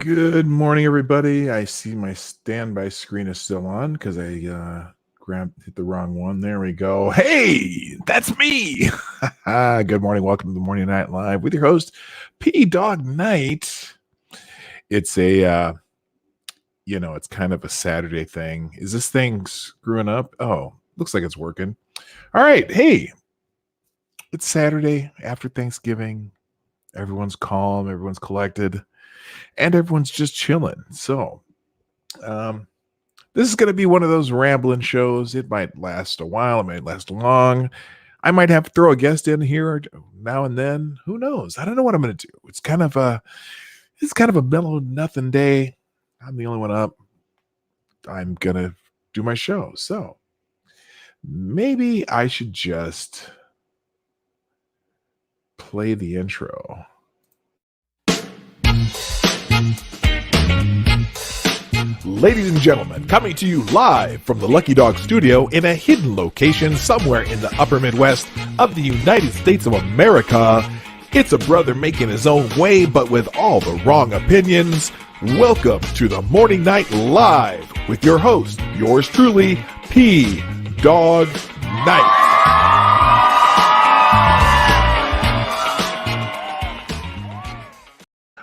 Good morning, everybody. I see my standby screen is still on because I hit the wrong one. There we go. Hey, that's me. Good morning. Welcome to the Morning Night Live with your host, P Dog Night. It's it's kind of a Saturday thing. Is this thing screwing up? Oh, looks like it's working. All right. Hey, it's Saturday after Thanksgiving. Everyone's calm. Everyone's collected. And everyone's just chilling. So, this is going to be one of those rambling shows. It might last a while. It might last long. I might have to throw a guest in here now and then. Who knows? I don't know what I'm going to do. It's kind of a mellow nothing day. I'm the only one up. I'm going to do my show. So maybe I should just play the intro. Ladies and gentlemen, coming to you live from the Lucky Dog Studio in a hidden location somewhere in the upper Midwest of the United States of America, it's a brother making his own way, but with all the wrong opinions. Welcome to the Morning Night Live with your host, yours truly, P Dog Night.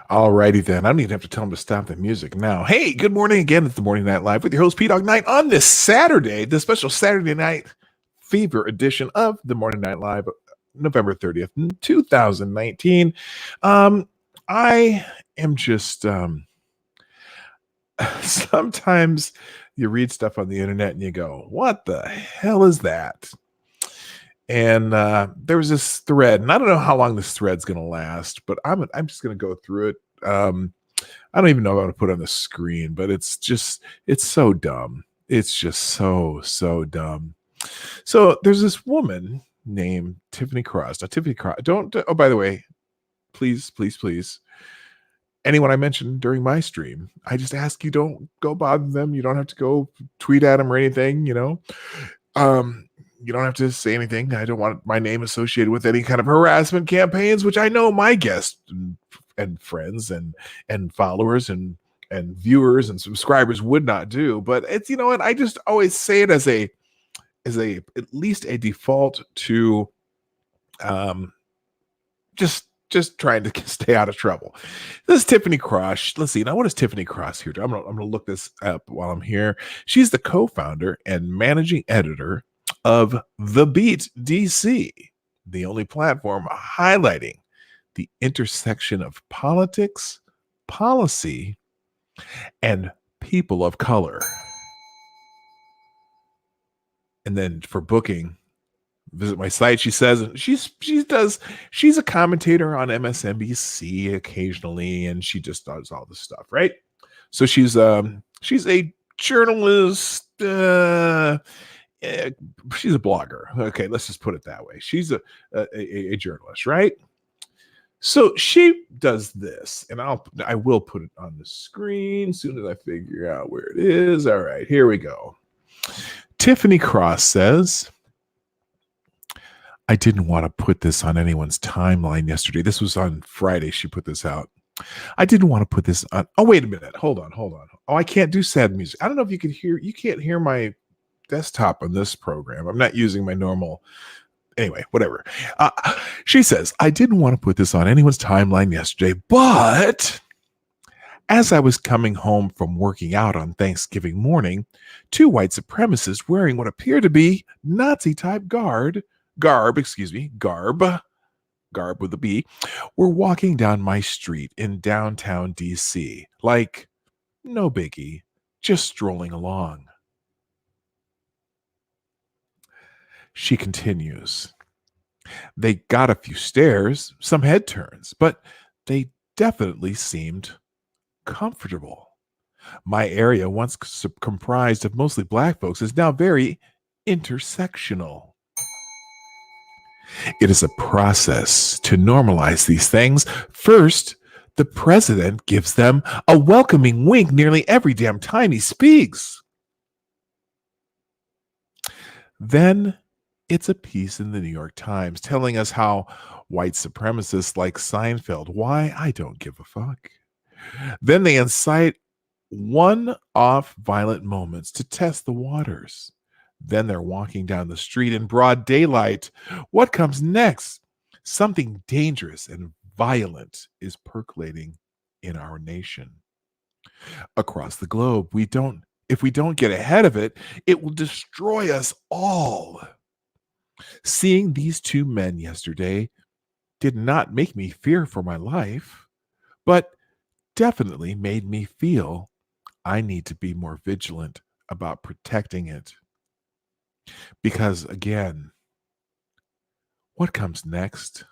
Alrighty then. I don't even have to tell him to stop the music now. Hey, good morning again. It's the Morning Night Live with your host, P Dog Night, on this Saturday, the special Saturday Night Fever edition of the Morning Night Live, November 30th, 2019. I am just sometimes you read stuff on the internet and you go, what the hell is that? And there was this thread, and I don't know how long this thread's going to last, but I'm just going to go through it. I don't even know if I'm going to put it on the screen, but it's so dumb. It's just so dumb. So there's this woman named Tiffany Cross. Now, Tiffany Cross, oh, by the way, please, anyone I mentioned during my stream, I just ask you don't go bother them. You don't have to go tweet at them or anything, you don't have to say anything. I don't want my name associated with any kind of harassment campaigns, which I know my guests and friends and followers and viewers and subscribers would not do. But it's, you know what? I just always say it as a at least a default to just trying to stay out of trouble. This is Tiffany Cross. Let's see. Now, what is Tiffany Cross here? I'm gonna look this up while I'm here. She's the co-founder and managing editor of The Beat DC, the only platform highlighting the intersection of politics, policy, and people of color. And then for booking, visit my site. She says she's a commentator on MSNBC occasionally, and she just does all this stuff, right? So she's a journalist. She's a blogger. Okay, let's just put it that way. She's a journalist, right? So she does this, and I will put it on the screen as soon as I figure out where it is. All right, here we go. Tiffany Cross says, I didn't want to put this on anyone's timeline yesterday. This was on Friday. She put this out. I didn't want to put this on. Oh, wait a minute. Hold on. Oh, I can't do sad music. I don't know if you can't hear my desktop on this program. I'm not using my normal. Anyway, whatever. She says, I didn't want to put this on anyone's timeline yesterday, but as I was coming home from working out on Thanksgiving morning, two white supremacists wearing what appeared to be Nazi-type garb with a B, were walking down my street in downtown DC. Like, no biggie, just strolling along. She continues, they got a few stares, some head turns, but they definitely seemed comfortable. My area, once comprised of mostly black folks, is now very intersectional. It is a process to normalize these things. First, the president gives them a welcoming wink nearly every damn time he speaks. Then it's a piece in the New York Times telling us how white supremacists like Seinfeld, why I don't give a fuck, Then they incite one-off violent moments to test the waters. Then they're walking down the street in broad daylight. What comes next? Something dangerous and violent is percolating in our nation. Across the globe, if we don't get ahead of it, it will destroy us all. Seeing these two men yesterday did not make me fear for my life, but definitely made me feel I need to be more vigilant about protecting it. Because again, what comes next?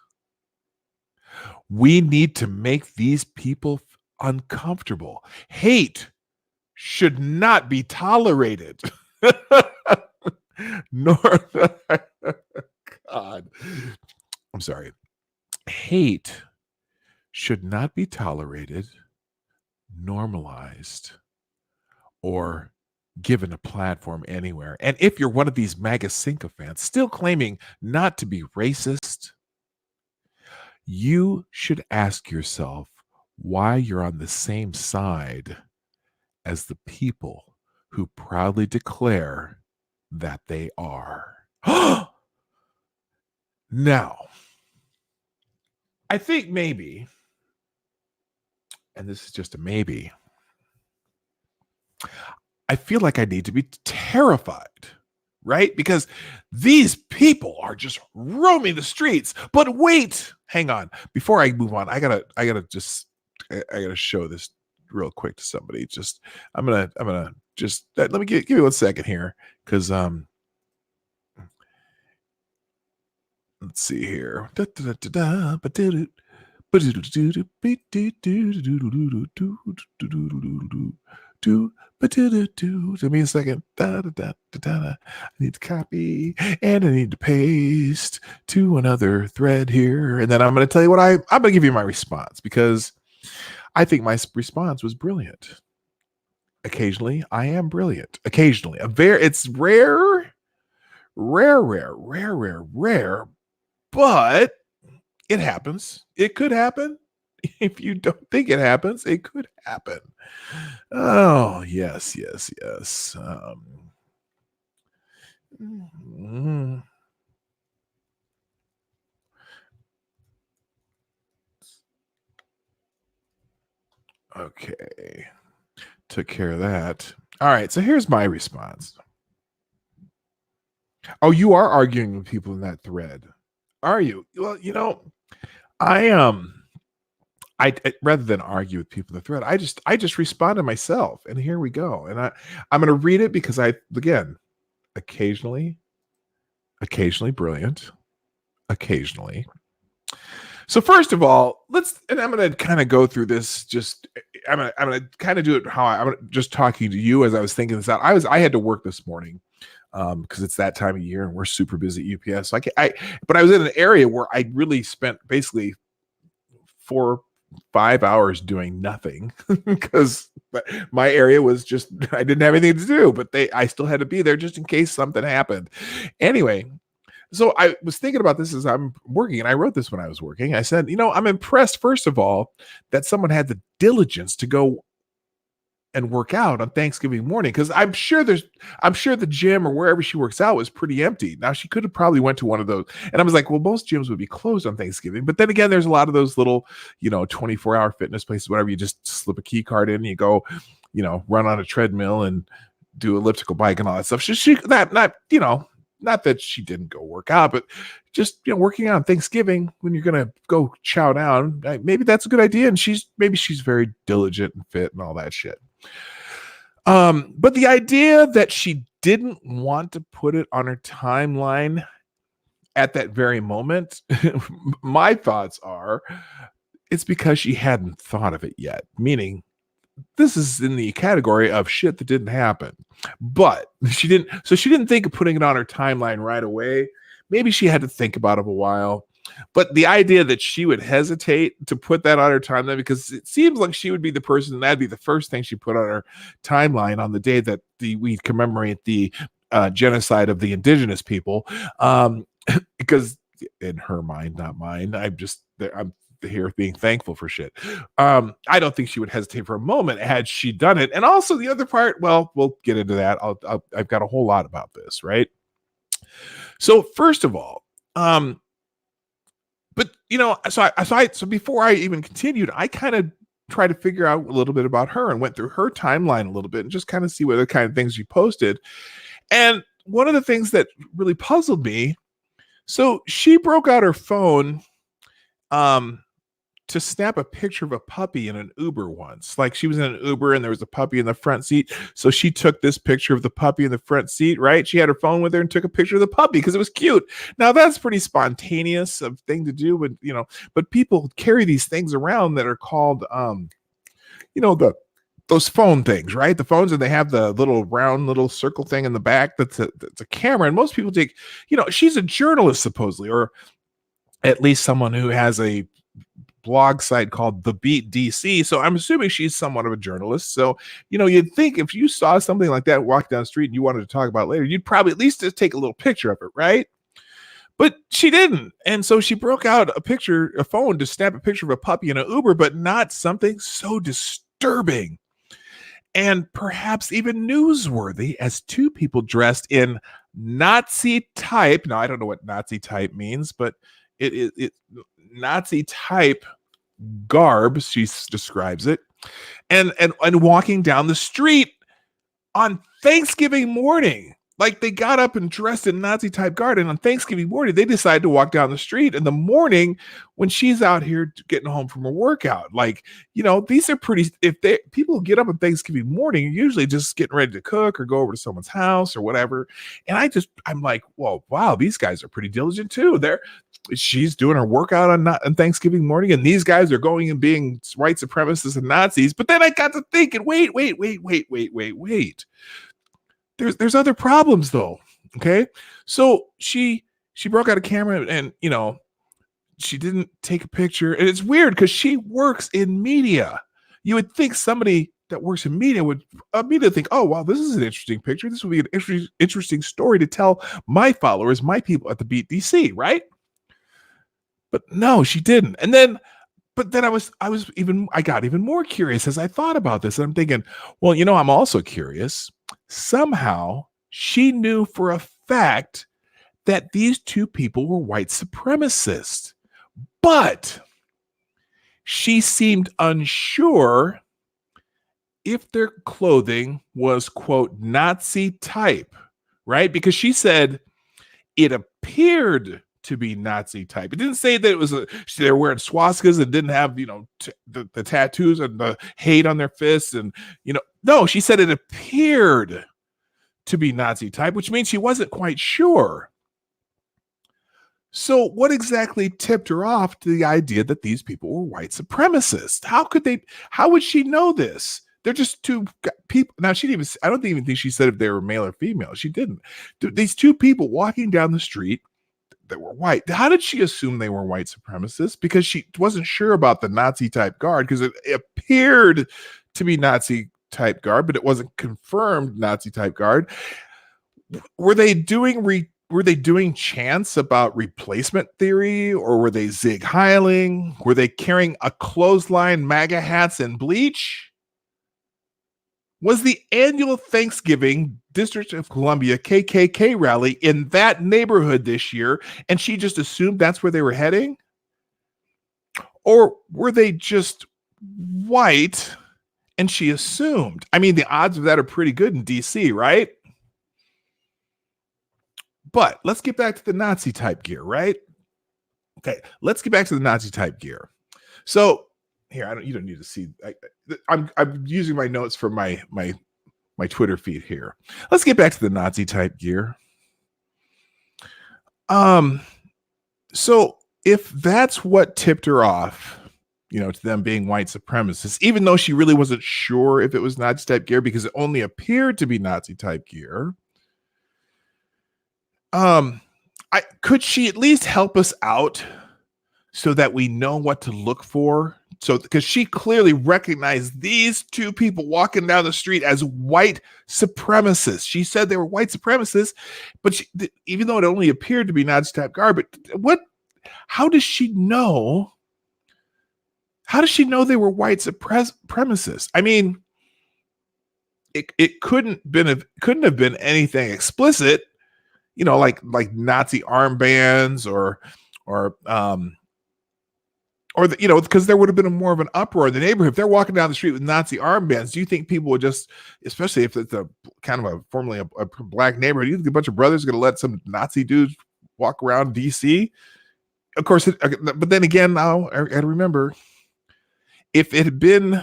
We need to make these people uncomfortable. Hate should not be tolerated. Nor, God, I'm sorry. Hate should not be tolerated, normalized, or given a platform anywhere. And if you're one of these MAGA sycophants still claiming not to be racist, you should ask yourself why you're on the same side as the people who proudly declare that they are. Now, I think maybe, and this is just a maybe, I feel like I need to be terrified, right? Because these people are just roaming the streets. But wait, hang on. Before I move on, I gotta show this real quick to somebody. I'm gonna just let me give you 1 second here, because let's see here. Give me a second. I need to copy and I need to paste to another thread here. And then I'm going to tell you what I'm going to give you my response, because I think my response was brilliant. Occasionally, I am brilliant. Occasionally. It's rare, but it happens. It could happen. If you don't think it happens, it could happen. Oh, yes. Okay. Took care of that. All right. So here's my response. Oh, you are arguing with people in that thread. Are you? Well, I rather than argue with people in the thread, I just respond to myself, and here we go. And I'm going to read it because again, occasionally brilliant, occasionally. So first of all, and I'm going to kind of go through this. I'm going to kind of do it how I'm just talking to you as I was thinking this out. I had to work this morning, because it's that time of year and we're super busy at UPS. So but I was in an area where I really spent basically 4-5 hours doing nothing, because my area was just, I didn't have anything to do, but I still had to be there just in case something happened. Anyway, so I was thinking about this as I'm working, and I wrote this when I was working. I said, I'm impressed, first of all, that someone had the diligence to go and work out on Thanksgiving morning, because I'm sure the gym or wherever she works out was pretty empty. Now, she could have probably went to one of those, and I was like, well, most gyms would be closed on Thanksgiving. But then again, there's a lot of those little 24-hour fitness places, whatever. You just slip a key card in and you go run on a treadmill and do elliptical bike and all that stuff. Not that she didn't go work out, but just working out on Thanksgiving when you're gonna go chow down, maybe that's a good idea. And she's very diligent and fit and all that shit. But the idea that she didn't want to put it on her timeline at that very moment, my thoughts are it's because she hadn't thought of it yet. Meaning, this is in the category of shit that didn't happen. But she didn't think of putting it on her timeline right away. Maybe she had to think about it a while. But the idea that she would hesitate to put that on her timeline, because it seems like she would be the person, that'd be the first thing she put on her timeline on the day that we commemorate the genocide of the indigenous people. Because in her mind, not mine, I'm here being thankful for shit. I don't think she would hesitate for a moment had she done it. And also the other part, well, we'll get into that. I've got a whole lot about this, right? So first of all, but so before I even continued, I kind of tried to figure out a little bit about her and went through her timeline a little bit and just kind of see what the kind of things she posted. And one of the things that really puzzled me, so she broke out her phone to snap a picture of a puppy in an Uber once. Like she was in an Uber and there was a puppy in the front seat. So she took this picture of the puppy in the front seat, right? She had her phone with her and took a picture of the puppy because it was cute. Now that's pretty spontaneous of thing to do, but people carry these things around that are called, those phone things, right? The phones, and they have the little round little circle thing in the back that's a camera. And most people take, she's a journalist supposedly, or at least someone who has a blog site called The Beat DC. So I'm assuming she's somewhat of a journalist. So, you'd think if you saw something like that walk down the street and you wanted to talk about it later, you'd probably at least just take a little picture of it, right? But she didn't. And so she broke out a phone to snap a picture of a puppy in an Uber, but not something so disturbing and perhaps even newsworthy as two people dressed in Nazi type. Now, I don't know what Nazi type means, but it Nazi type garb, she describes it, and walking down the street on Thanksgiving morning. Like they got up and dressed in Nazi type garb, and on Thanksgiving morning they decided to walk down the street in the morning when she's out here getting home from a workout. Like, these are pretty, people get up on Thanksgiving morning, usually just getting ready to cook or go over to someone's house or whatever. And I'm like, whoa, wow, these guys are pretty diligent too. She's doing her workout on Thanksgiving morning, and these guys are going and being white supremacists and Nazis. But then I got to thinking, wait. There's other problems though. Okay. So she broke out a camera and, she didn't take a picture. And it's weird because she works in media. You would think somebody that works in media would immediately think, oh, wow, this is an interesting picture. This would be an interesting story to tell my followers, my people at the Beat DC, right? But no, she didn't. But then I got even more curious as I thought about this. And I'm thinking, well, I'm also curious. Somehow she knew for a fact that these two people were white supremacists, but she seemed unsure if their clothing was, quote, Nazi type, right? Because she said it appeared to be Nazi type. It didn't say that it was they were wearing swastikas and didn't have, the tattoos and the hate on their fists. And, no, she said it appeared to be Nazi type, which means she wasn't quite sure. So what exactly tipped her off to the idea that these people were white supremacists? How would she know this? They're just two people. Now, I don't even think she said if they were male or female. She didn't. These two people walking down the street that were white. How did she assume they were white supremacists? Because she wasn't sure about the Nazi type guard, because it appeared to be Nazi type guard, but it wasn't confirmed Nazi type guard. Were they doing chants about replacement theory, or were they Zig Heiling? Were they carrying a clothesline, MAGA hats, and bleach? Was the annual Thanksgiving District of Columbia KKK rally in that neighborhood this year, and she just assumed that's where they were heading? Or were they just white and she assumed? I mean, the odds of that are pretty good in DC, right? But let's get back to the Nazi type gear, right? Okay, let's get back to the Nazi type gear. So here, you don't need to see. I'm using my notes from my Twitter feed here. Let's get back to the Nazi type gear. So if that's what tipped her off, to them being white supremacists, even though she really wasn't sure if it was Nazi type gear because it only appeared to be Nazi type gear, could she at least help us out so that we know what to look for? So, because she clearly recognized these two people walking down the street as white supremacists. She said they were white supremacists, but even though it only appeared to be Nazi type garb, how does she know How does she know they were white supremacists? I mean, it couldn't have been anything explicit, like Nazi armbands or because there would have been more of an uproar in the neighborhood if they're walking down the street with Nazi armbands. Do you think people would just, especially if it's a kind of formerly a black neighborhood, you think a bunch of brothers are going to let some Nazi dudes walk around DC? Of course, but then again, now I got to remember, if it had been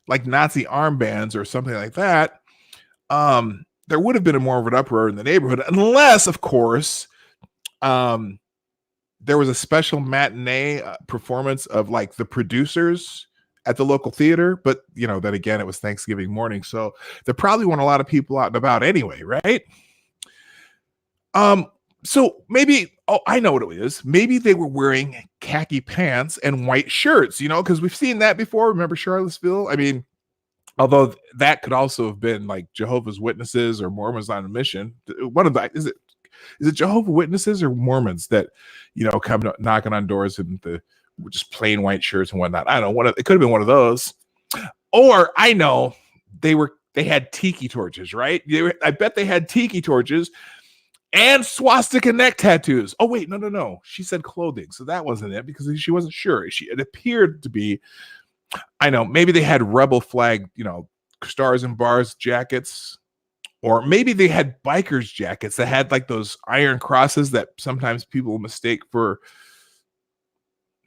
like Nazi armbands or something like that, there would have been more of an uproar in the neighborhood, unless, of course, there was a special matinee performance of like the producers at the local theater. But, then again, it was Thanksgiving morning. So there probably weren't a lot of people out and about anyway, right? So maybe, I know what it is. Maybe they were wearing khaki pants and white shirts, because we've seen that before. Remember Charlottesville? I mean, although that could also have been like Jehovah's Witnesses or Mormons on a mission. One of the, is it Jehovah's Witnesses or Mormons that, come knocking on doors in the just plain white shirts and whatnot? I don't know. It could have been one of those. Or I know they had tiki torches, right? I bet they had tiki torches and swastika neck tattoos. Oh, wait, no. She said clothing. So that wasn't it because she wasn't sure. It appeared to be, I know, maybe they had rebel flag, stars and bars jackets. Or maybe they had bikers jackets that had like those iron crosses that sometimes people mistake for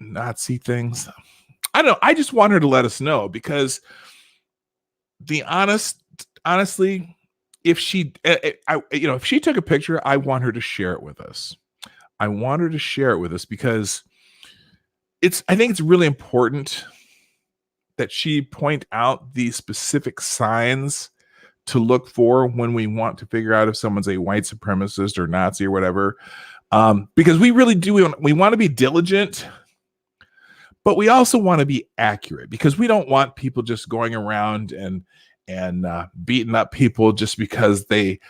Nazi things. I don't know. I just want her to let us know because honestly, if she took a picture, I want her to share it with us. I want her to share it with us because I think it's really important that she point out the specific signs to look for when we want to figure out if someone's a white supremacist or Nazi or whatever. Because we really do, we want to be diligent, but we also want to be accurate because we don't want people just going around and beating up people just because they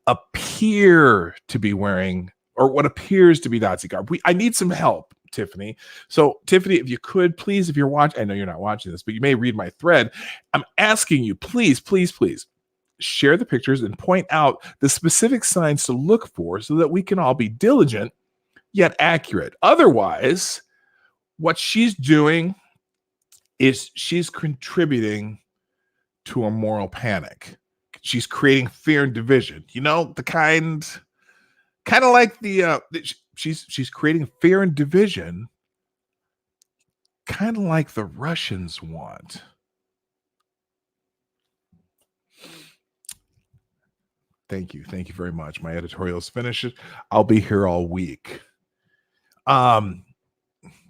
appear to be wearing or what appears to be Nazi garb. I need some help, Tiffany. So Tiffany, if you could, please, if you're watching, I know you're not watching this, but you may read my thread. I'm asking you, please, share the pictures and point out the specific signs to look for so that we can all be diligent yet accurate. Otherwise, what she's doing is she's contributing to a moral panic. She's creating fear and division. The kind of like she's creating fear and division, kind of like the Russians want. Thank you very much. My editorial is finished. I'll be here all week.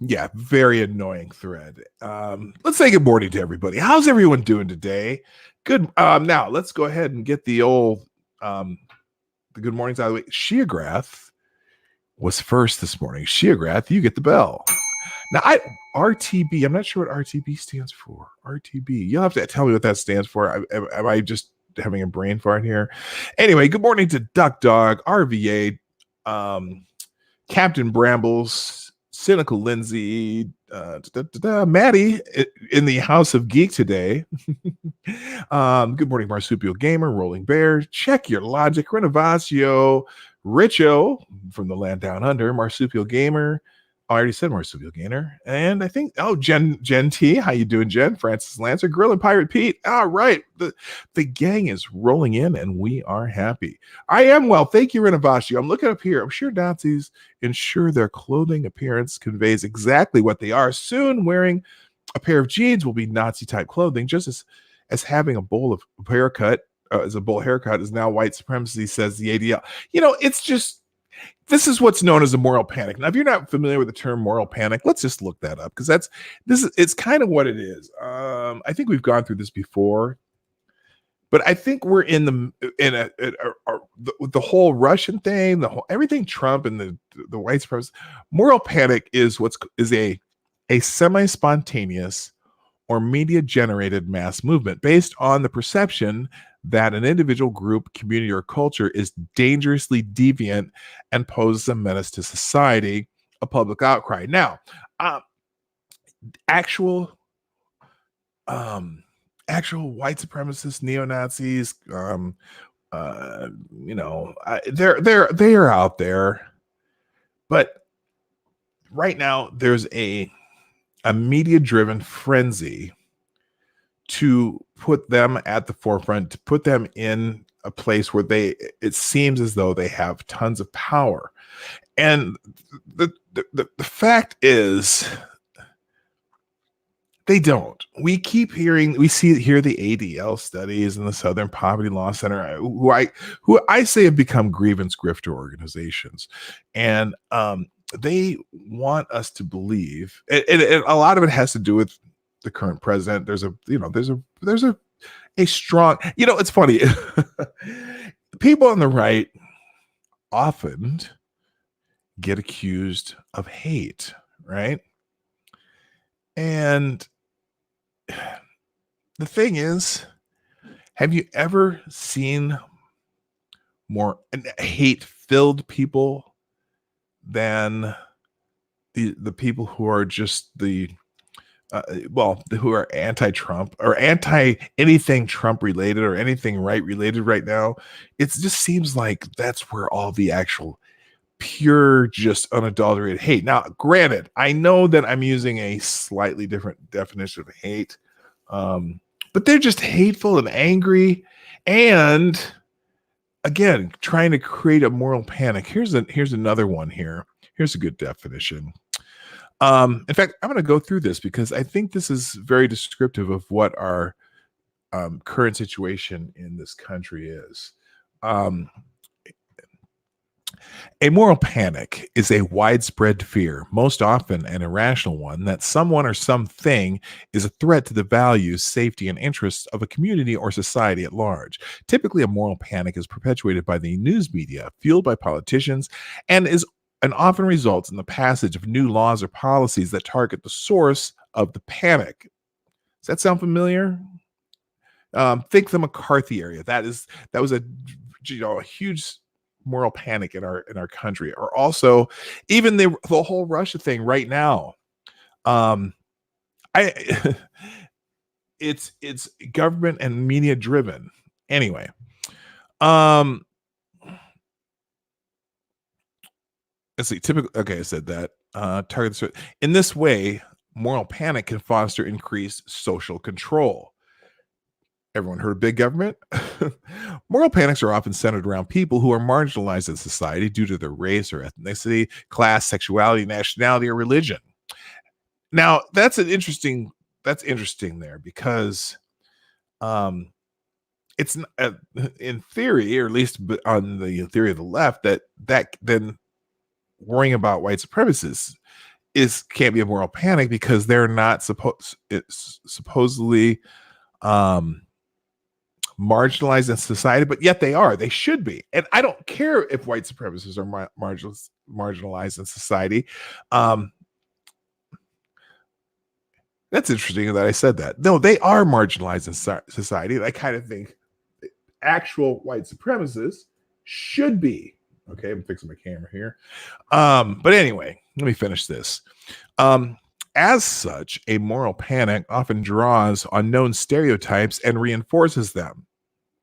Yeah, very annoying thread. Let's say good morning to everybody. How's everyone doing today? Good. Now let's go ahead and get the old the good mornings out of the way. Sheagrath was first this morning. Sheagrath, you get the bell. Now RTB. I'm not sure what RTB stands for. RTB. You'll have to tell me what that stands for. Am I just having a brain fart here? Anyway, good morning to Duck Dog, RVA, Captain Brambles, Cynical Lindsay, Maddie in the House of Geek today. Good morning, Marsupial Gamer, Rolling Bear, Check Your Logic, Renovacio, Richo from the land down under, Marsupial Gamer. I already said Marsupial Gamer. And I think, Jen T. How you doing, Jen? Francis Lancer, Grill and Pirate Pete. All right. The gang is rolling in and we are happy. I am well. Thank you, Renovacio. I'm looking up here. I'm sure Nazis ensure their clothing appearance conveys exactly what they are. Soon wearing a pair of jeans will be Nazi-type clothing, just as having a bowl haircut is now white supremacy, says the ADL. It's just, this is what's known as a moral panic. Now, if you're not familiar with the term moral panic, let's just look that up because it's kind of what it is. I think we've gone through this before, but I think we're in the whole Russian thing, everything Trump and the white supremacy. Moral panic is a semi-spontaneous or media-generated mass movement based on the perception that an individual, group, community, or culture is dangerously deviant and poses a menace to society, a public outcry. Now, actual actual white supremacists, neo-Nazis, they are out there, but right now there's a media-driven frenzy to put them at the forefront, to put them in a place where it seems as though they have tons of power. And the fact is, they don't. We keep hearing, we hear the ADL studies and the Southern Poverty Law Center, who I say have become grievance grifter organizations, and they want us to believe, and a lot of it has to do with the current president. There's a strong, it's funny. People on the right often get accused of hate, right? And the thing is, have you ever seen more hate-filled people than the people who are just who are anti-Trump or anti anything Trump related or anything right related right now? It just seems like that's where all the actual pure, just unadulterated hate. Now, granted, I know that I'm using a slightly different definition of hate, but they're just hateful and angry, and again, trying to create a moral panic. Here's another one here. Here's a good definition. In fact, I'm going to go through this because I think this is very descriptive of what our current situation in this country is. A moral panic is a widespread fear, most often an irrational one, that someone or something is a threat to the values, safety, and interests of a community or society at large. Typically, a moral panic is perpetuated by the news media, fueled by politicians, and often results in the passage of new laws or policies that target the source of the panic. Does that sound familiar? Think the McCarthy area. That was a huge moral panic in our country, or also even the whole Russia thing right now. It's government and media driven. Anyway, let's see. Okay, I said that. Target in this way, moral panic can foster increased social control. Everyone heard of big government? Moral panics are often centered around people who are marginalized in society due to their race or ethnicity, class, sexuality, nationality, or religion. Now, that's interesting there because it's in theory, or at least on the theory of the left, that then worrying about white supremacists can't be a moral panic because they're not supposedly marginalized in society, but yet they should be. And I don't care if white supremacists are marginalized in society. That's interesting that I said that. No, they are marginalized in society. I kind of think actual white supremacists should be. Okay, I'm fixing my camera here. But anyway, let me finish this. As such, a moral panic often draws on known stereotypes and reinforces them.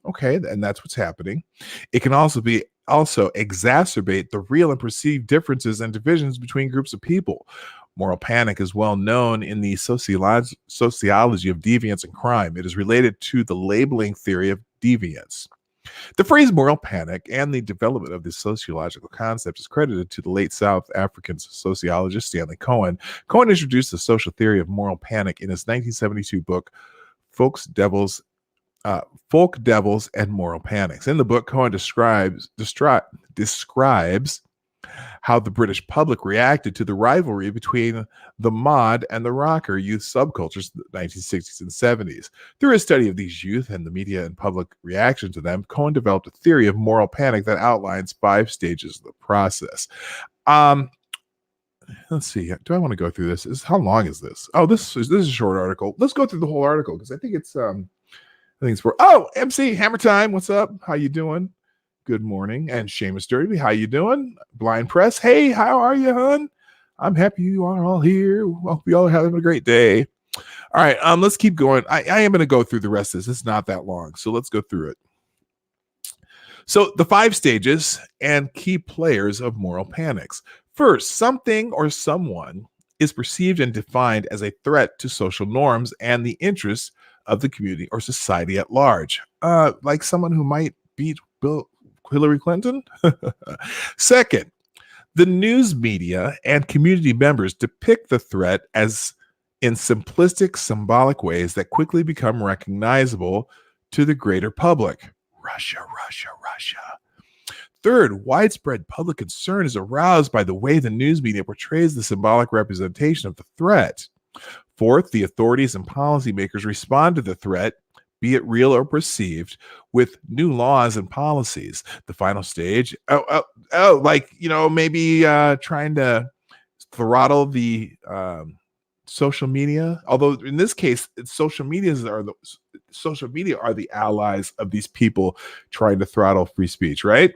Okay, and that's what's happening. It can also exacerbate the real and perceived differences and divisions between groups of people. Moral panic is well known in the sociology of deviance and crime. It is related to the labeling theory of deviance. The phrase moral panic and the development of this sociological concept is credited to the late South African sociologist Stanley Cohen. Cohen introduced the social theory of moral panic in his 1972 book, Folk Devils and Moral Panics. In the book, Cohen describes how the British public reacted to the rivalry between the mod and the rocker youth subcultures in the 1960s and 70s. Through his study of these youth and the media and public reaction to them, Cohen developed a theory of moral panic that outlines 5 stages of the process. Let's see. Do I want to go through this? How long is this? Oh, this is a short article. Let's go through the whole article because I think it's for MC Hammer Time. What's up? How you doing? Good morning. And Seamus Dirty, how you doing? Blind Press, hey, how are you, hon? I'm happy you are all here. Hope you all are having a great day. All right, let's keep going. I am going to go through the rest of this. It's not that long, so let's go through it. So the 5 stages and key players of moral panics. First, something or someone is perceived and defined as a threat to social norms and the interests of the community or society at large. Like someone who might beat Hillary Clinton. Second, the news media and community members depict the threat as in simplistic, symbolic ways that quickly become recognizable to the greater public. Russia, Russia, Russia. Third, widespread public concern is aroused by the way the news media portrays the symbolic representation of the threat. Fourth, the authorities and policymakers respond to the threat, be it real or perceived, with new laws and policies. The final stage, maybe trying to throttle the social media. Although in this case, social media are the allies of these people trying to throttle free speech, right?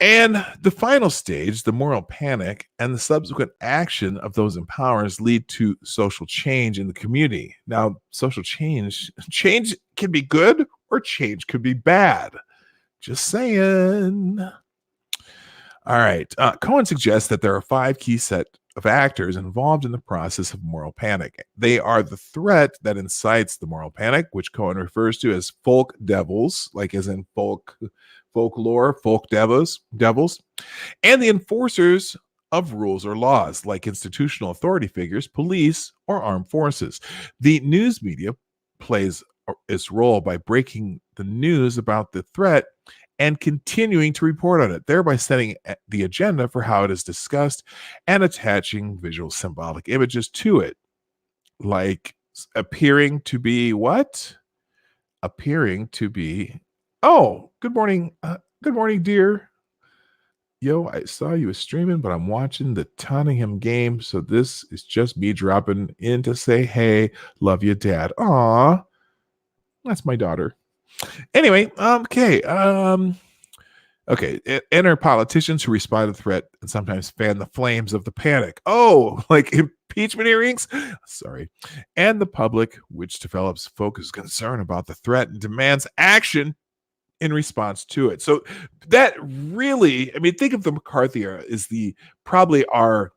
And the final stage, the moral panic and the subsequent action of those in power lead to social change in the community. Now, social change can be good or change could be bad. Just saying. All right. Cohen suggests that there are 5 key set of actors involved in the process of moral panic. They are the threat that incites the moral panic, which Cohen refers to as folk devils, like as in folklore, folk devils, and the enforcers of rules or laws, like institutional authority figures, police, or armed forces. The news media plays its role by breaking the news about the threat and continuing to report on it, thereby setting the agenda for how it is discussed and attaching visual symbolic images to it, like appearing to be what? Appearing to be, oh, good morning. Good morning, dear. Yo, I saw you was streaming, but I'm watching the Tottenham game, so this is just me dropping in to say, hey, love you, Dad. Aw, that's my daughter. Anyway, okay. Enter politicians who respond to the threat and sometimes fan the flames of the panic. Oh, like impeachment hearings? Sorry. And the public, which develops focused concern about the threat and demands action in response to it. So that really, think of the McCarthy era as probably our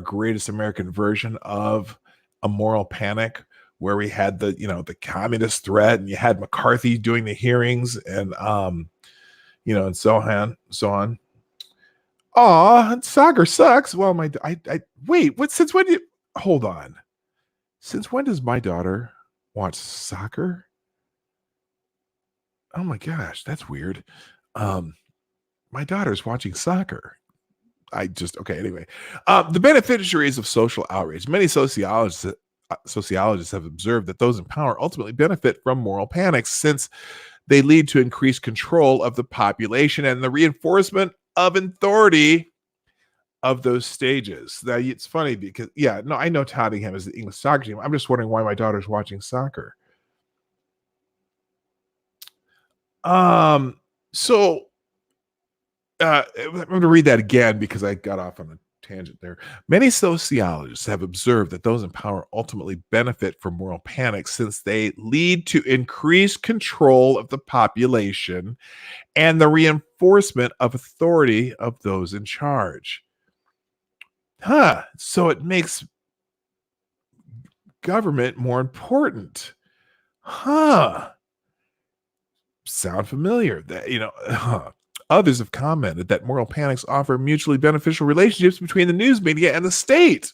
greatest American version of a moral panic, where we had the communist threat, and you had McCarthy doing the hearings, and and so on. Aw, soccer sucks. Well, wait, since when hold on. Since when does my daughter watch soccer? Oh my gosh, that's weird. My daughter's watching soccer. Anyway. The beneficiaries of social outrage. Many sociologists have observed that those in power ultimately benefit from moral panics, since they lead to increased control of the population and the reinforcement of authority of those stages. Now, it's funny because, I know Tottenham is the English soccer team. I'm just wondering why my daughter's watching soccer. I'm going to read that again because I got off on a tangent there. Many sociologists have observed that those in power ultimately benefit from moral panic, since they lead to increased control of the population and the reinforcement of authority of those in charge. So it makes government more important. Sound familiar? Others have commented that moral panics offer mutually beneficial relationships between the news media and the state.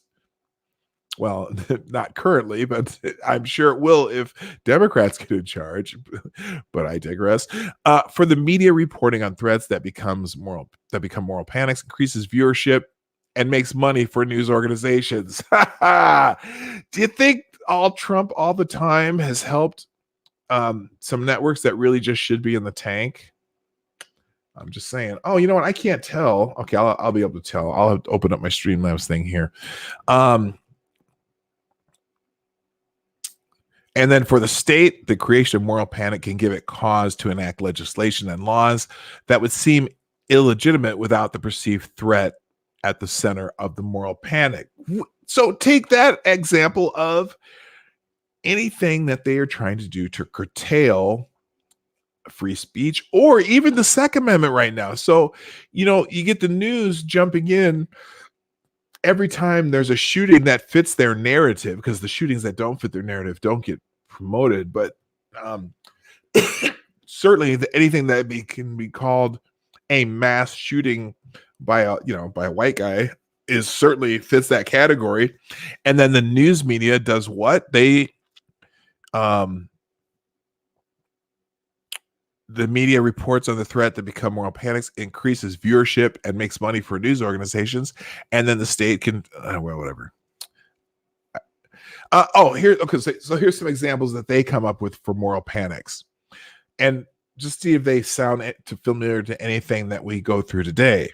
Well, not currently, but I'm sure it will if Democrats get in charge. But I digress. For the media, reporting on threats that become moral panics increases viewership and makes money for news organizations. Do you think all Trump all the time has helped some networks that really just should be in the tank? I'm just saying. Oh, you know what? I can't tell. Okay, I'll be able to tell. I'll have to open up my Streamlabs thing here. And then for the state, the creation of moral panic can give it cause to enact legislation and laws that would seem illegitimate without the perceived threat at the center of the moral panic. So take that example of anything that they are trying to do to curtail free speech or even the Second Amendment right now. So, you get the news jumping in every time there's a shooting that fits their narrative, because the shootings that don't fit their narrative don't get promoted. But certainly anything that can be called a mass shooting by a white guy is certainly fits that category. And then the news media does what? The media reports on the threat to become moral panics, increases viewership, and makes money for news organizations. And then the state can, whatever. So here's some examples that they come up with for moral panics, and just see if they sound familiar to anything that we go through today.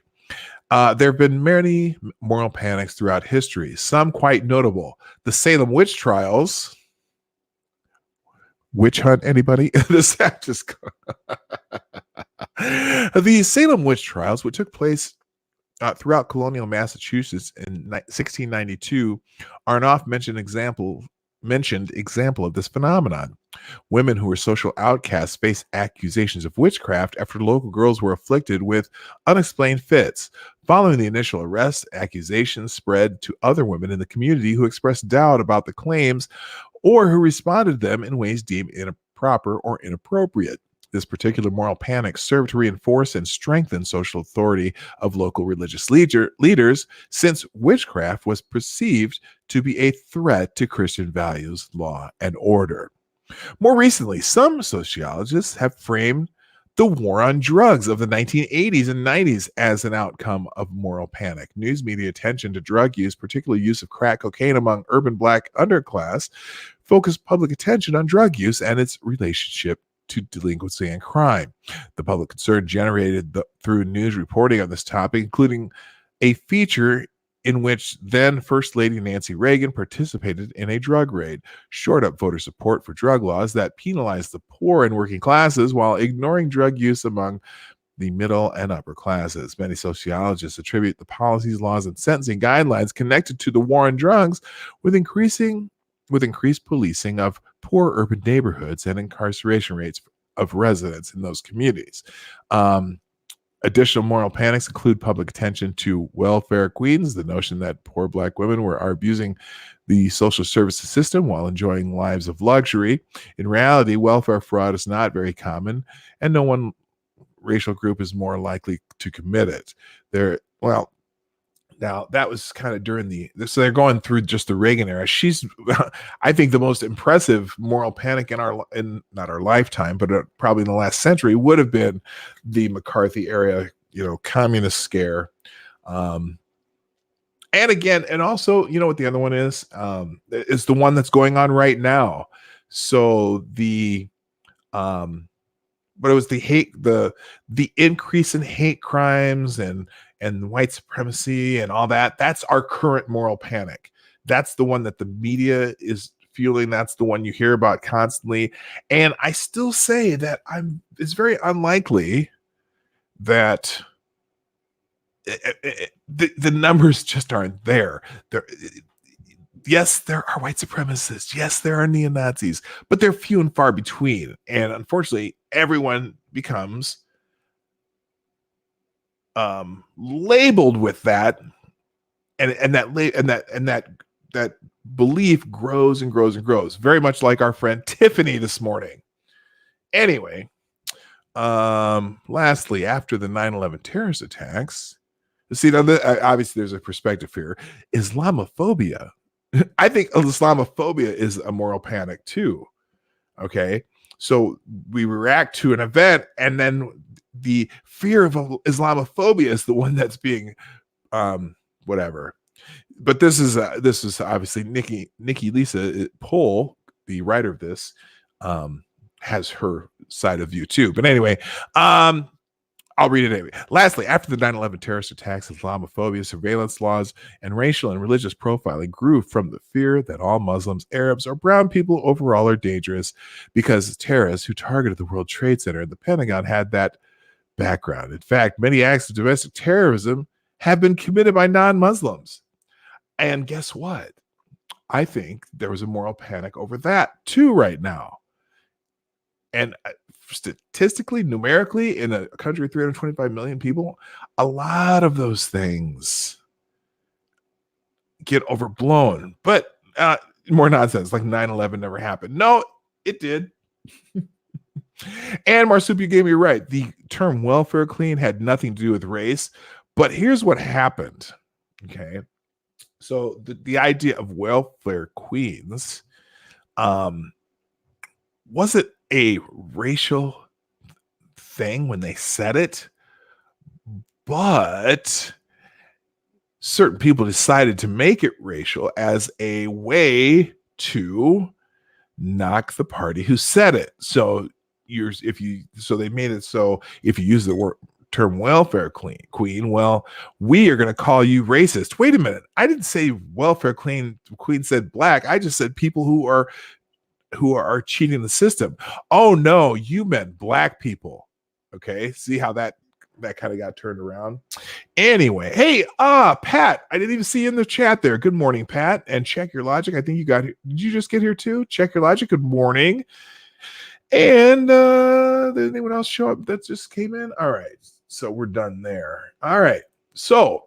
There have been many moral panics throughout history, some quite notable. The Salem witch trials. Witch hunt, anybody? The Salem witch trials, which took place throughout colonial Massachusetts in 1692, are an oft-mentioned example of this phenomenon. Women who were social outcasts faced accusations of witchcraft after local girls were afflicted with unexplained fits. Following the initial arrest, accusations spread to other women in the community who expressed doubt about the claims or who responded to them in ways deemed improper or inappropriate. This particular moral panic served to reinforce and strengthen social authority of local religious leaders, since witchcraft was perceived to be a threat to Christian values, law, and order. More recently, some sociologists have framed the war on drugs of the 1980s and 90s as an outcome of moral panic. News media attention to drug use, particularly use of crack cocaine among urban Black underclass, focused public attention on drug use and its relationship to delinquency and crime. The public concern generated through news reporting on this topic, including a feature in which then First Lady Nancy Reagan participated in a drug raid, shored up voter support for drug laws that penalized the poor and working classes while ignoring drug use among the middle and upper classes. Many sociologists attribute the policies, laws, and sentencing guidelines connected to the war on drugs with increased policing of poor urban neighborhoods and incarceration rates of residents in those communities. Additional moral panics include public attention to welfare queens, the notion that poor Black women are abusing the social services system while enjoying lives of luxury. In reality, welfare fraud is not very common, and no one racial group is more likely to commit it. Now that was kind of during so they're going through just the Reagan era. She's, I think, the most impressive moral panic in not our lifetime, but probably in the last century would have been the McCarthy era, communist scare. And also, what the other one is the one that's going on right now. So but it was the increase in hate crimes and white supremacy and all that. That's our current moral panic. That's the one that the media is fueling. That's the one you hear about constantly. And I still say that it's very unlikely that the numbers just aren't there. Yes, there are white supremacists. Yes, there are neo-Nazis, but they're few and far between. And unfortunately, everyone becomes labeled with that, and that belief grows and grows and grows. Very much like our friend Tiffany this morning. Anyway, lastly, after the 9/11 terrorist attacks, see, now obviously there's a perspective here. Islamophobia. I think Islamophobia is a moral panic too. Okay. So we react to an event, and then the fear of Islamophobia is the one that's being whatever. But this is obviously Nikki Lisa Pohl, the writer of this, has her side of view too. But anyway, I'll read it anyway. Lastly, after the 9/11 terrorist attacks, Islamophobia, surveillance laws, and racial and religious profiling grew from the fear that all Muslims, Arabs, or brown people overall are dangerous, because terrorists who targeted the World Trade Center and the Pentagon had that background. In fact, many acts of domestic terrorism have been committed by non-Muslims. And guess what? I think there was a moral panic over that too right now. And statistically, numerically, in a country of 325 million people, a lot of those things get overblown. But more nonsense, like 9/11 never happened. No, it did. And Marsupial gave me right. The term welfare queen had nothing to do with race. But here's what happened. Okay. So the idea of welfare queens, was it a racial thing when they said it? But certain people decided to make it racial as a way to knock the party who said it. So they made it so if you use the term welfare queen, well, we are going to call you racist. Wait a minute. I didn't say welfare queen said black. I just said people who are cheating the system. Oh no, you meant black people. Okay. See how that kind of got turned around. Anyway, hey, Pat, I didn't even see you in the chat there. Good morning, Pat. And Check Your Logic. I think you got here. Did you just get here too? Check Your Logic. Good morning. And did anyone else show up that just came in? All right. So we're done there. All right. So,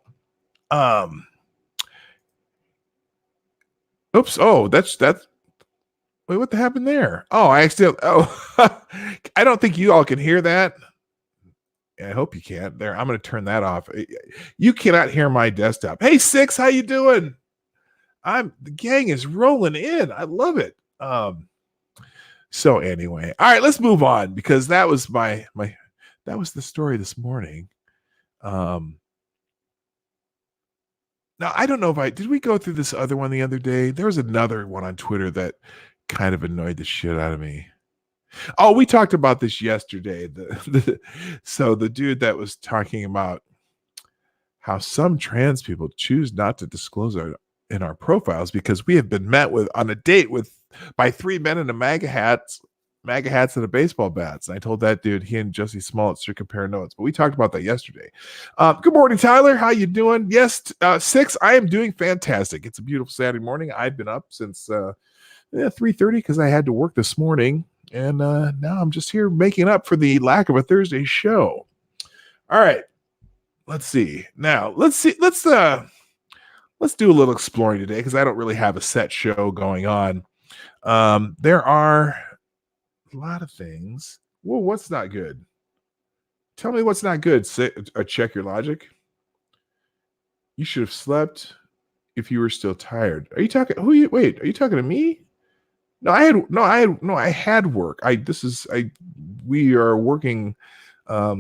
oops. Oh, that's wait, what happened there? Oh, I I don't think you all can hear that. I hope you can't. There, I'm going to turn that off. You cannot hear my desktop. Hey, Six, how you doing? The gang is rolling in. I love it. So anyway, all right, let's move on because that was that was the story this morning. Now I don't know if did we go through this other one the other day? There was another one on Twitter that kind of annoyed the shit out of me. Oh, we talked about this yesterday. So the dude that was talking about how some trans people choose not to disclose in our profiles because we have been met on a date by three men in MAGA hats and a baseball bats. And I told that dude he and Jussie Smollett should compare notes. But we talked about that yesterday. Good morning, Tyler. How you doing? Yes, Six. I am doing fantastic. It's a beautiful Saturday morning. I've been up since 3:30 because I had to work this morning. And now I'm just here making up for the lack of a Thursday show. All right. Let's see. Now, let's do a little exploring today because I don't really have a set show going on. There are a lot of things. Well, what's not good? Tell me what's not good. Check Your Logic. You should have slept if you were still tired. Are you talking? Wait, are you talking to me? No, I had work. We are working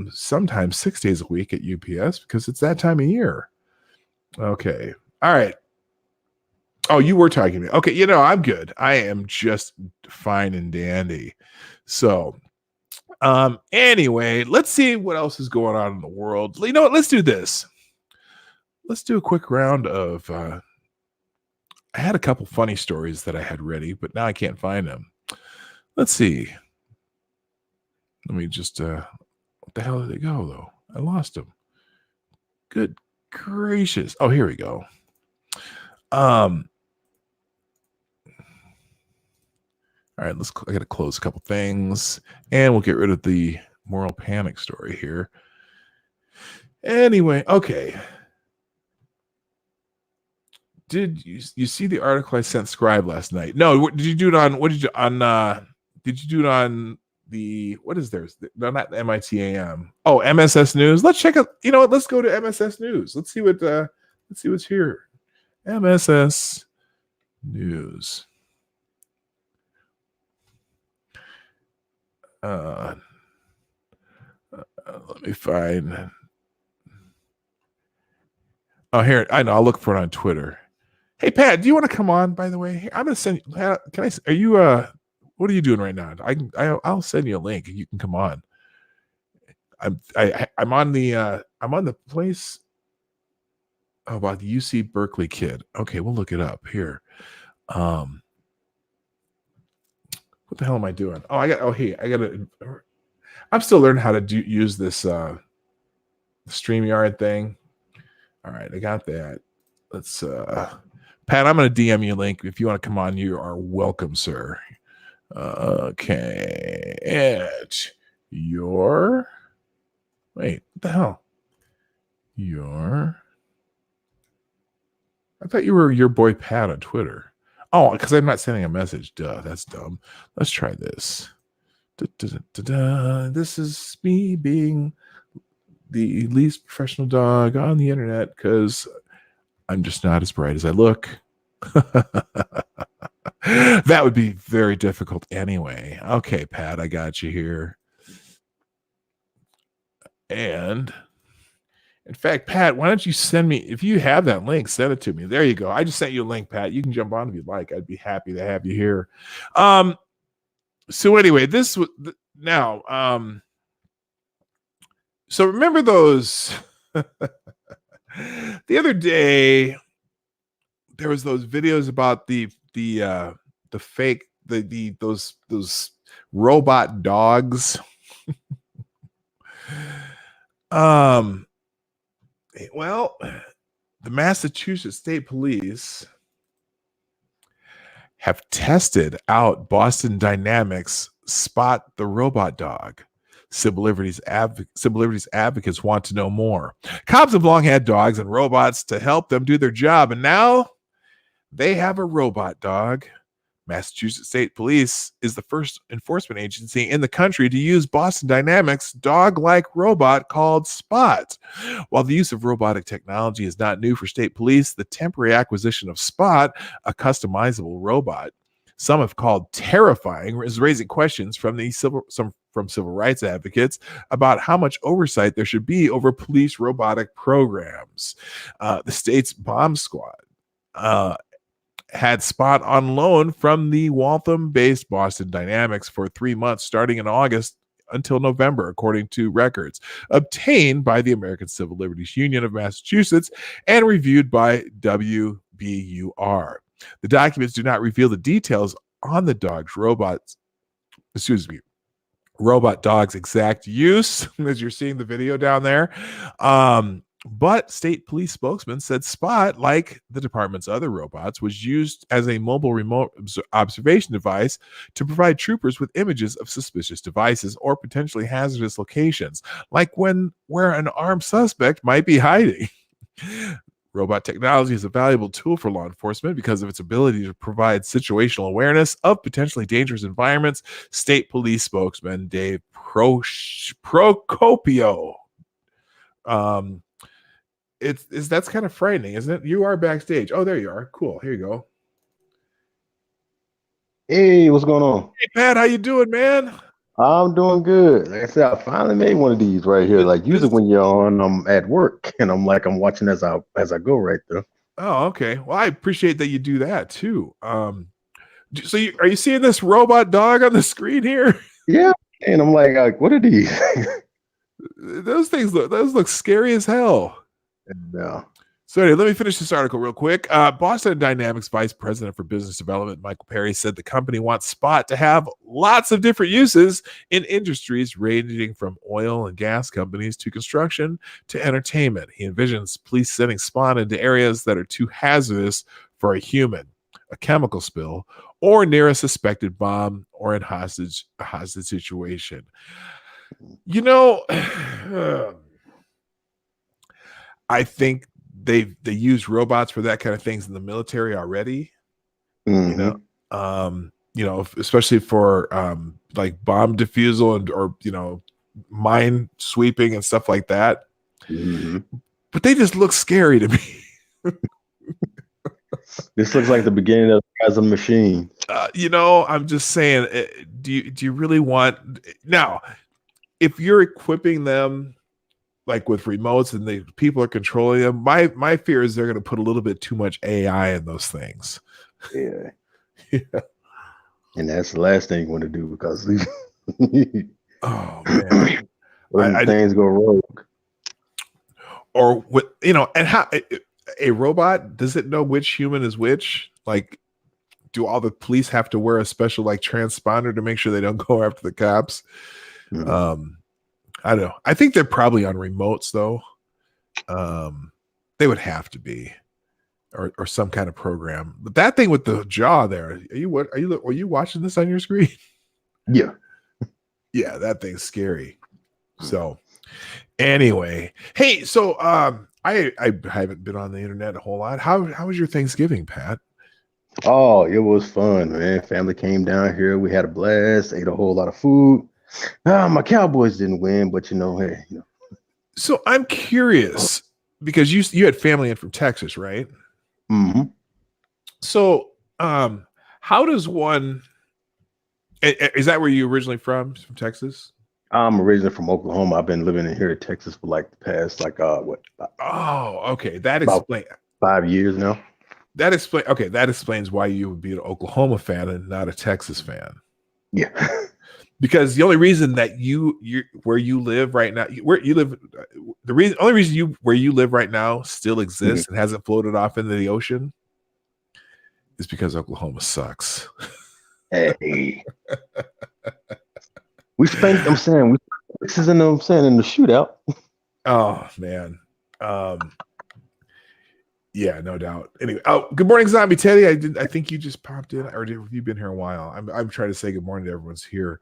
sometimes 6 days a week at UPS because it's that time of year. Okay. All right. Oh, you were talking to me. Okay, I'm good. I am just fine and dandy. So, anyway, let's see what else is going on in the world. You know what? Let's do this. Let's do a quick round of I had a couple funny stories that I had ready, but now I can't find them. Let's see. Let me just what the hell did they go though? I lost them. Good gracious. Oh, here we go. All right, I got to close a couple things and we'll get rid of the moral panic story here. Anyway, okay. Did you see the article I sent Scribe last night? No, did you do it on did you do it on the what is theirs? No, not the MITAM. Oh, MSS News. Let's check out. You know what? Let's go to MSS News. Let's see what's here. MSS News. Let me find. Oh, here. I know. I'll look for it on Twitter. Hey, Pat, do you want to come on, by the way? Here, I'm going to send you. Are you, what are you doing right now? I'll send you a link and you can come on. I'm on the place about the UC Berkeley kid. Okay, we'll look it up here. What the hell am I doing? I'm still learning how to use this StreamYard thing. All right, I got that. Let's Pat, I'm gonna DM you a link. If you want to come on, you are welcome, sir. Okay. At your wait, what the hell? I thought you were your boy Pat on Twitter. Oh, because I'm not sending a message. Duh, that's dumb. Let's try this. This is me being the least professional dog on the internet because I'm just not as bright as I look. That would be very difficult anyway. Okay, Pat, I got you here. And in fact, Pat, why don't you send me, if you have that link, send it to me. There you go. I just sent you a link, Pat. You can jump on if you'd like. I'd be happy to have you here. So anyway, this was now, so remember those, the other day, there was those videos about the fake, those robot dogs. Well, the Massachusetts State Police have tested out Boston Dynamics Spot the Robot Dog. Civil liberties advocates want to know more. Cops have long had dogs and robots to help them do their job, and now they have a robot dog. Massachusetts State Police is the first enforcement agency in the country to use Boston Dynamics' dog-like robot called Spot. While the use of robotic technology is not new for state police, the temporary acquisition of Spot, a customizable robot, some have called terrifying, is raising questions from civil rights advocates about how much oversight there should be over police robotic programs. The state's bomb squad had Spot on loan from the Waltham-based Boston Dynamics for 3 months, starting in August until November, according to records obtained by the American Civil Liberties Union of Massachusetts and reviewed by WBUR. The documents do not reveal the details on the robot dog's exact use, as you're seeing the video down there. But state police spokesman said Spot, like the department's other robots, was used as a mobile remote observation device to provide troopers with images of suspicious devices or potentially hazardous locations, like where an armed suspect might be hiding. Robot technology is a valuable tool for law enforcement because of its ability to provide situational awareness of potentially dangerous environments, state police spokesman Dave Procopio. That's kind of frightening, isn't it? You are backstage. Oh, there you are. Cool. Here you go. Hey, what's going on? Hey, Pat, how you doing, man? I'm doing good. Like I said, I finally made one of these right here. Like usually when you're on, I'm at work and I'm watching as I go right there. Oh, okay. Well, I appreciate that you do that too. So are you seeing this robot dog on the screen here? Yeah, and I'm like what are these? those look scary as hell. No. So anyway, let me finish this article real quick. Boston Dynamics Vice President for Business Development, Michael Perry, said the company wants Spot to have lots of different uses in industries ranging from oil and gas companies to construction to entertainment. He envisions police sending Spot into areas that are too hazardous for a human, a chemical spill, or near a suspected bomb or a hostage situation. You know, I think they use robots for that kind of things in the military already. Mm-hmm. Especially for like bomb defusal or mine sweeping and stuff like that. Mm-hmm. But they just look scary to me. This looks like the beginning of as a machine. I'm just saying, do you really want now? If you're equipping them like with remotes and the people are controlling them, my fear is they're going to put a little bit too much AI in those things. Yeah. Yeah. And that's the last thing you want to do because oh man, when things go rogue. Or what, and how a robot, does it know which human is which? Like, do all the police have to wear a special like transponder to make sure they don't go after the cops? Mm-hmm. I don't know. I think they're probably on remotes though. They would have to be, or some kind of program. But that thing with the jaw there, are you watching this on your screen? Yeah. Yeah, that thing's scary. So anyway, hey, so I haven't been on the internet a whole lot. How was your Thanksgiving, Pat? Oh, it was fun, man. Family came down here. We had a blast, ate a whole lot of food. My Cowboys didn't win, but hey, So I'm curious because you had family in from Texas, right? Mm-hmm. So how does one is that where you originally from Texas? I'm originally from Oklahoma. I've been living in here in Texas for like the past Oh, okay. That about explains 5 years now. That explains why you would be an Oklahoma fan and not a Texas fan. Yeah. Because the only reason that you where you live right now, where you live, only reason where you live right now still exists and hasn't floated off into the ocean is because Oklahoma sucks. Hey. We spent in the shootout. Oh man. Yeah, no doubt. Anyway, good morning, Zombie Teddy. I think you just popped in, or have you been here a while? I'm trying to say good morning to everyone's here.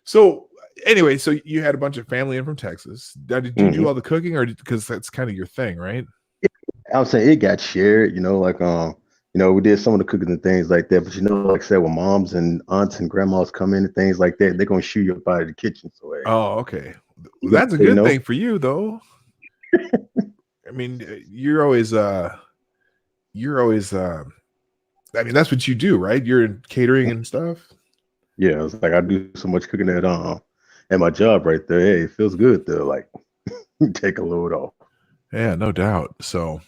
So anyway, so you had a bunch of family in from Texas. Did you do all the cooking, or because that's kind of your thing, right? I would say it got shared, we did some of the cooking and things like that. But like I said, when moms and aunts and grandmas come in and things like that, they're gonna shoo you up out of the kitchen. So oh, okay. Well, that's a good thing for you, though. I mean, you're always I mean, that's what you do, right? You're in catering and stuff. Yeah, it's like I do so much cooking at my job right there. Hey, it feels good to like take a load off. Yeah, no doubt. So,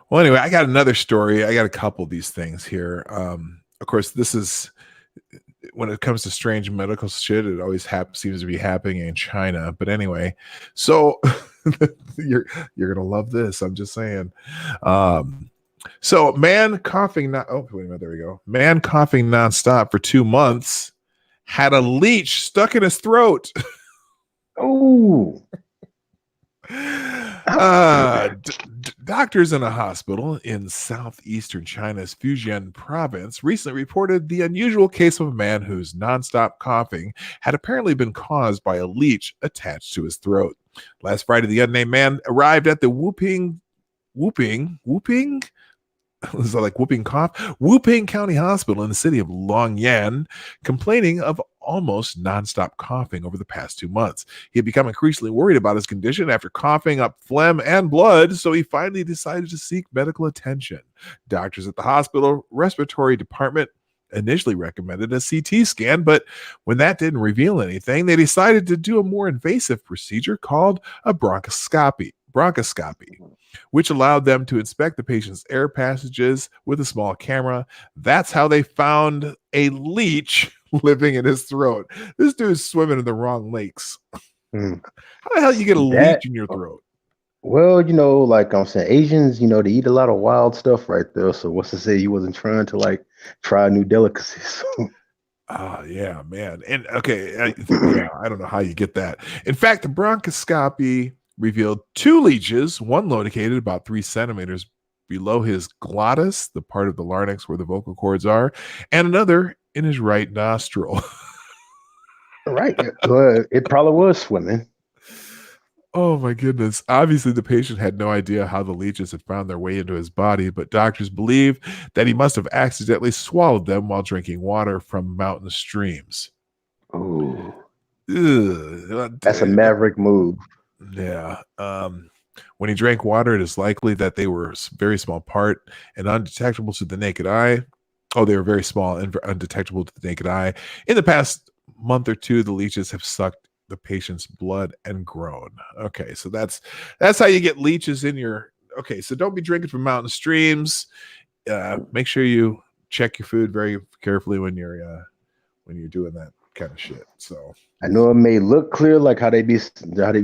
well, anyway, I got another story. I got a couple of these things here. Of course, this is when it comes to strange medical shit, it always seems to be happening in China. But anyway, so you're gonna love this. I'm just saying. So man coughing wait a minute, there we go. Man coughing nonstop for 2 months had a leech stuck in his throat. Oh. Doctors in a hospital in southeastern China's Fujian province recently reported the unusual case of a man whose nonstop coughing had apparently been caused by a leech attached to his throat. Last Friday, the unnamed man arrived at the Wuping is like whooping cough? Wuping County Hospital in the city of Longyan, complaining of almost nonstop coughing over the past 2 months. He had become increasingly worried about his condition after coughing up phlegm and blood, so he finally decided to seek medical attention. Doctors at the hospital respiratory department initially recommended a CT scan, but when that didn't reveal anything, they decided to do a more invasive procedure called a bronchoscopy, which allowed them to inspect the patient's air passages with a small camera. That's how they found a leech living in his throat. This dude's swimming in the wrong lakes. How the hell you get a leech in your throat? Well, like I'm saying, Asians, they eat a lot of wild stuff right there. So what's to say he wasn't trying to like try new delicacies? Yeah, man. And okay, I don't know how you get that. In fact, the bronchoscopy revealed 2 leeches, one located about 3 centimeters below his glottis, the part of the larynx where the vocal cords are, and another in his right nostril. Right. It probably was swimming. Oh my goodness. Obviously, the patient had no idea how the leeches had found their way into his body, but doctors believe that he must have accidentally swallowed them while drinking water from mountain streams. Oh, that's a maverick move. Yeah. When he drank water, it is likely that they were very small part and undetectable to the naked eye. Oh, they were very small and undetectable to the naked eye. In the past month or two, the leeches have sucked the patient's blood and grown. Okay, so that's how you get leeches in your. Okay, so don't be drinking from mountain streams. Make sure you check your food very carefully when you're doing that kind of shit. So I know it may look clear, like how they be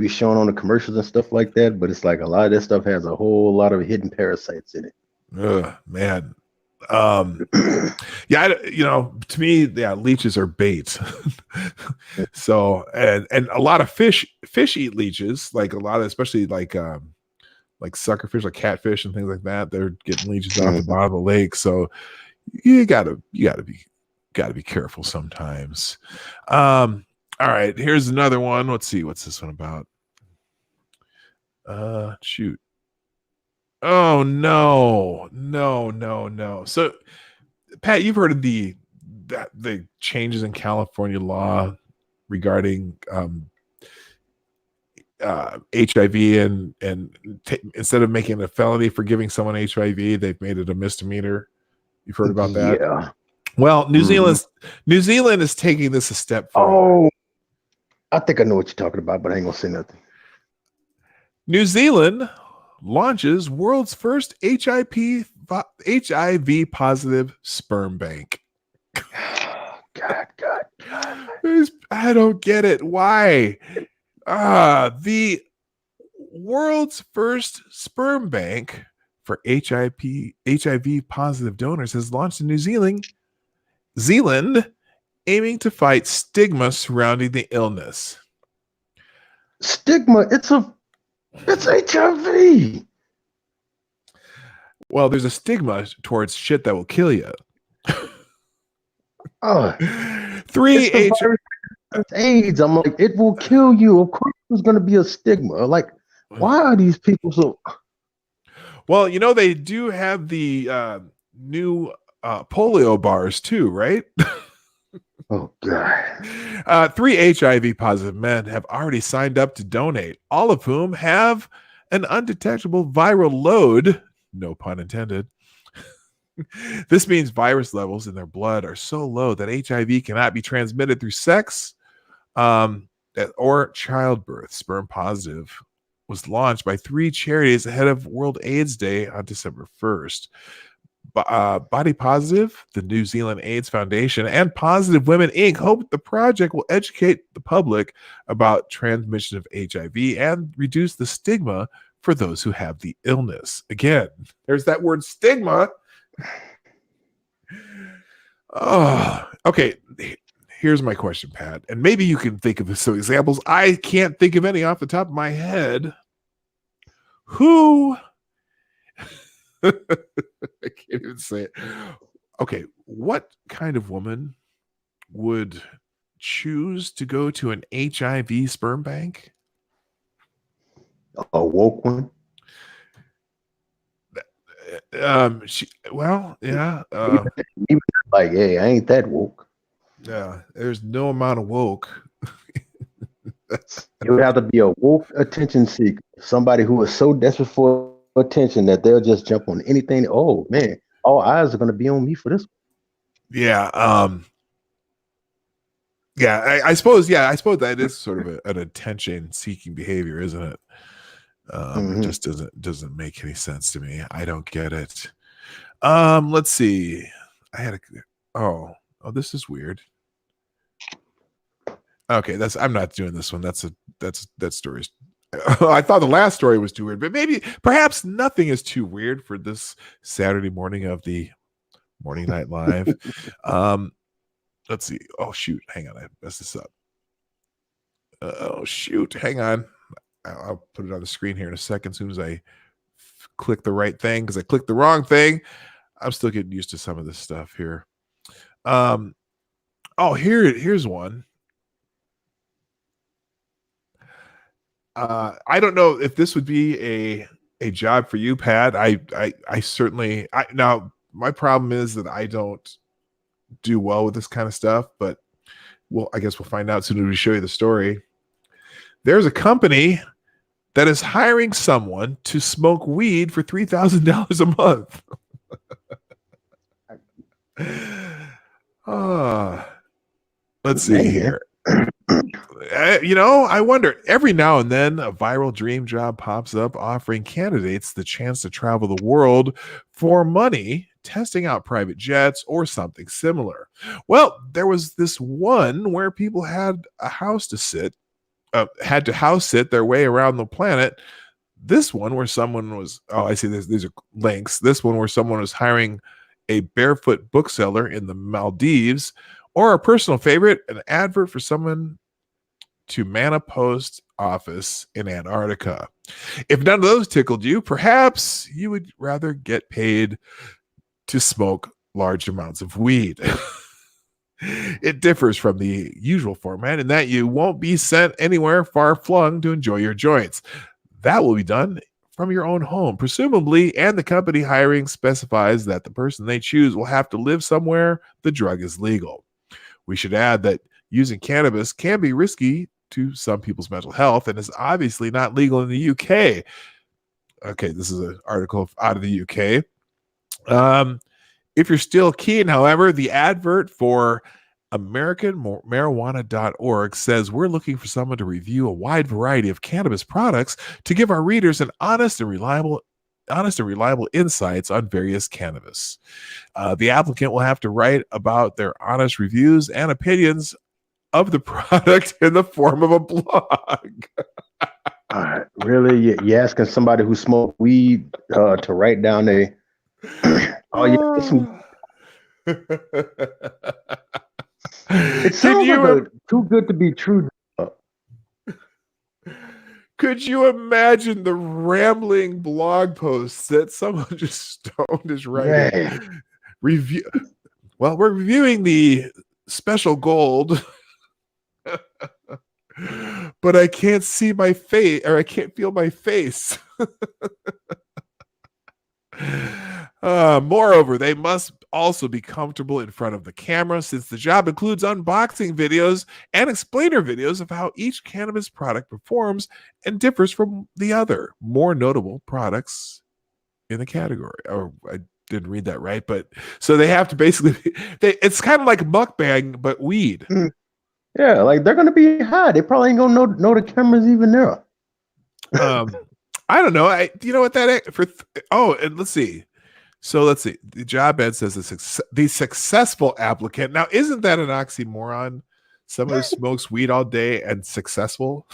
showing on the commercials and stuff like that, but it's like a lot of this stuff has a whole lot of hidden parasites in it. Man. Yeah, to me, yeah, leeches are bait. So and a lot of fish eat leeches, like a lot of, especially like like suckerfish, like catfish and things like that. They're getting leeches off the bottom of the lake. So you gotta be careful sometimes. All right, here's another one. Let's see, what's this one about? Shoot. Oh no. So Pat, you've heard of the changes in California law regarding HIV, and instead of making it a felony for giving someone HIV, they've made it a misdemeanor. You've heard about that? Yeah. Well, New Zealand is taking this a step further. Oh, I think I know what you're talking about, but I ain't gonna say nothing. New Zealand launches world's first HIV positive sperm bank. God. I don't get it. Why? The world's first sperm bank for HIV positive donors has launched in New Zealand, aiming to fight stigma surrounding the illness. Stigma? It's HIV. Well, there's a stigma towards shit that will kill you. AIDS. I'm like, it will kill you. Of course, there's going to be a stigma. Like, why are these people so? Well, they do have the new polio bars too, right? Oh God. 3 HIV positive men have already signed up to donate, all of whom have an undetectable viral load, no pun intended. This means virus levels in their blood are so low that HIV cannot be transmitted through sex or childbirth. Sperm Positive was launched by 3 charities ahead of World AIDS Day on December 1st. Body Positive, the New Zealand AIDS Foundation, and Positive Women Inc. hope the project will educate the public about transmission of HIV and reduce the stigma for those who have the illness. Again, there's that word stigma. Oh, okay. Here's my question, Pat, and maybe you can think of some examples. I can't think of any off the top of my head. Who? I can't even say it. Okay, what kind of woman would choose to go to an HIV sperm bank? A woke one. Yeah. Like, hey, I ain't that woke. Yeah, there's no amount of woke. It would have to be a woke attention seeker, somebody who is so desperate for attention that they'll just jump on anything. Oh man, all eyes are going to be on me for this. Yeah. I suppose that is sort of an attention-seeking behavior, isn't it? It just doesn't make any sense to me. I don't get it. Let's see. This is weird. Okay, I'm not doing this one. That story's. I thought the last story was too weird, but perhaps nothing is too weird for this Saturday morning of the Morning Night Live. Let's see. Oh shoot, hang on, I messed this up. Oh shoot, hang on. I'll put it on the screen here in a second. As soon as I click the right thing, because I clicked the wrong thing. I'm still getting used to some of this stuff here. Here's one. I don't know if this would be a job for you, Pat. I certainly now my problem is that I don't do well with this kind of stuff, but I guess we'll find out soon as we show you the story. There's a company that is hiring someone to smoke weed for $3,000 a month. Let's see here. I wonder, every now and then a viral dream job pops up offering candidates the chance to travel the world for money, testing out private jets or something similar. Well, there was this one where people had to house sit their way around the planet. This one where someone was, I see this, these are links. This one where someone was hiring a barefoot bookseller in the Maldives, or a personal favorite, an advert for someone to man a post office in Antarctica. If none of those tickled you, perhaps you would rather get paid to smoke large amounts of weed. It differs from the usual format in that you won't be sent anywhere far flung to enjoy your joints. That will be done from your own home, presumably, and the company hiring specifies that the person they choose will have to live somewhere the drug is legal. We should add that using cannabis can be risky to some people's mental health and is obviously not legal in the UK. Okay, this is an article out of the UK. If you're still keen, however, the advert for AmericanMarijuana.org says we're looking for someone to review a wide variety of cannabis products to give our readers an honest and reliable insights on various cannabis. The applicant will have to write about their honest reviews and opinions of the product in the form of a blog. Really? You asking somebody who smoked weed to write down a It sounds like too good to be true. Could you imagine the rambling blog posts that someone just stoned is writing? Review. Well, we're reviewing the special gold, but I can't see my face, or I can't feel my face. Moreover, they must also be comfortable in front of the camera, since the job includes unboxing videos and explainer videos of how each cannabis product performs and differs from the other more notable products in the category. Or I didn't read that right, but so they have to basically it's kind of like mukbang but weed. Yeah, like they're gonna be high. They probably ain't gonna know the camera's even there. I don't know. You know what that for? And let's see. So let's see. The job ad says the successful applicant. Now, isn't that an oxymoron? Someone who smokes weed all day and successful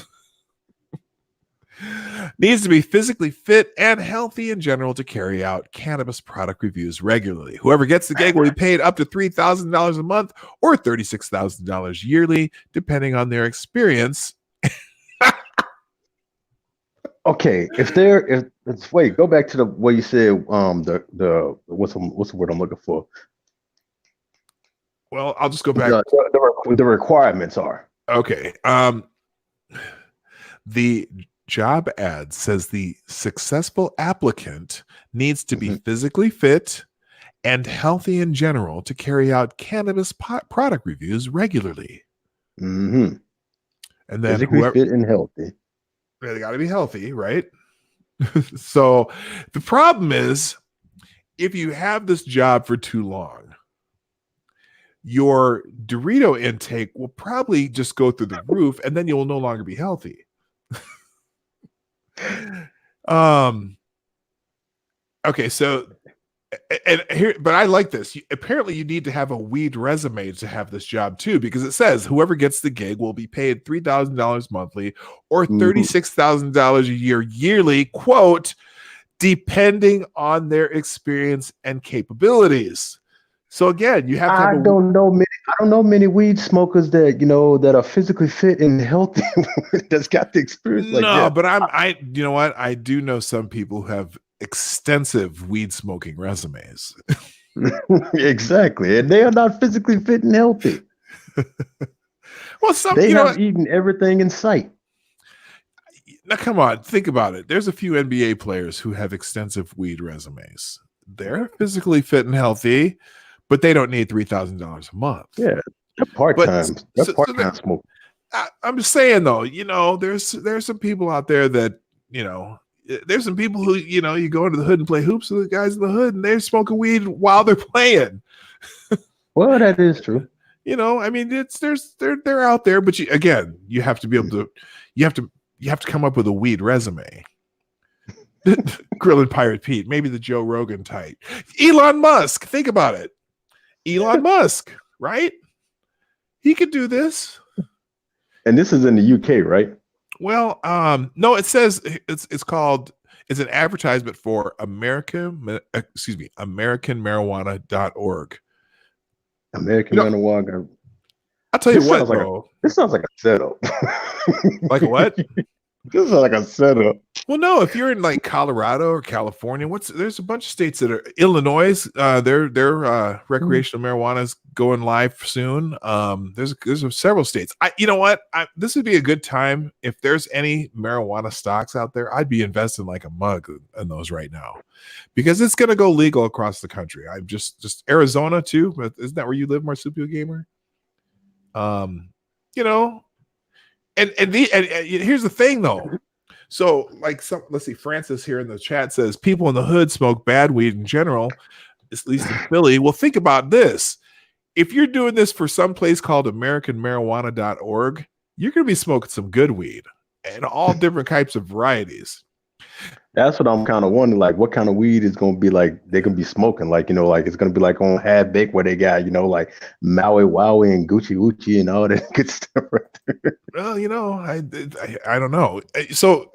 needs to be physically fit and healthy in general to carry out cannabis product reviews regularly. Whoever gets the gig will be paid up to $3,000 a month or $36,000 yearly, depending on their experience. Okay, wait, go back to what you said. The what's the word I'm looking for? Well, I'll just go back. The requirements are okay. The job ad says the successful applicant needs to be physically fit and healthy in general to carry out cannabis product reviews regularly. And then physically fit and healthy. They got to be healthy, right? So the problem is, if you have this job for too long, your Dorito intake will probably just go through the roof, and then you will no longer be healthy. Okay, so and here, but I like this. Apparently, you need to have a weed resume to have this job too, because it says whoever gets the gig will be paid $3,000 monthly or $36,000 a year yearly. Quote, depending on their experience and capabilities. So again, you have to have I don't know many weed smokers that are physically fit and healthy that's got the experience like that. No, but I you know what? I do know some people who have extensive weed smoking resumes. Exactly. And they are not physically fit and healthy. Well, they have eaten everything in sight. Now, come on, think about it. There's a few NBA players who have extensive weed resumes. They're physically fit and healthy, but they don't need $3,000 a month. Yeah, they're part-time. They're part-time smoke. I'm just saying, though, there's some people out there that, there's some people who, you go into the hood and play hoops with the guys in the hood and they're smoking weed while they're playing. Well, that is true. I mean, they're out there, but you have to be able to, you have to come up with a weed resume. Grilling Pirate Pete, maybe the Joe Rogan type. Elon Musk, think about it. Elon Musk, right? He could do this. And this is in the UK, right? Well, no, it says it's an advertisement for AmericanMarijuana.org. American Marijuana. I'll tell you This what sounds like a though. this sounds like a setup. Like a what? This sounds like a setup. Well, no, if you're in like Colorado or California, there's a bunch of states that are Illinois, their recreational marijuana is going live soon. There's several states. You know what? This would be a good time if there's any marijuana stocks out there. I'd be investing like a mug in those right now because it's going to go legal across the country. I'm just Arizona too, but isn't that where you live, Marsupial Gamer? You know, and here's the thing though. So, like, let's see, Francis here in the chat says people in the hood smoke bad weed in general, at least in Philly. Well, think about this. If you're doing this for some place called AmericanMarijuana.org, you're going to be smoking some good weed and all different types of varieties. That's what I'm kind of wondering, like what kind of weed is going to be like they can be smoking, like, like it's going to be like on Half Baked where they got, like Maui Wowie and Gucci Gucci and all that good stuff right there. Well, I don't know. So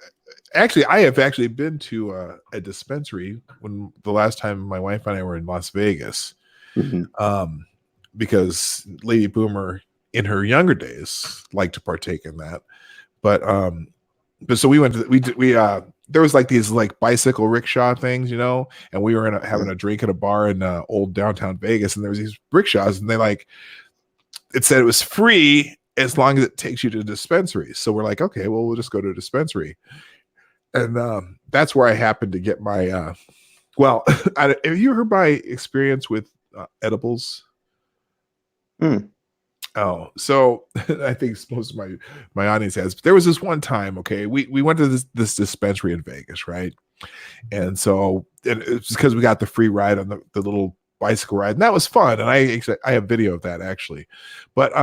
actually, I have actually been to a dispensary when the last time my wife and I were in Las Vegas, because Lady Boomer in her younger days liked to partake in that. But so we went to there was like these like bicycle rickshaw things, and we were having a drink at a bar in old downtown Vegas, and there was these rickshaws, and it said it was free as long as it takes you to dispensaries. So we're like, okay, well, we'll just go to a dispensary. And that's where I happened to get my have you heard my experience with edibles? Oh, so I think most of my audience has. But there was this one time, okay, we went to this dispensary in Vegas, right? And so it's because we got the free ride on the little bicycle ride, and that was fun. And I have video of that actually. But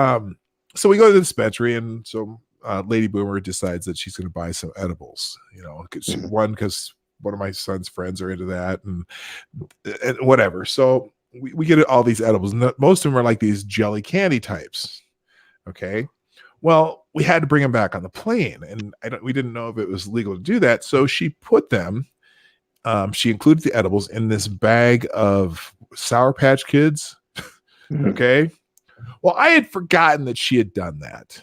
so we go to the dispensary, and so Lady Boomer decides that she's going to buy some edibles, because one of my son's friends are into that, and whatever. So we get all these edibles, and most of them are like these jelly candy types. Okay. Well, we had to bring them back on the plane, and we didn't know if it was legal to do that. So she put them, she included the edibles in this bag of Sour Patch Kids. Okay. Well, I had forgotten that she had done that.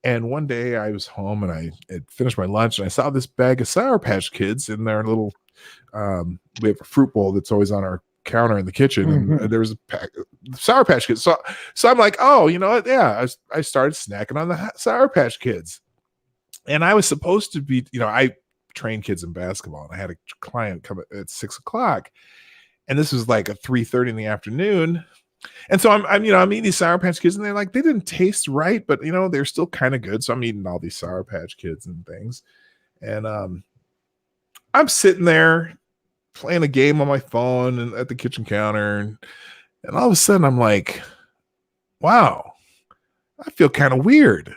And one day I was home and I had finished my lunch, and I saw this bag of Sour Patch Kids in their little, we have a fruit bowl that's always on our counter in the kitchen, and there was a pack of Sour Patch Kids. So I'm like, oh, you know what? Yeah, I started snacking on the Sour Patch Kids, and I was supposed to be, I train kids in basketball, and I had a client come at 6:00, and this was like at 3:30 in the afternoon. And so I'm eating these Sour Patch Kids, and they didn't taste right, but they're still kind of good. So I'm eating all these Sour Patch Kids and things, and I'm sitting there playing a game on my phone and at the kitchen counter, and all of a sudden I'm like, wow, I feel kind of weird.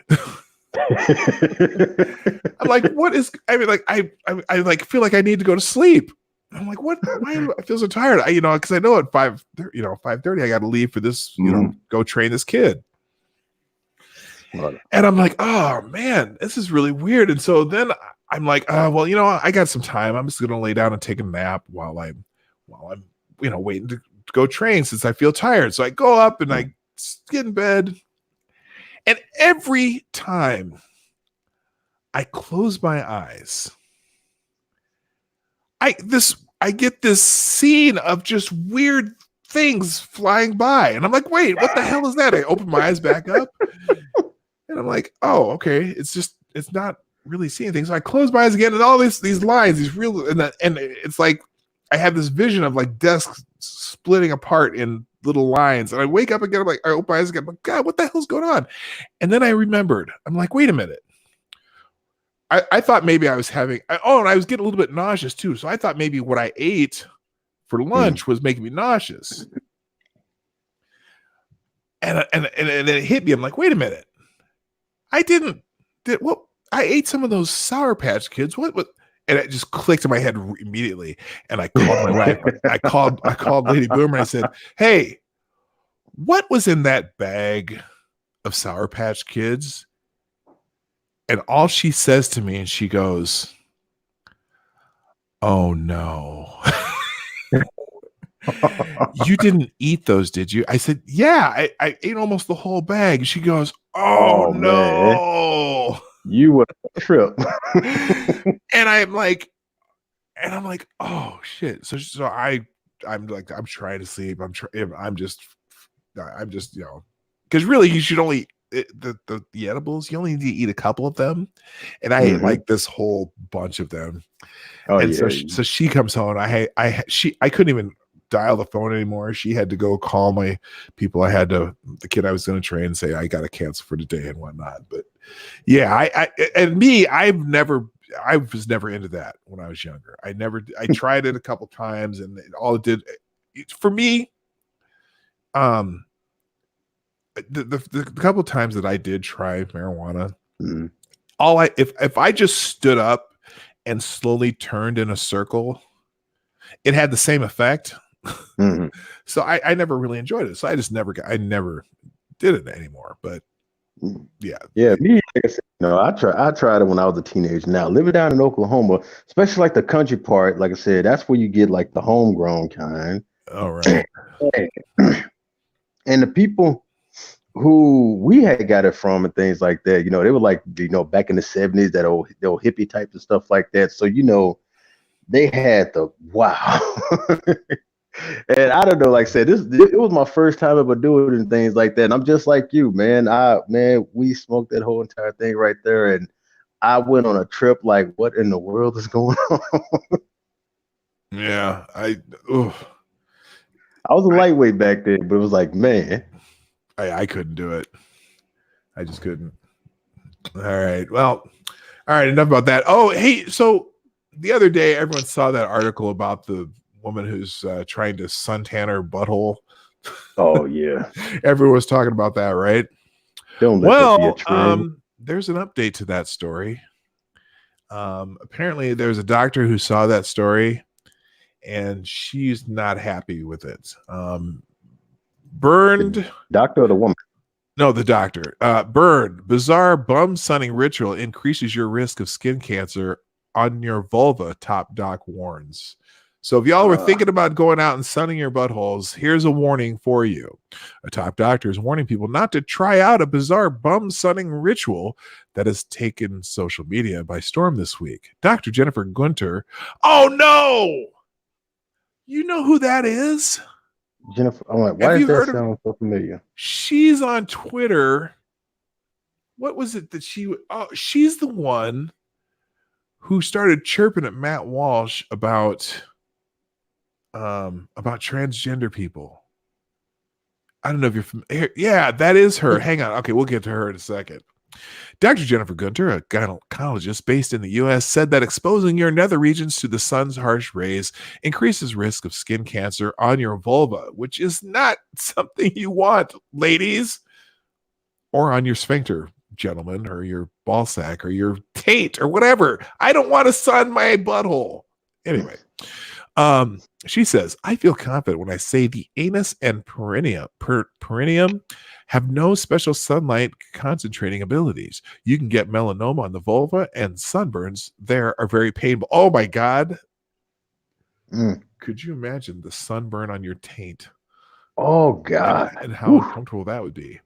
I'm like, what is? I mean, like I like feel like I need to go to sleep. I'm like, what? Why do I feel so tired? Because I know at 5:30 I got to leave for this, go train this kid. And I'm like, oh man, this is really weird. And so then I'm like, well, I got some time. I'm just gonna lay down and take a nap while I'm waiting to go train, since I feel tired. So I go up and I get in bed, and every time I close my eyes, I get this scene of just weird things flying by, and I'm like, wait, what the hell is that? I open my eyes back up, and I'm like, oh, okay, it's not really seeing things. So I close my eyes again, and all these lines, these real, and it's like I have this vision of like desks splitting apart in little lines, and I wake up again. I'm like, I open my eyes again. I'm like, God, what the hell's going on? And then I remembered. I'm like, wait a minute. I thought maybe I was having, and I was getting a little bit nauseous too. So I thought maybe what I ate for lunch was making me nauseous. And it hit me. I'm like, wait a minute. I ate some of those Sour Patch Kids. What? And it just clicked in my head immediately. And I called my wife. I called Lady Boomer, and I said, hey, what was in that bag of Sour Patch Kids? And all she says to me, and she goes, oh no. You didn't eat those, did you? I said, yeah, I ate almost the whole bag. She goes, oh Oh man, no. you were a trip. And I'm like, oh shit. So I'm like, I'm trying to sleep. I'm just, because really you should only the edibles, you only need to eat a couple of them. And I ate like this whole bunch of them. Oh And yeah. so she comes home. I couldn't even dial the phone anymore. She had to go call my people. The kid I was going to train, and say I got to cancel for today and whatnot. But yeah, I was never into that when I was younger. I tried it a couple times, and all it did for me, the couple times that I did try marijuana, if I just stood up and slowly turned in a circle, it had the same effect. So I never really enjoyed it. So I never did it anymore. But yeah. Me, like I said, I tried it when I was a teenager. Now living down in Oklahoma, especially like the country part, like I said, that's where you get like the homegrown kind. All right. And the people who we had got it from and things like that, they were like, back in the 70s, that old hippie type of stuff like that. So, they had the wow. And I don't know, like I said, it was my first time ever doing it and things like that. And I'm just like you, man. We smoked that whole entire thing right there. And I went on a trip like, what in the world is going on? Yeah. I was a lightweight back then, but it was like, man. I couldn't do it. I just couldn't. All right. Well, all right. Enough about that. Oh, hey. So the other day, everyone saw that article about the woman who's trying to suntan her butthole. Oh yeah. Everyone was talking about that, right? Don't let that be a trend. There's an update to that story. Apparently there's a doctor who saw that story and she's not happy with it. Burned. The doctor or the woman? No, the doctor. Burned. Bizarre bum sunning ritual increases your risk of skin cancer on your vulva, top doc warns. So if y'all were thinking about going out and sunning your buttholes, here's a warning for you. A top doctor is warning people not to try out a bizarre bum sunning ritual that has taken social media by storm this week. Dr. Jennifer Gunter. Oh no! You know who that is? Jennifer, I'm like, why does that sound so familiar? She's on Twitter. What was it that she's the one who started chirping at Matt Walsh about transgender people. I don't know if you're familiar. Yeah, that is her. Hang on. Okay, we'll get to her in a second. Dr. Jennifer Gunter, a gynecologist based in the U.S., said that exposing your nether regions to the sun's harsh rays increases risk of skin cancer on your vulva, which is not something you want, ladies, or on your sphincter, gentlemen, or your ball sack, or your taint, or whatever. I don't want to sun my butthole. Anyway. She says, I feel confident when I say the anus and perineum have no special sunlight concentrating abilities. You can get melanoma on the vulva, and sunburns there are very painful. Oh my God. Could you imagine the sunburn on your taint? Oh God. And how uncomfortable that would be.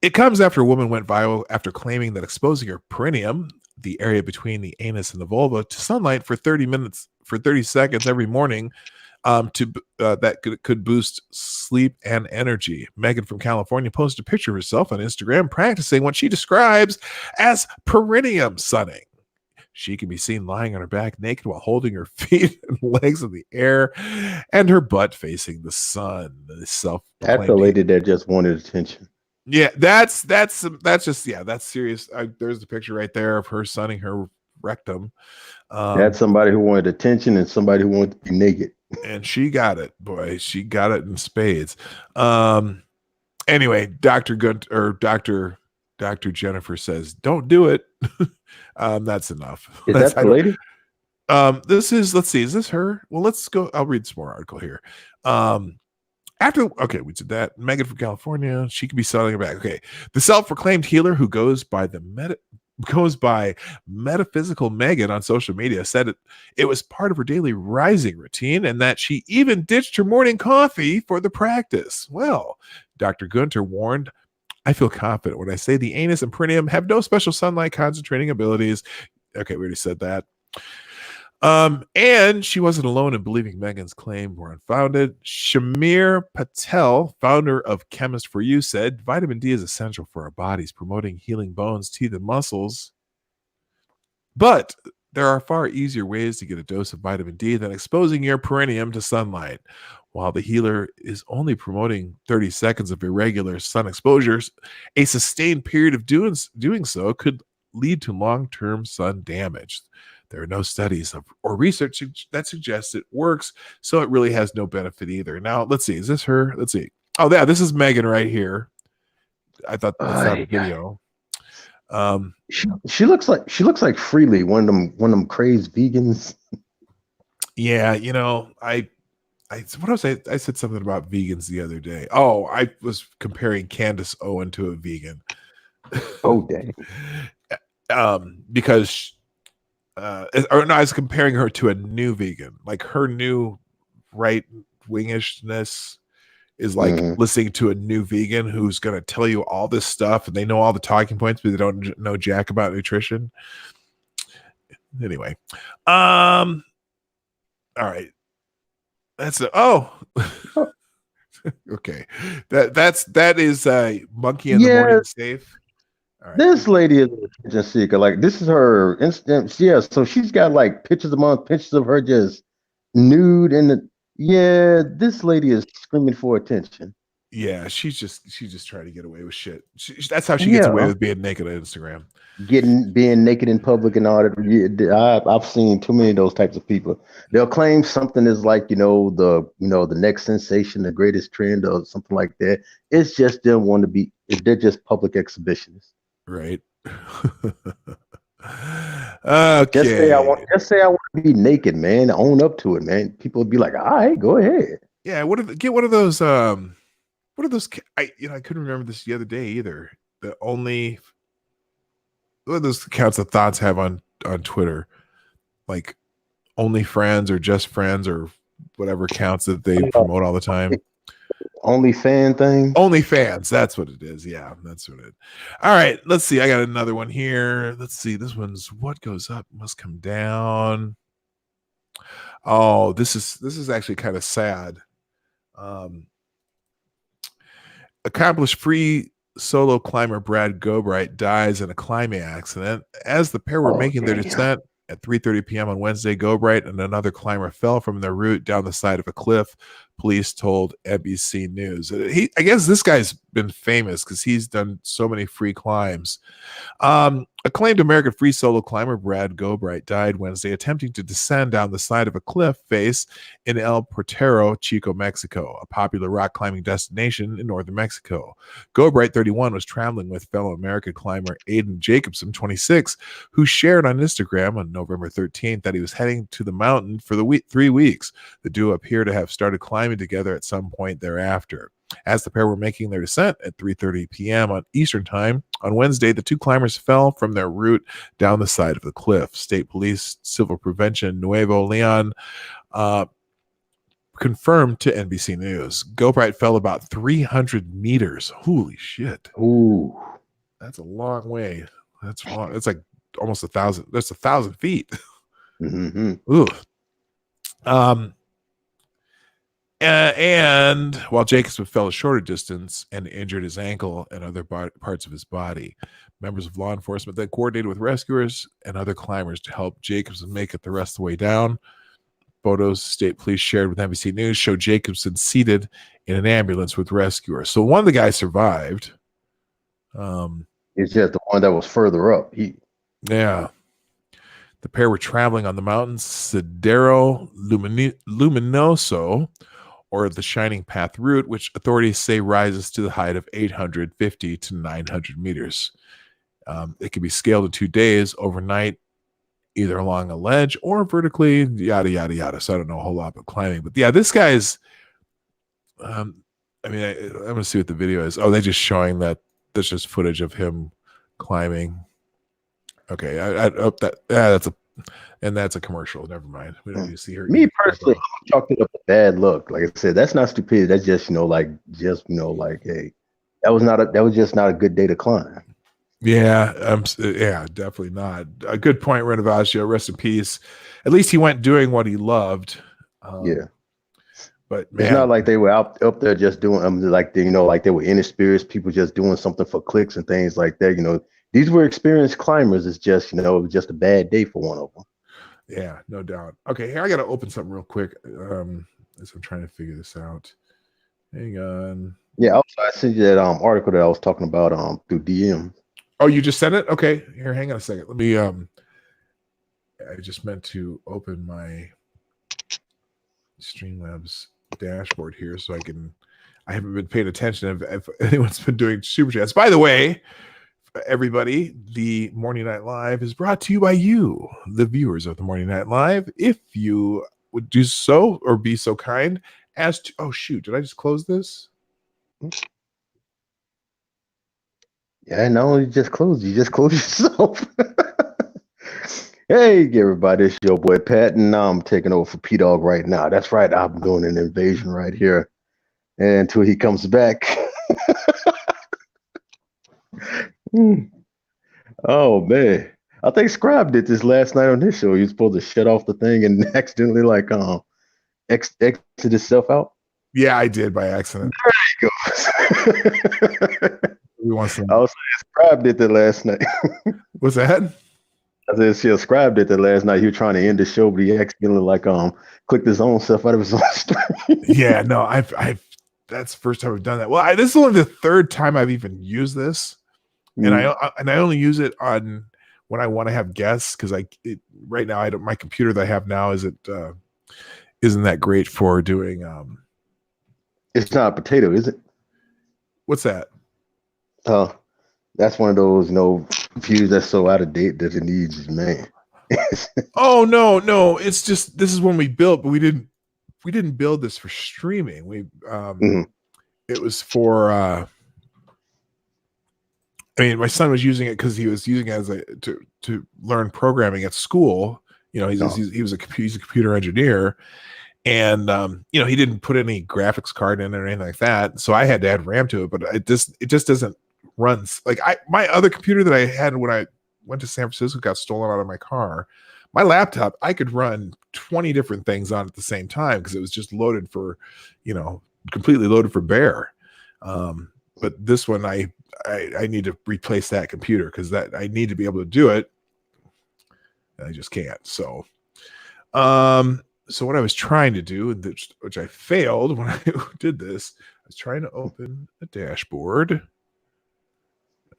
It comes after a woman went viral after claiming that exposing her perineum, the area between the anus and the vulva, to sunlight for 30 seconds every morning that could boost sleep and energy. Megan from California posted a picture of herself on Instagram practicing what she describes as perineum sunning. She can be seen lying on her back naked while holding her feet and legs in the air and her butt facing the sun. That's a lady that just wanted attention. Yeah, that's serious. There's the picture right there of her sunning her rectum. That's somebody who wanted attention and somebody who wanted to be naked. And she got it, boy. She got it in spades. Anyway, Dr. Jennifer says, don't do it. That's enough. Is that the lady? Let's see, is this her? Well, let's go. I'll read some more article here. We did that. Megan from California, she could be selling her back. Okay. The self-proclaimed healer who goes by the goes by Metaphysical Megan on social media, said it was part of her daily rising routine and that she even ditched her morning coffee for the practice. Well, Dr. Gunter warned, I feel confident when I say the anus and perineum have no special sunlight concentrating abilities. Okay, we already said that. And she wasn't alone in believing Megan's claim were unfounded. Shamir Patel, founder of Chemist for You, said vitamin D is essential for our bodies, promoting healing bones, teeth, and muscles. But there are far easier ways to get a dose of vitamin D than exposing your perineum to sunlight. While the healer is only promoting 30 seconds of irregular sun exposures, a sustained period of doing so could lead to long-term sun damage. There are no studies or research that suggests it works, so it really has no benefit either. Now, let's see. Is this her? Let's see. Oh, yeah, this is Megan right here. I thought that's not a video. She looks like Freely, one of them crazed vegans. Yeah, you know, what was I said something about vegans the other day. Oh, I was comparing Candace Owen to a vegan. Oh, dang. Because or no, I was comparing her to a new vegan. Like her new right wingishness is like listening to a new vegan who's going to tell you all this stuff and they know all the talking points, but they don't know jack about nutrition. Anyway, all right. That's okay. That is Monkey in the Morning Safe. Right. This lady is a attention seeker. Like, this is her instant. Yeah, so she's got like pictures of her just nude in the. Yeah, this lady is screaming for attention. Yeah, she's just trying to get away with shit. That's how she gets away with being naked on Instagram. Being naked in public and all that. I've seen too many of those types of people. They'll claim something is like the next sensation, the greatest trend, or something like that. It's just them want to be. They're just public exhibitionists. Right. Okay. Just say I want to be naked, man. Own up to it, man. People would be like, all right, go ahead. Yeah. Get one of those. What are those? I couldn't remember this the other day either. What are those accounts that thoughts have on Twitter, like Only Friends or Just Friends or whatever accounts that they promote all the time. OnlyFans, that's what it is. Yeah, that's what it. All right, let's see. I got another one here. Let's see. This one's what goes up must come down. Oh, this is actually kind of sad. Accomplished free solo climber Brad Gobright dies in a climbing accident as the pair were making their descent. At 3:30 p.m. on Wednesday, Gobright and another climber fell from their route down the side of a cliff, police told NBC News. I guess this guy's been famous because he's done so many free climbs. Acclaimed American free solo climber Brad Gobright died Wednesday attempting to descend down the side of a cliff face in El Portero, Chico, Mexico, a popular rock climbing destination in northern Mexico. Gobright, 31, was traveling with fellow American climber Aiden Jacobson, 26, who shared on Instagram on November 13th that he was heading to the mountain for the 3 weeks. The duo appear to have started climbing together at some point thereafter. As the pair were making their descent at 3:30 p.m. on Eastern Time on Wednesday, the two climbers fell from their route down the side of the cliff. State Police Civil Prevention Nuevo Leon confirmed to NBC News. Gobright fell about 300 meters. Holy shit. Ooh. That's a long way. That's long. It's like almost 1,000. That's 1,000 feet. Mm-hmm. Ooh. And while Jacobson fell a shorter distance and injured his ankle and other parts of his body, members of law enforcement then coordinated with rescuers and other climbers to help Jacobson make it the rest of the way down. Photos state police shared with NBC News show Jacobson seated in an ambulance with rescuers. So one of the guys survived. It's just the one that was further up. Yeah. The pair were traveling on the mountain Sendero Luminoso, or the Shining Path route, which authorities say rises to the height of 850 to 900 meters. It can be scaled in 2 days overnight, either along a ledge or vertically, yada, yada, yada. So I don't know a whole lot about climbing. But yeah, this guy's, I'm going to see what the video is. Oh, they're just showing that there's just footage of him climbing. Okay, I hope that's a commercial. Never mind. We don't need to see her. Me personally, I'm chalked it up a bad look. Like I said, that's not stupidity. That's just hey, that was just not a good day to climb. Yeah, yeah, definitely not. A good point, Renovaccio. Rest in peace. At least he went doing what he loved. Yeah. But man, it's not like they were up there just doing like they were inexperienced people just doing something for clicks and things like that. These were experienced climbers. It's just it was just a bad day for one of them. Yeah, no doubt. Okay, here I got to open something real quick as I'm trying to figure this out. Hang on. Yeah, also I sent you that article that I was talking about through DM. Oh, you just sent it? Okay, here, hang on a second. Let me I just meant to open my Streamlabs dashboard here so I haven't been paying attention if anyone's been doing super chats. By the way, everybody, the Morning Night Live is brought to you by you, the viewers of the Morning Night Live. If you would do so or be so kind as to, oh shoot, did I just close this? Yeah, no, you just closed yourself. Hey everybody, it's your boy Pat, and I'm taking over for P-Dog right now. That's right, I'm doing an invasion right here. And until he comes back. Oh man. I think Scribe did this last night on his show. He was supposed to shut off the thing and accidentally exit himself out. Yeah, I did by accident. There he goes. I was saying Scribe did that last night. What's that? I said, Scribe did that last night. He was trying to end the show, but he accidentally clicked his own self out of his own stream. Yeah, no, I've that's the first time I've done that. Well, this is only the third time I've even used this, and I only use it on when I want to have guests because right now my computer that I have now isn't that great for doing. It's not a potato, is it? What's that? That's one of those computers that's so out of date that it needs man. Oh no! It's just this is when we built, but we didn't build this for streaming. It was for. I mean, my son was using it because he was using it to learn programming at school. He was a computer engineer, and he didn't put any graphics card in it or anything like that. So I had to add RAM to it, but it just doesn't run like my other computer that I had when I went to San Francisco got stolen out of my car. My laptop, I could run 20 different things on at the same time because it was just loaded for, completely loaded for bear. But this one, I need to replace that computer because I need to be able to do it. I just can't. So, so what I was trying to do, which I failed when I did this, I was trying to open a dashboard.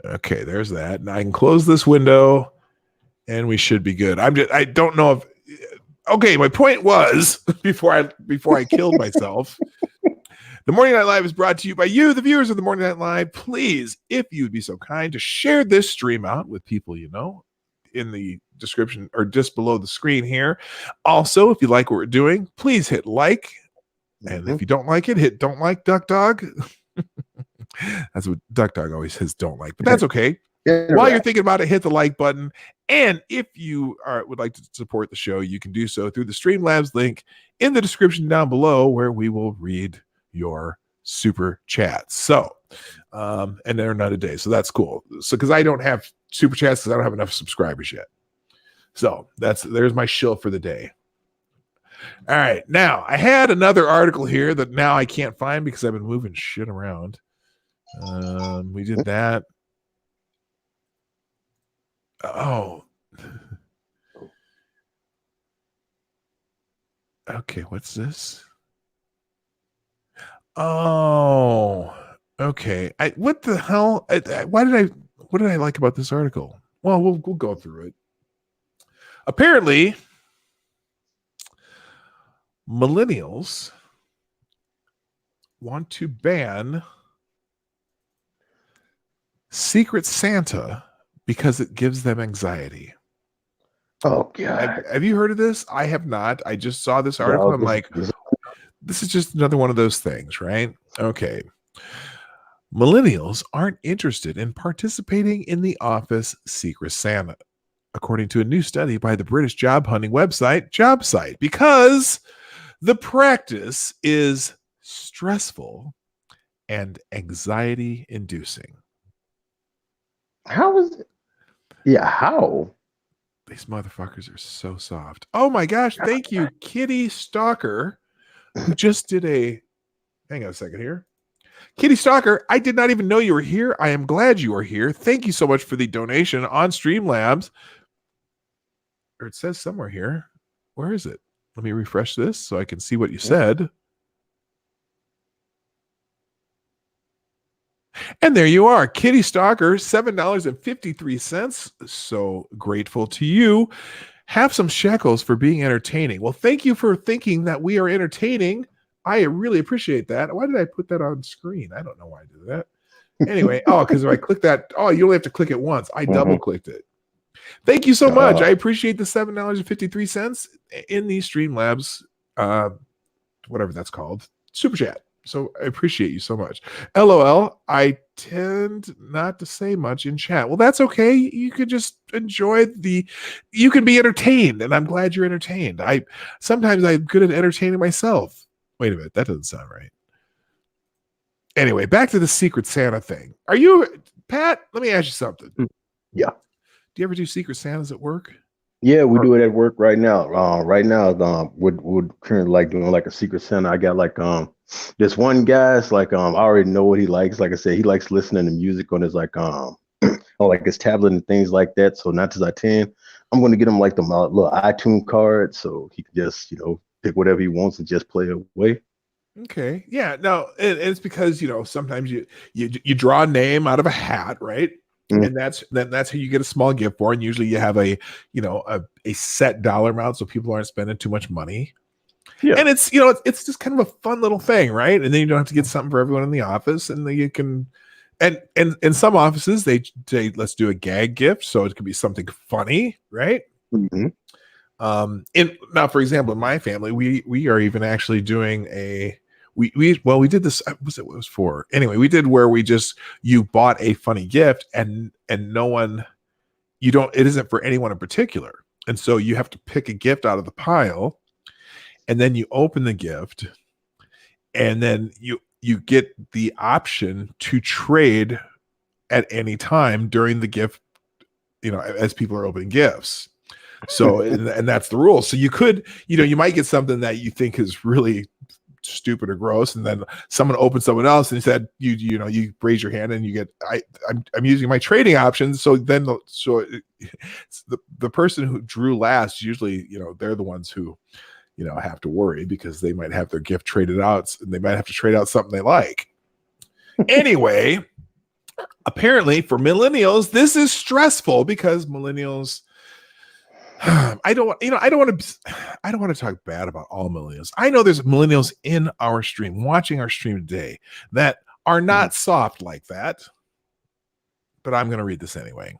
Okay, there's that. Now I can close this window and we should be good. I don't know if, okay, my point was before I killed myself, the Morning Night Live is brought to you by you, the viewers of the Morning Night Live. Please, if you would be so kind to share this stream out with people in the description or just below the screen here. Also, if you like what we're doing, please hit like. And if you don't like it, hit don't like Duck Dog. That's what Duck Dog always says, don't like, but that's okay. While you're thinking about it, hit the like button. And if you would like to support the show, you can do so through the Streamlabs link in the description down below, where we will read your super chats. So, and they're not a day, so that's cool. So, because I don't have super chats because I don't have enough subscribers yet. So there's my shill for the day. All right, now I had another article here that now I can't find because I've been moving shit around. We did that. Oh. Okay, what's this? Oh, okay. What the hell? What did I like about this article? Well, we'll go through it. Apparently, millennials want to ban Secret Santa because it gives them anxiety. Oh God! Have you heard of this? I have not. I just saw this article. I'm like, this is just another one of those things, right? Okay. Millennials aren't interested in participating in the office Secret Santa. according to a new study by the British job hunting website JobSite, because the practice is stressful and anxiety inducing. How is it? Yeah, how? These motherfuckers are so soft. Oh my gosh. Thank you, Kitty Stalker, who just did a. Hang on a second here. Kitty Stalker, I did not even know you were here. I am glad you are here. Thank you so much for the donation on Streamlabs. Or it says somewhere here. Where is it? Let me refresh this so I can see what you said. And there you are, Kitty Stalker, $7.53. So grateful to you. Have some shekels for being entertaining. Well, thank you for thinking that we are entertaining. I really appreciate that. Why did I put that on screen? I don't know why I did that. Anyway, because if I click that, you only have to click it once. I double clicked it. Thank you so much. I appreciate the $7.53 in the Streamlabs, whatever that's called, super chat. So I appreciate you so much. LOL, I tend not to say much in chat. Well, that's okay. You could just enjoy you can be entertained, and I'm glad you're entertained. Sometimes I'm good at entertaining myself. Wait a minute, that doesn't sound right. Anyway, back to the Secret Santa thing. Are you, Pat, let me ask you something. Yeah. Do you ever do Secret Santas at work? Yeah, we do it at work right now. We're currently like doing like a Secret Santa. I got like this one guy's like I already know what he likes. Like I said, he likes listening to music on his like on like his tablet and things like that. So 9 to 10, I'm gonna get him like the little iTunes card so he can just pick whatever he wants and just play away. Okay, yeah. No, it's because sometimes you draw a name out of a hat, right? And that's how you get a small gift for. And usually you have a set dollar amount so people aren't spending too much money. Yeah. And it's it's just kind of a fun little thing, right? And then you don't have to get something for everyone in the office, and then you can and in some offices they let's do a gag gift, so it could be something funny, right? Mm-hmm. Now, for example, in my family, we are even actually doing we did this. What was it was for? Anyway, we did where you bought a funny gift and no one, it isn't for anyone in particular. And so you have to pick a gift out of the pile, and then you open the gift, and then you get the option to trade at any time during the gift, as people are opening gifts. So, and that's the rule. So you could, you might get something that you think is really stupid or gross, and then someone opens someone else and said you raise your hand and you get I'm using my trading options. So then the person who drew last, usually they're the ones who have to worry because they might have their gift traded out and they might have to trade out something they like. Anyway, apparently for millennials this is stressful because millennials, I don't want to talk bad about all millennials. I know there's millennials in our stream, watching our stream today, that are not soft like that. But I'm going to read this anyway.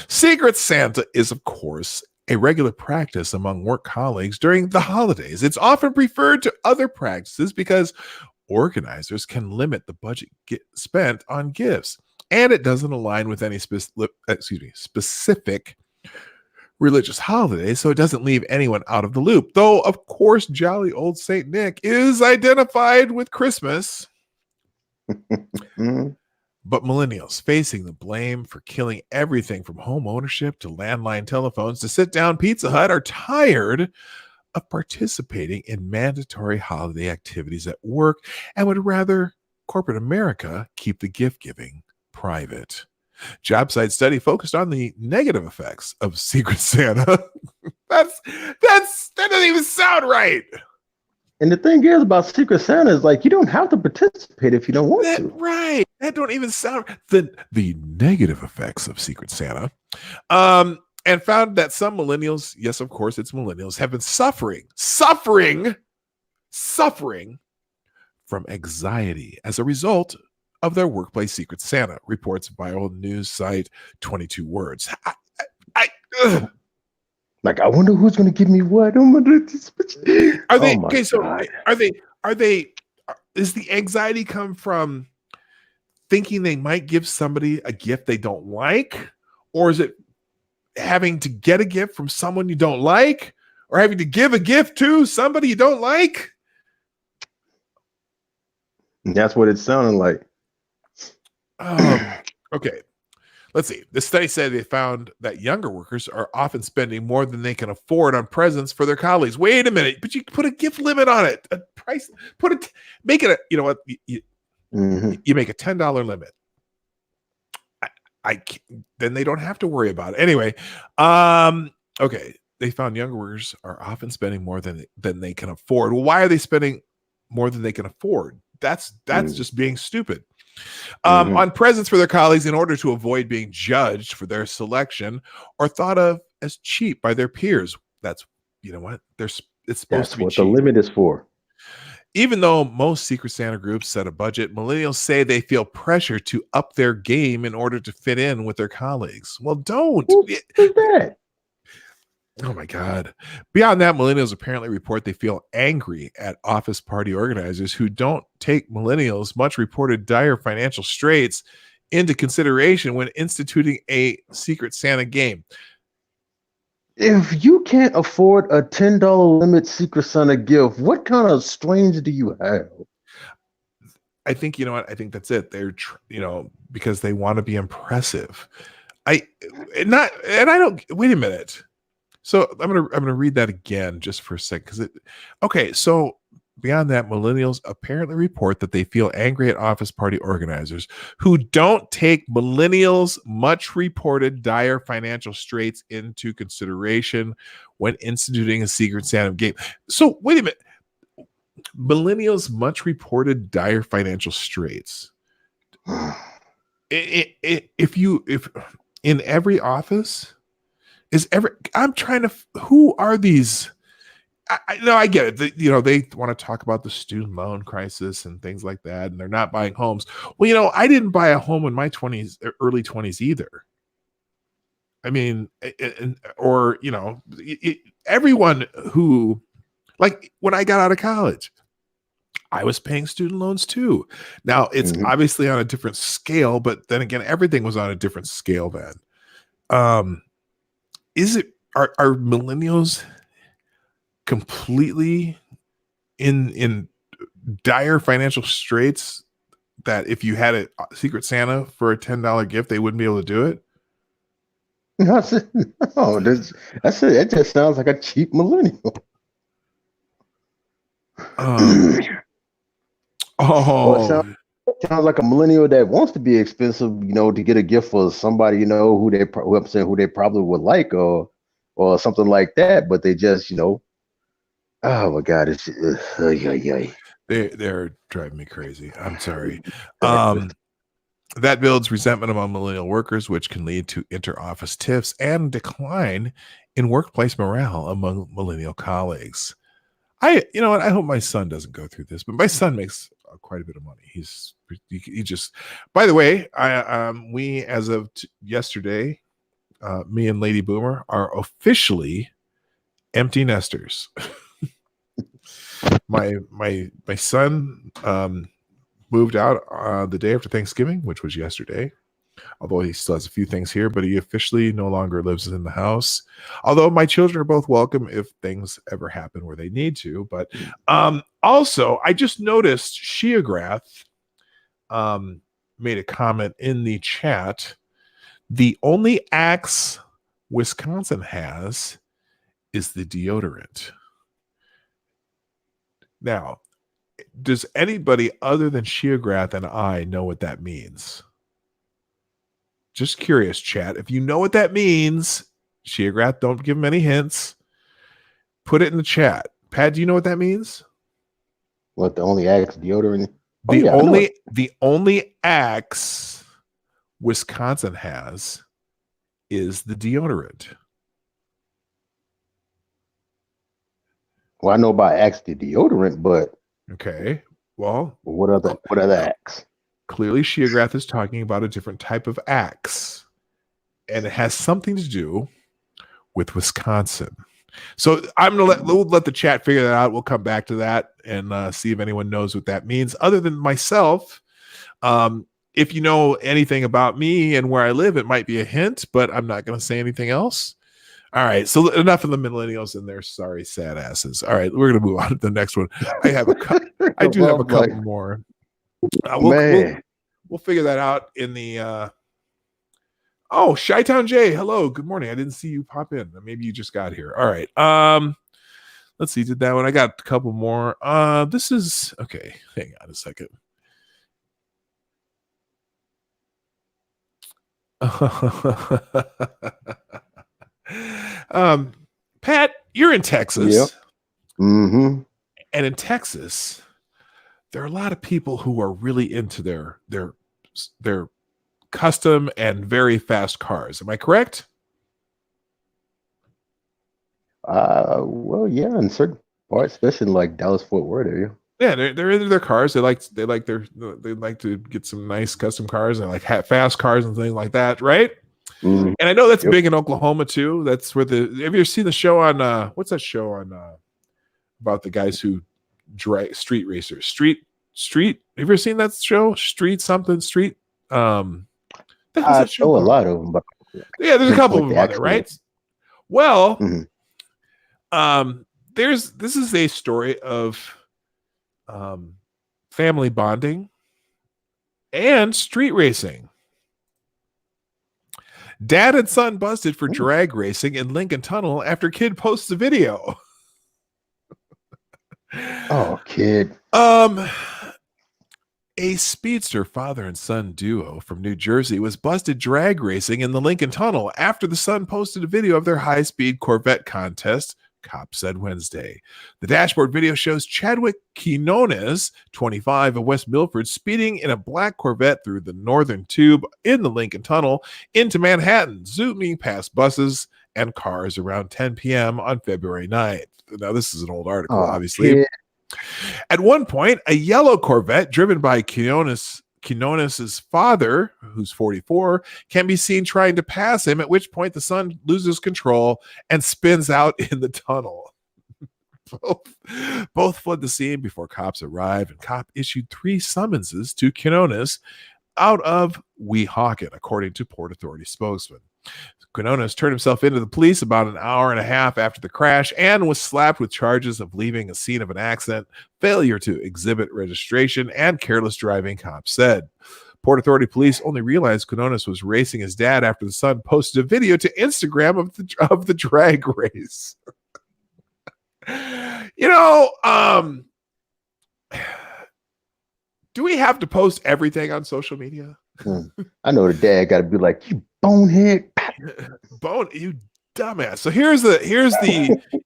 Secret Santa is, of course, a regular practice among work colleagues during the holidays. It's often preferred to other practices because organizers can limit the budget spent on gifts, and it doesn't align with any specific religious holidays, so it doesn't leave anyone out of the loop. Though, of course, jolly old Saint Nick is identified with Christmas. But millennials facing the blame for killing everything from home ownership to landline telephones to sit-down Pizza Hut are tired of participating in mandatory holiday activities at work and would rather corporate America keep the gift-giving private. JobSite study focused on the negative effects of Secret Santa. That doesn't even sound right. And the thing is about Secret Santa is like you don't have to participate if you don't want to. Right. That don't even sound the negative effects of Secret Santa. And found that some millennials, yes, of course, it's millennials, have been suffering from anxiety as a result of their workplace Secret Santa, reports viral news site 22 Words. I wonder who's going to give me what. Are they okay? So are they? Does the anxiety come from thinking they might give somebody a gift they don't like, or is it having to get a gift from someone you don't like, or having to give a gift to somebody you don't like? That's what it's sounding like. Okay. Let's see. The study said they found that younger workers are often spending more than they can afford on presents for their colleagues. Wait a minute, but you put a gift limit on it. A price, make it a, you know what? You make a $10 limit. Then they don't have to worry about it. Anyway, okay. They found younger workers are often spending more than they can afford. Well, why are they spending more than they can afford? That's just being stupid. On presents for their colleagues in order to avoid being judged for their selection or thought of as cheap by their peers. That's, you know what? It's supposed to be what cheap. The limit is for. Even though most Secret Santa groups set a budget, millennials say they feel pressure to up their game in order to fit in with their colleagues. Well, don't. Who's that? Oh my God. Beyond that, millennials apparently report they feel angry at office party organizers who don't take millennials' much reported dire financial straits into consideration when instituting a Secret Santa game. If you can't afford a $10 limit Secret Santa gift, what kind of strange do you have? I think, you know what? I think that's it. They're, because they want to be impressive. Wait a minute. So I'm gonna read that again just for a sec, so beyond that, millennials apparently report that they feel angry at office party organizers who don't take millennials' much reported dire financial straits into consideration when instituting a Secret Santa game. So wait a minute, millennials' much reported dire financial straits. If in every office. Who are these? I get it. They want to talk about the student loan crisis and things like that, and they're not buying homes. Well, I didn't buy a home in my 20s, early 20s either. I mean, everyone who, like, when I got out of college, I was paying student loans too. Now it's obviously on a different scale, but then again, everything was on a different scale then. Are millennials completely in dire financial straits that if you had a Secret Santa for a $10 gift, they wouldn't be able to do it? No, that's it. It just sounds like a cheap millennial. Sounds like a millennial that wants to be expensive, to get a gift for somebody, who they probably would like, or something like that. But they just, oh my God, it's they're driving me crazy. I'm sorry. That builds resentment among millennial workers, which can lead to inter-office tiffs and decline in workplace morale among millennial colleagues. I hope my son doesn't go through this, but my son makes quite a bit of money. He just, by the way, we, as of yesterday, me and Lady Boomer are officially empty nesters. my son moved out the day after Thanksgiving, which was yesterday. Although he still has a few things here, but he officially no longer lives in the house. Although my children are both welcome if things ever happen where they need to. But also, I just noticed Sheograth made a comment in the chat. The only axe Wisconsin has is the deodorant. Now, does anybody other than Sheograth and I know what that means? Just curious, chat. If you know what that means, Sheograth, don't give him any hints. Put it in the chat. Pat, do you know what that means? What, the only axe deodorant? The only axe Wisconsin has is the deodorant. Well, I know about axe the deodorant, but okay. Well, what other axe? Clearly, Sheograth is talking about a different type of axe, and it has something to do with Wisconsin. So we'll let the chat figure that out. We'll come back to that and see if anyone knows what that means, other than myself. if you know anything about me and where I live, it might be a hint, but I'm not going to say anything else. All right, so enough of the millennials and their sorry sad asses. All right, we're going to move on to the next one. I have I do have a couple more. Man. We'll figure that out in the. Oh, Chi-Town J, hello, good morning. I didn't see you pop in. Maybe you just got here. All right. Let's see. Did that one? I got a couple more. This is okay. Hang on a second. Pat, you're in Texas. Yep. Mm-hmm. And in Texas, there are a lot of people who are really into their custom and very fast cars. Am I correct? Well, yeah, in certain parts, especially in like Dallas Fort Worth area. Yeah, they're into their cars. They like to get some nice custom cars and like fast cars and things like that, right? Mm-hmm. And I know that's big in Oklahoma too. That's where have you ever seen the show on what's that show on about the guys who drive street racers? Street. Have you ever seen that show? Street something street. I know a lot of them, but yeah, there's a couple of them on there, right? Well, this is a story of family bonding and street racing. Dad and son busted for drag racing in Lincoln Tunnel after kid posts a video. Oh, kid. A speedster father and son duo from New Jersey was busted drag racing in the Lincoln Tunnel after the son posted a video of their high-speed Corvette contest, cops said Wednesday. The dashboard video shows Chadwick Quinones, 25, of West Milford, speeding in a black Corvette through the northern tube in the Lincoln Tunnel into Manhattan, zooming past buses and cars around 10 p.m. on February 9th. Now, this is an old article, obviously. Kid. At one point, a yellow Corvette driven by Quinones' father, who's 44, can be seen trying to pass him, at which point the son loses control and spins out in the tunnel. Both fled the scene before cops arrived, and cop issued 3 summonses to Quinones out of Weehawken, according to Port Authority spokesman. Quinones turned himself into the police about an hour and a half after the crash and was slapped with charges of leaving a scene of an accident, failure to exhibit registration, and careless driving, cops said. Port Authority police only realized Quinones was racing his dad after the son posted a video to Instagram of the drag race. Do we have to post everything on social media? I know the dad got to be like, you bonehead. You dumbass. So here's the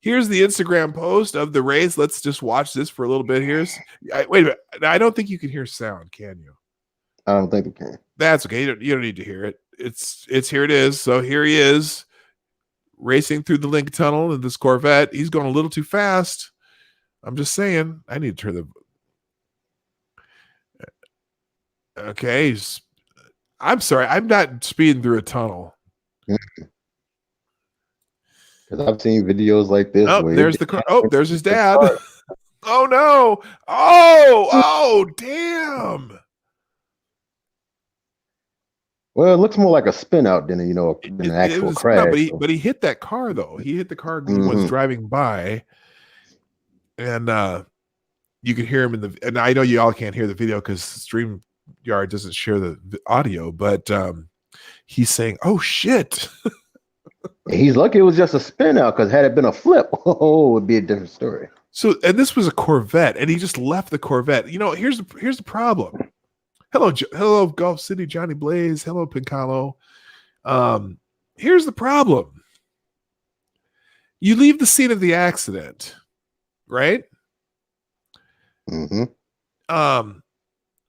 Instagram post of the race. Let's just watch this for a little bit. Wait a minute. I don't think you can hear sound, can you? I don't think you can. That's okay. You don't need to hear it. It's here it is. So here he is racing through the Lincoln Tunnel in this Corvette. He's going a little too fast. I'm just saying. I need to turn the okay. I'm sorry. I'm not speeding through a tunnel. Because I've seen videos like this. Oh, there's the car. Oh, there's his dad. Oh no! Oh, damn! Well, it looks more like a spin out than an actual crash. No, but he hit that car though. He hit the car he was driving by, and you could hear him and I know you all can't hear the video because StreamYard doesn't share the audio, but he's saying, "Oh shit." He's lucky it was just a spin out, because had it been a flip, it would be a different story. So, and this was a Corvette, and he just left the Corvette. Here's the problem. Hello, Gulf City, Johnny Blaze. Hello, Pincalo. Here's the problem. You leave the scene of the accident, right? Mm-hmm.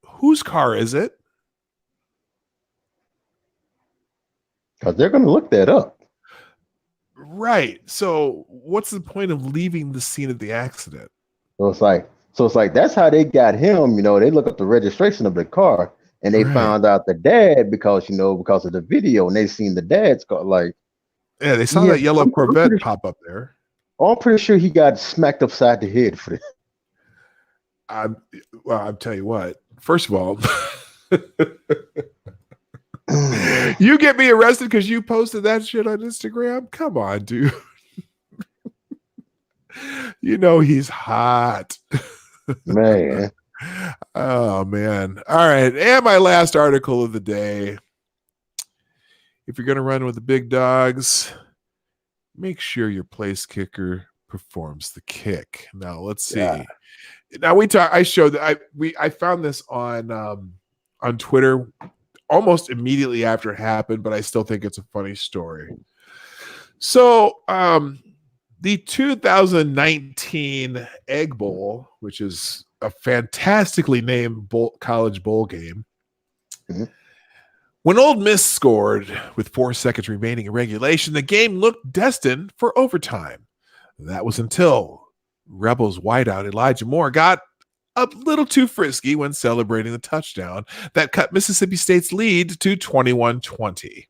Whose car is it? Because they're going to look that up. Right. So what's the point of leaving the scene of the accident? So it's like that's how they got him. They look up the registration of the car and they found out the dad because of the video, and they seen the dad's car. Like, yeah, they saw that yellow Corvette pop up there. I'm pretty sure he got smacked upside the head for this. I'll tell you what. First of all, You get me arrested because you posted that shit on Instagram? Come on, dude. You know he's hot. Man. Oh, man. All right. And my last article of the day. If you're going to run with the big dogs, make sure your place kicker performs the kick. Now, let's see. Yeah. Now, I showed that I found this on Twitter almost immediately after it happened, but I still think it's a funny story. So, the 2019 Egg Bowl, which is a fantastically named college bowl game, when Ole Miss scored with 4 seconds remaining in regulation, the game looked destined for overtime. That was until Rebels wideout Elijah Moore got a little too frisky when celebrating the touchdown that cut Mississippi State's lead to 21-20.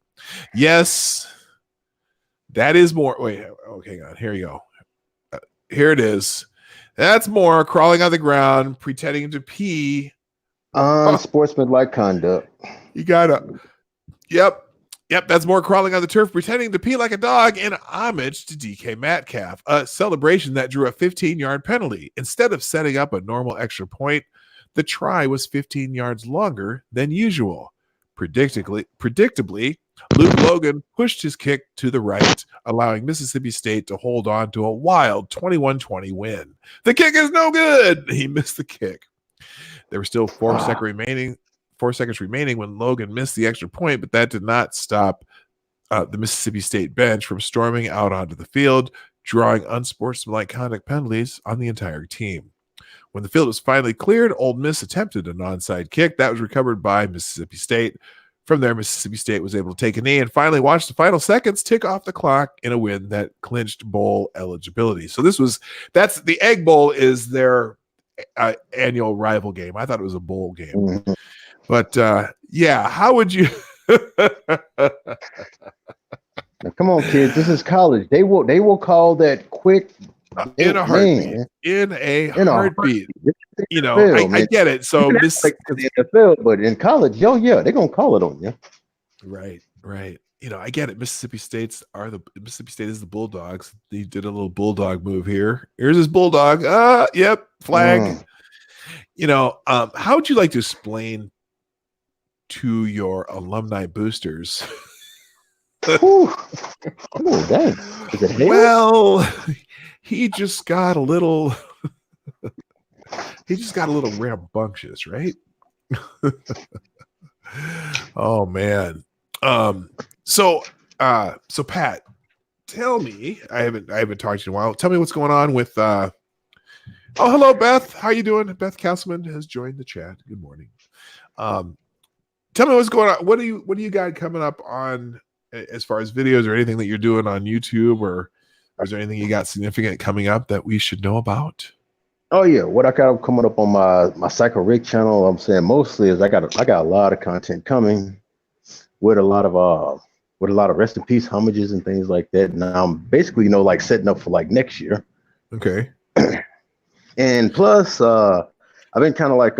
Yes, that is more. Wait, okay, hang on. Here you go. Here it is. That's Moore crawling on the ground, pretending to pee. Unsportsmanlike conduct. You gotta. Yep. That's Moore crawling on the turf, pretending to pee like a dog in homage to DK Metcalf, a celebration that drew a 15-yard penalty. Instead of setting up a normal extra point, the try was 15 yards longer than usual. Predictably, Luke Logan pushed his kick to the right, allowing Mississippi State to hold on to a wild 21-20 win. The kick is no good. He missed the kick. There were still 4 seconds remaining when Logan missed the extra point, but that did not stop the Mississippi State bench from storming out onto the field, drawing unsportsmanlike conduct penalties on the entire team. When the field was finally cleared, Ole Miss attempted an onside kick that was recovered by Mississippi State. From there, Mississippi State was able to take a knee and finally watch the final seconds tick off the clock in a win that clinched bowl eligibility. So that's the Egg Bowl is their annual rival game. I thought it was a bowl game. Mm-hmm. But yeah, how would you? Now, come on, kids. This is college. They will call that quick in a heartbeat. In a heartbeat. You know, I get it. So this like the NFL, but in college, yeah, they're gonna call it on you. Right. You know, I get it. Mississippi State is the Bulldogs. They did a little bulldog move here. Here's his bulldog. Yep, flag. You know, how would you like to explain to your alumni boosters? Ooh, dang. Is it hail? Well, he just got a little rambunctious, right? Oh man. So Pat, tell me, I haven't talked to you in a while. Tell me what's going on with oh, hello Beth. How you doing? Beth Castleman has joined the chat. Good morning. Tell me what's going on. What do you got coming up on as far as videos or anything that you're doing on YouTube, or is there anything you got significant coming up that we should know about? Oh yeah, what I got coming up on my Psycho Rick channel, I'm saying mostly is I got a lot of content coming with a lot of rest in peace homages and things like that. Now I'm basically like setting up for like next year. Okay. And plus I've been kind of like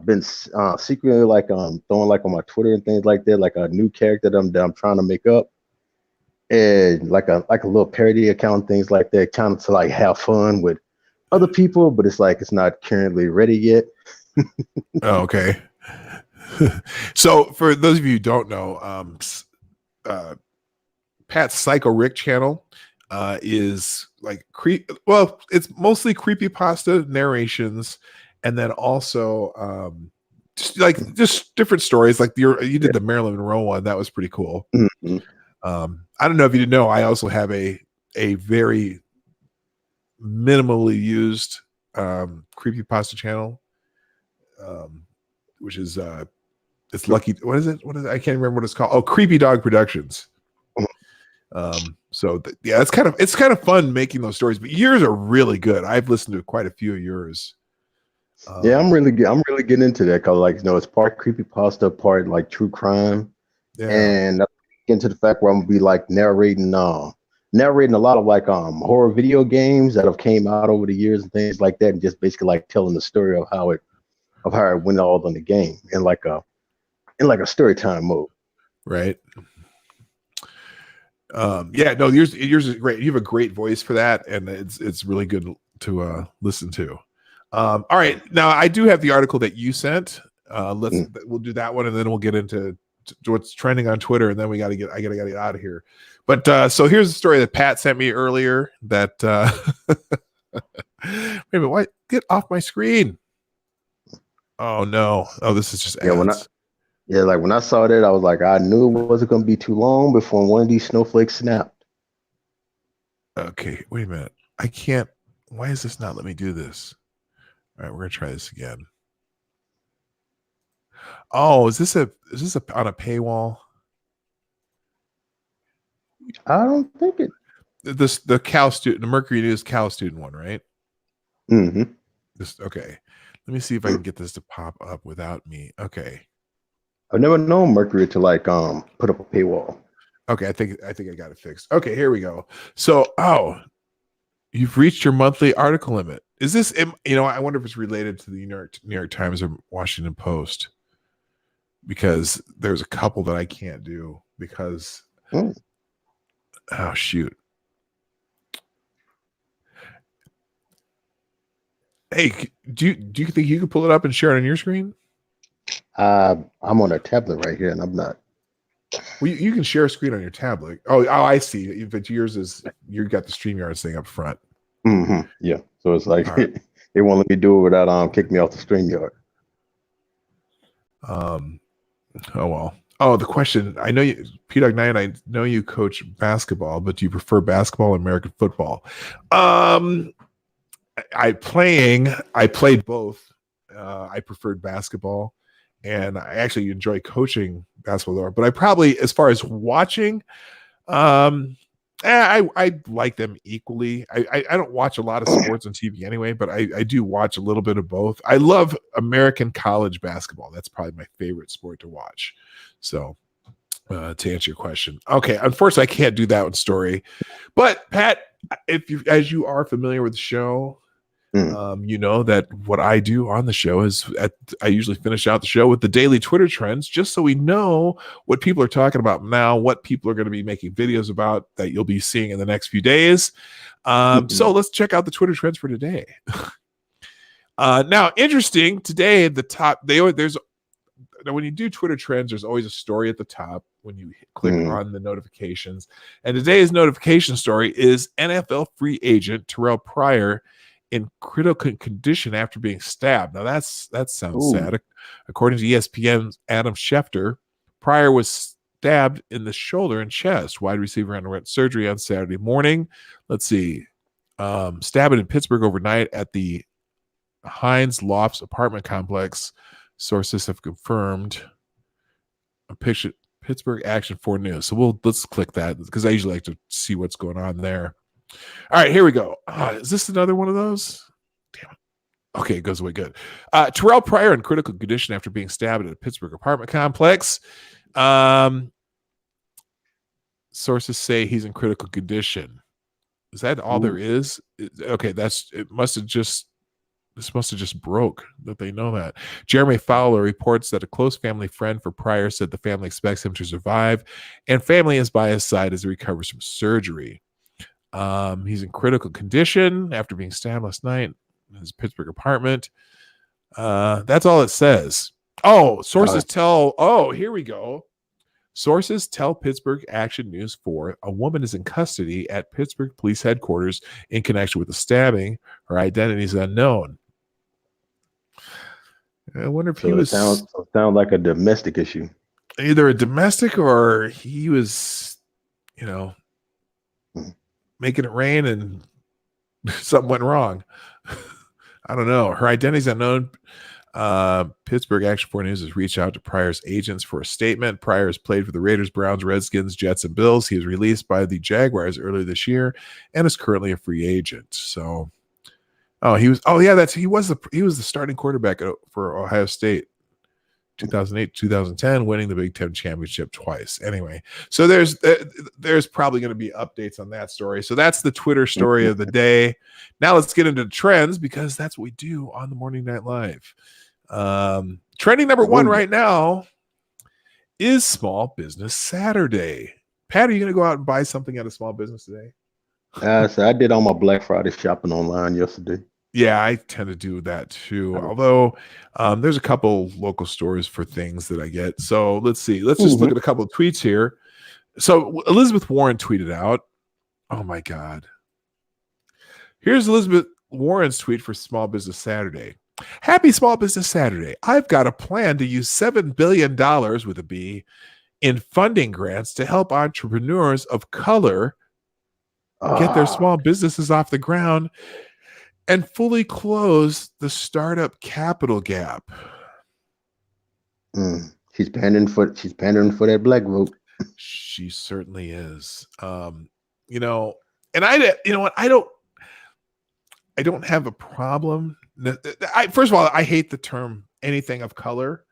been secretly like throwing like on my Twitter and things like that, like a new character that I'm trying to make up, and like a little parody account, things like that, kind of to like have fun with other people, but it's like it's not currently ready yet. Oh, okay. So for those of you who don't know, Pat's Psycho Rick channel is like it's mostly creepypasta narrations, and then also just different stories. Like you did the Marilyn Monroe one, that was pretty cool. Mm-hmm. I don't know if you didn't know, I also have a very minimally used creepypasta channel, which is it's Lucky. What is it? I can't remember what it's called. Oh, Creepy Dog Productions. So it's kind of fun making those stories, but yours are really good. I've listened to quite a few of yours. Yeah, I'm really getting into that because it's part creepypasta, part like true crime, and into the fact where I'm gonna be like narrating a lot of like horror video games that have came out over the years and things like that, and just basically like telling the story of how it went all in the game in like a in like a story time mode. Right. Yeah, no, yours is great. You have a great voice for that, and it's really good to listen to. All right, now I do have the article that you sent. We'll do that one, and then we'll get into what's trending on Twitter, and then I gotta get out of here. But so here's the story that Pat sent me earlier. That wait a minute, what? Get off my screen! Oh no! Oh, this is just ads. When I saw that, I was like, I knew it wasn't going to be too long before one of these snowflakes snapped. Okay, wait a minute. I can't. Why is this not let me do this? All right, we're gonna try this again. Oh, is this on a paywall? I don't think it. The Cal student, the Mercury News Cal student one, right? Mm-hmm. Okay. Let me see if I can get this to pop up without me. Okay. I've never known Mercury to put up a paywall. Okay, I think I got it fixed. Okay, here we go. So, you've reached your monthly article limit. Is this, I wonder if it's related to the New York Times or Washington Post, because there's a couple that I can't do because, oh shoot. Hey, do you think you could pull it up and share it on your screen? I'm on a tablet right here, and I'm not. Well, you can share a screen on your tablet. Oh, I see. But yours is, you got the StreamYard thing up front. Mm-hmm. Yeah. So it's like right. They won't let me do it without kick me off the StreamYard. Oh well. Oh, the question. I know you, P-Dog9, I know you coach basketball, but do you prefer basketball or American football? I played both. I preferred basketball, and I actually enjoy coaching basketball. But I probably, as far as watching, I like them equally. I don't watch a lot of sports on TV anyway, but I do watch a little bit of both. I love American college basketball. That's probably my favorite sport to watch. So to answer your question, okay, unfortunately I can't do that one story, but Pat, as you are familiar with the show, you know that what I do on the show is I usually finish out the show with the daily Twitter trends, just so we know what people are talking about now, what people are going to be making videos about that you'll be seeing in the next few days. So let's check out the Twitter trends for today. Now, interesting today, the top, when you do Twitter trends, there's always a story at the top when you click on the notifications. And today's notification story is NFL free agent Terrell Pryor in critical condition after being stabbed. Now that sounds sad. According to ESPN's Adam Schefter, Pryor was stabbed in the shoulder and chest. Wide receiver underwent surgery on Saturday morning. Let's see. Stabbed in Pittsburgh overnight at the Hines Lofts apartment complex. Sources have confirmed a picture. Pittsburgh Action 4 News. So let's click that because I usually like to see what's going on there. All right, here we go. Is this another one of those? Damn it. Okay, it goes away good. Terrell Pryor in critical condition after being stabbed at a Pittsburgh apartment complex. Sources say he's in critical condition. Is that all there is? Okay, this must have just broke that they know that. Jeremy Fowler reports that a close family friend for Pryor said the family expects him to survive, and family is by his side as he recovers from surgery. He's in critical condition after being stabbed last night in his Pittsburgh apartment. That's all it says. Sources tell. Here we go. Sources tell Pittsburgh Action News 4 a woman is in custody at Pittsburgh Police Headquarters in connection with the stabbing. Her identity is unknown. I wonder if it sounds like a domestic issue. Either a domestic or he was, making it rain and something went wrong. I don't know. Her identity is unknown. Pittsburgh Action 4 News has reached out to Pryor's agents for a statement. Pryor has played for the Raiders, Browns, Redskins, Jets, and Bills. He was released by the Jaguars earlier this year and is currently a free agent. So, he was the starting quarterback for Ohio State, 2008, 2010, winning the Big Ten championship twice. Anyway, so there's probably going to be updates on that story. So that's the Twitter story of the day. Now let's get into trends because that's what we do on the Morning Night Live. Trending number one right now is Small Business Saturday. Pat, are you going to go out and buy something at a small business today? So I did all my Black Friday shopping online yesterday. Yeah, I tend to do that too. Although there's a couple local stores for things that I get. So let's see. Let's just look at a couple of tweets here. So Elizabeth Warren tweeted out, oh my God. Here's Elizabeth Warren's tweet for Small Business Saturday. Happy Small Business Saturday. I've got a plan to use $7 billion with a B in funding grants to help entrepreneurs of color get their small businesses off the ground and fully close the startup capital gap. She's pandering for that black vote. She certainly is. You know, and I don't have a problem. First of all, I hate the term anything of color.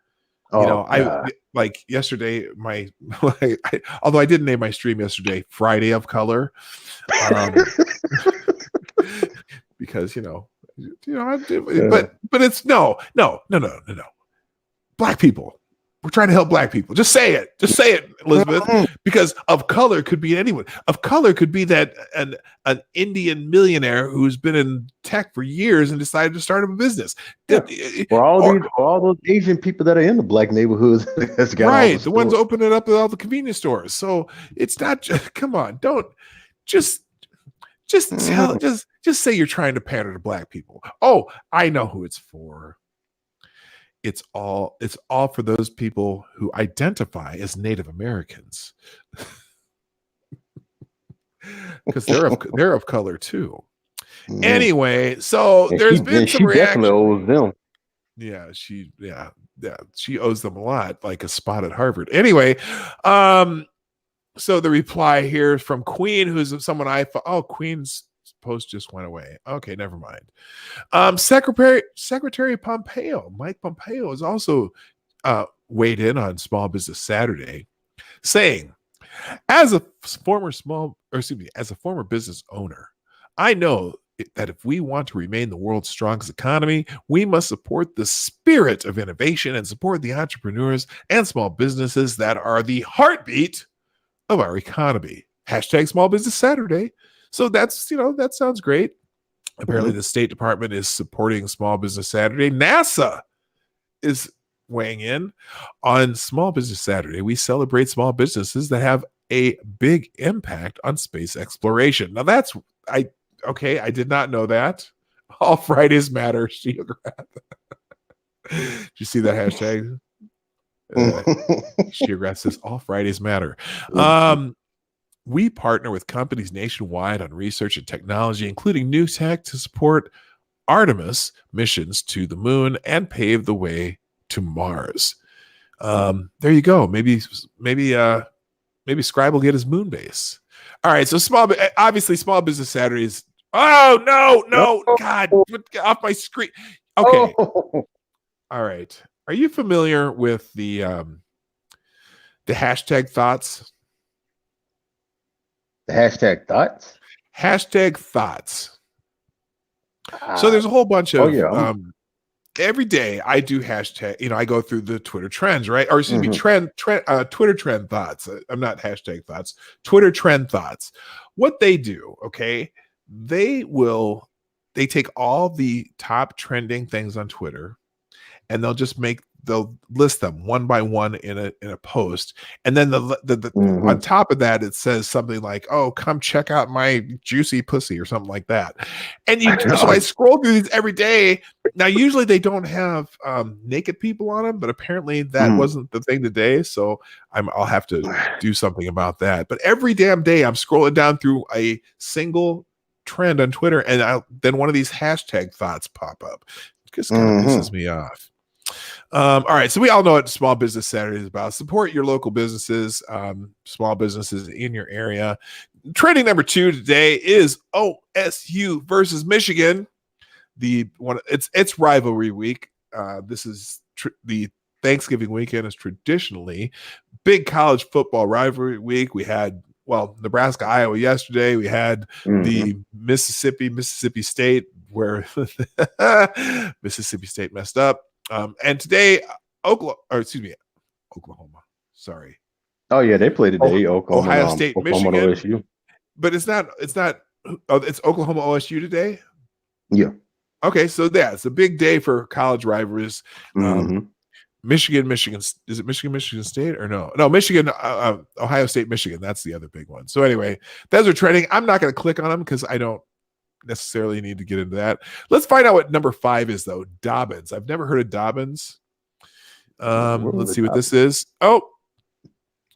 I like yesterday, although I didn't name my stream yesterday Friday of Color. Because but it's no. Black people. We're trying to help black people. Just say it, Elizabeth. Because of color could be anyone. Of color could be that an Indian millionaire who's been in tech for years and decided to start up a business. Or all those Asian people that are in the black neyborhoods. Right, the ones opening up all the convenience stores. So it's not just, come on, don't just say you're trying to pander to black people. Oh, I know who it's for. It's all for those people who identify as Native Americans. Because they're of color too. Anyway, so there's been some reaction. Definitely owes them. Yeah, she owes them a lot, like a spot at Harvard. Anyway, so the reply here from Queen, who's someone I thought, oh, Queen's post just went away. Okay, never mind. Secretary Pompeo, Mike Pompeo, is also weighed in on Small Business Saturday, saying, as a former business owner, I know that if we want to remain the world's strongest economy, we must support the spirit of innovation and support the entrepreneurs and small businesses that are the heartbeat of our economy. Hashtag Small Business Saturday. So that's, that sounds great. Apparently the State Department is supporting Small Business Saturday. NASA is weighing in on Small Business Saturday. We celebrate small businesses that have a big impact on space exploration. Now I did not know that. All Fridays matter. Did you see that hashtag? Geograph says all Fridays matter. We partner with companies nationwide on research and technology, including new tech, to support Artemis missions to the moon and pave the way to Mars. There you go. Maybe Scribe will get his moon base. All right. So obviously Small Business Saturdays. Oh no, God, get off my screen. Okay. All right. Are you familiar with the hashtag thoughts? The hashtag thoughts? Hashtag thoughts. So there's a whole bunch of every day I do hashtag, I go through the Twitter trends, right? Or excuse me, Twitter trend thoughts. I'm not hashtag thoughts, Twitter trend thoughts. What they do, okay, they take all the top trending things on Twitter and they'll list them one by one in a post, and then on top of that it says something like, "Oh, come check out my juicy pussy" or something like that. And so I scroll through these every day. Now, usually they don't have naked people on them, but apparently that wasn't the thing today. So I'll have to do something about that. But every damn day I'm scrolling down through a single trend on Twitter, and then one of these hashtag thoughts pop up. It just kind of pisses me off. All right, so we all know what Small Business Saturday is about. Support your local businesses, small businesses in your area. Trending number 2 today is OSU versus Michigan. It's rivalry week. This is the Thanksgiving weekend is traditionally big college football rivalry week. We had Nebraska, Iowa yesterday. We had the Mississippi State, where Mississippi State messed up. And today, Oklahoma. Sorry. Oh yeah, they play today. Oklahoma, Ohio State, Oklahoma to Michigan. OSU. But it's not. Oh, it's Oklahoma OSU today. Yeah. Okay, so yeah, it's a big day for college rivals. Mm-hmm. Michigan. Is it Michigan State or no? No, Michigan, Ohio State, Michigan. That's the other big one. So anyway, those are trending. I'm not going to click on them because I don't necessarily need to get into that. Let's find out what number 5 is though. Dobbins. I've never heard of Dobbins. Let's see what this is. Oh,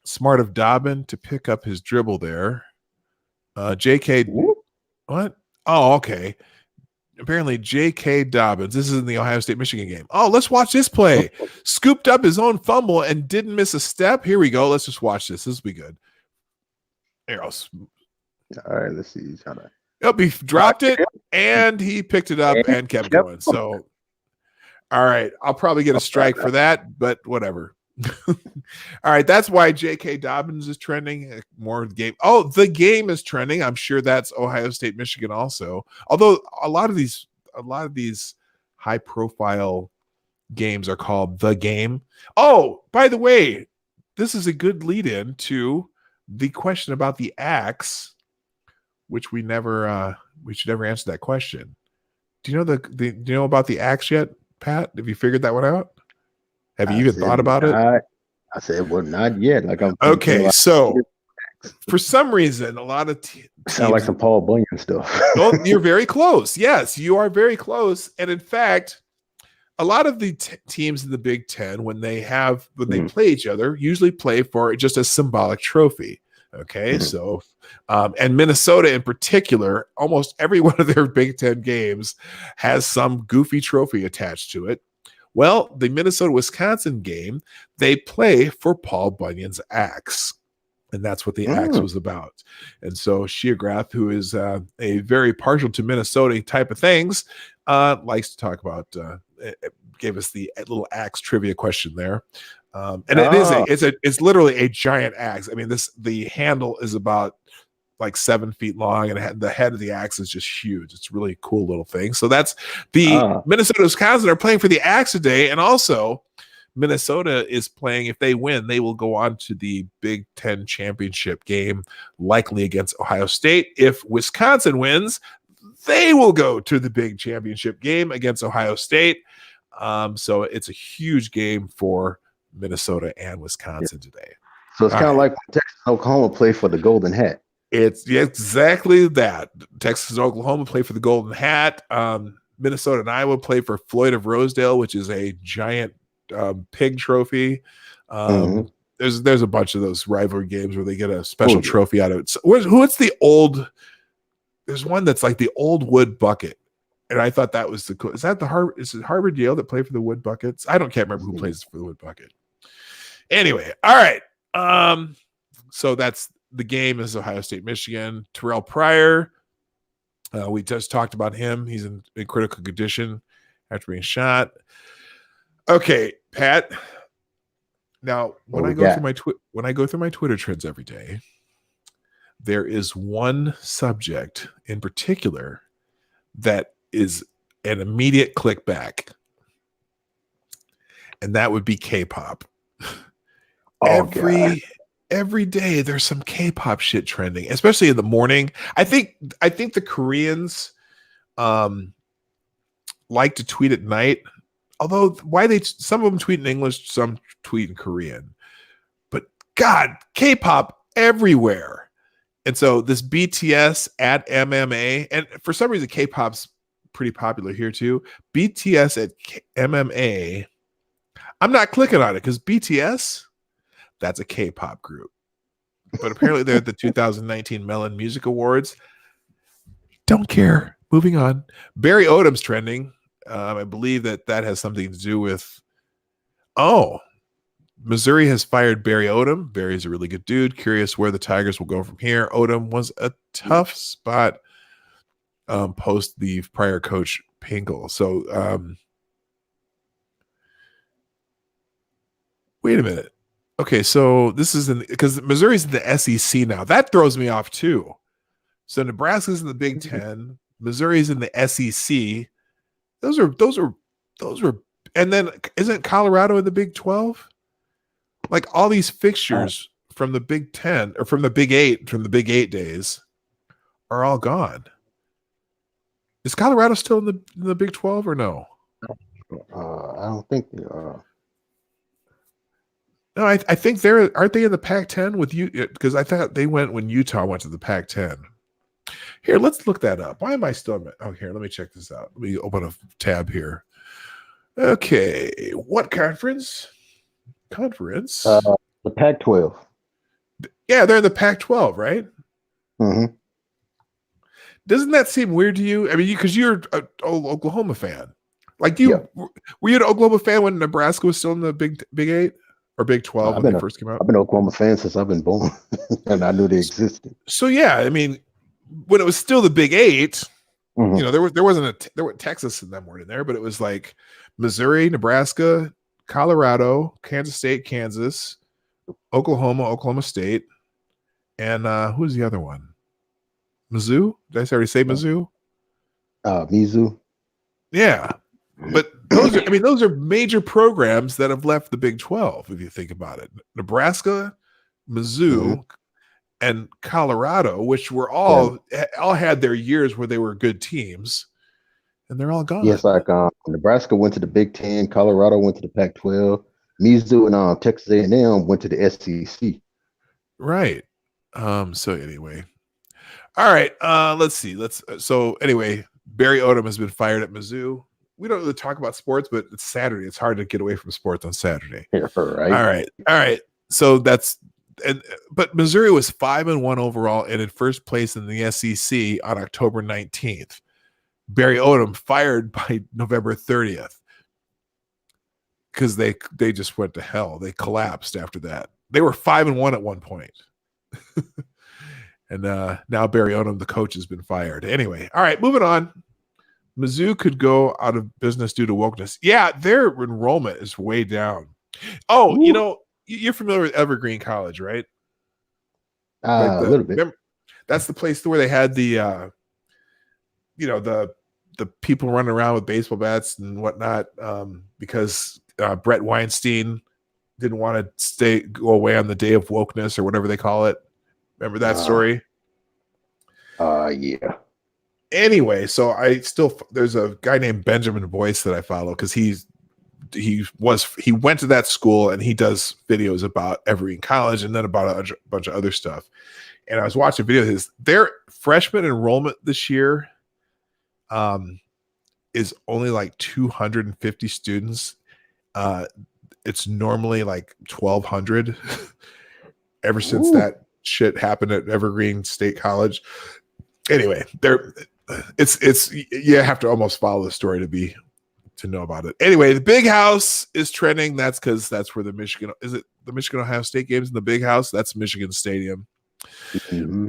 smart of Dobbin to pick up his dribble there. J.K. What? Oh, okay. Apparently, J.K. Dobbins. This is in the Ohio State Michigan game. Oh, let's watch this play. Scooped up his own fumble and didn't miss a step. Here we go. Let's just watch this. This will be good. There goes. All right, let's see. He dropped it and he picked it up and kept going. So, all right. I'll probably get a strike for that, but whatever. All right, that's why J.K. Dobbins is trending more of the game. Oh, the game is trending. I'm sure that's Ohio State, Michigan also. Although a lot of these high profile games are called the game. Oh, by the way, this is a good lead in to the question about the axe, which we should never answer that question. Do you know do you know about the axe yet, Pat? Have you figured that one out? Have you even thought about it? I said, well, not yet. Like I'm okay. So for some reason, a lot of sound like some Paul Bunyan stuff. Well, you're very close. Yes, you are very close. And in fact, a lot of the teams in the Big Ten, when they play each other, usually play for just a symbolic trophy. Okay, so and Minnesota in particular, almost every one of their Big Ten games has some goofy trophy attached to it. Well, the Minnesota-Wisconsin game, they play for Paul Bunyan's axe. And that's what the axe was about. And so Shia who is a very partial to Minnesota type of things, likes to talk about, gave us the little axe trivia question there. And it's literally a giant axe. I mean, the handle is about like 7 feet long, and the head of the axe is just huge. It's a really cool little thing. So that's the Minnesota Wisconsin are playing for the axe today. And also Minnesota is playing, if they win, they will go on to the Big Ten championship game, likely against Ohio State. If Wisconsin wins, they will go to the big championship game against Ohio State. So it's a huge game for Minnesota and Wisconsin today. So it's kind of like when Texas and Oklahoma play for the Golden Hat. It's exactly that. Texas and Oklahoma play for the Golden Hat. Minnesota and Iowa play for Floyd of Rosedale, which is a giant pig trophy. There's a bunch of those rivalry games where they get a special trophy out of it. So what's the old? There's one that's like the old wood bucket, and I thought that was the cool. Is that the Harvard? Is it Harvard Yale that play for the wood buckets? I can't remember who plays for the wood bucket. Anyway, all right. So that's the game is Ohio State, Michigan. Terrell Pryor. We just talked about him. He's in critical condition after being shot. Okay, Pat. Now, when I go through my Twitter trends every day, there is one subject in particular that is an immediate click back, and that would be K-pop. Every day there's some K-pop shit trending, especially in the morning. I think the Koreans like to tweet at night. Although some of them tweet in English, some tweet in Korean. But God, K-pop everywhere. And so this BTS at MMA, and for some reason K-pop's pretty popular here too. BTS at MMA. I'm not clicking on it because BTS, that's a K-pop group. But apparently they're at the 2019 Melon Music Awards. Don't care. Moving on. Barry Odom's trending. I believe that has something to do with, Missouri has fired Barry Odom. Barry's a really good dude. Curious where the Tigers will go from here. Odom was a tough spot post the prior coach Pinkel. So wait a minute. Okay, so this is because Missouri's in the SEC now. That throws me off too. So Nebraska's in the Big Ten. Missouri's in the SEC. Those are, and then isn't Colorado in the Big 12? Like all these fixtures from the Big Ten or from the Big Eight days are all gone. Is Colorado still in the Big 12 or no? I don't think. No, I think aren't they in the Pac-10 with you? Because I thought they went when Utah went to the Pac-10. Here, let's look that up. Why am I still? Oh, here, let me check this out. Let me open a tab here. Okay, what conference? The Pac-12. Yeah, they're in the Pac-12, right? Mm-hmm. Doesn't that seem weird to you? I mean, because you're an Oklahoma fan. Like you, were you an Oklahoma fan when Nebraska was still in the Big 8 or Big 12 when they first came out? I've been an Oklahoma fan since I've been born, and I knew they existed. So yeah, I mean, when it was still the Big 8, mm-hmm. you know, there wasn't Texas and them weren't in there, but it was like Missouri, Nebraska, Colorado, Kansas State, Kansas, Oklahoma State, and who's the other one? Mizzou? Did I already say Mizzou? Mizzou. Yeah, but those are major programs that have left the Big 12. If you think about it, Nebraska, Mizzou, and Colorado, which were all had their years where they were good teams, and they're all gone. Yes, like Nebraska went to the Big 10, Colorado went to the Pac-12, Mizzou and Texas A&M went to the SEC. Right. So anyway, all right. Let's see. So anyway, Barry Odom has been fired at Mizzou. We don't really talk about sports, but it's Saturday. It's hard to get away from sports on Saturday. Yeah, right. All right. So but Missouri was 5-1 overall and in first place in the SEC on October 19th. Barry Odom fired by November 30th because they just went to hell. They collapsed after that. They were 5-1 at one point. And now Barry Odom, the coach, has been fired. Anyway, all right, moving on. Mizzou could go out of business due to wokeness. Yeah, their enrollment is way down. Oh, Ooh. you know, you're familiar with Evergreen College, right? A little bit. Remember, that's the place where they had the, the people running around with baseball bats and whatnot, because Brett Weinstein didn't want to go away on the day of wokeness or whatever they call it. Remember that story? Yeah. Anyway, so there's a guy named Benjamin Boyce that I follow because he went to that school and he does videos about Evergreen College and then about a bunch of other stuff. And I was watching videos. Their freshman enrollment this year is only like 250 students. It's normally like 1,200 ever since that shit happened at Evergreen State College. Anyway, it's you have to almost follow the story to know about it. Anyway, the Big House is trending. That's because that's where the Michigan Ohio State games in the Big House. That's Michigan Stadium. Mm-hmm.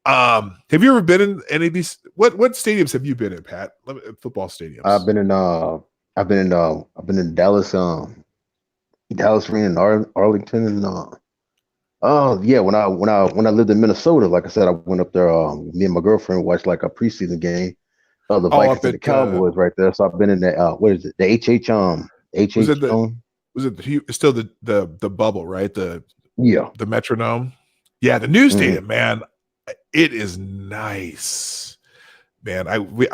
Have you ever been in any of these? What stadiums have you been in, Pat? Football stadiums. I've been in Dallas, Dallas Arena in Arlington, and when I lived in Minnesota, like I said, I went up there. Me and my girlfriend watched like a preseason game of the Vikings and the Cowboys right there. So I've been in that. What is it? The HH Was it still the bubble, right? The Metronome. Yeah, the new stadium, man. It is nice, man. We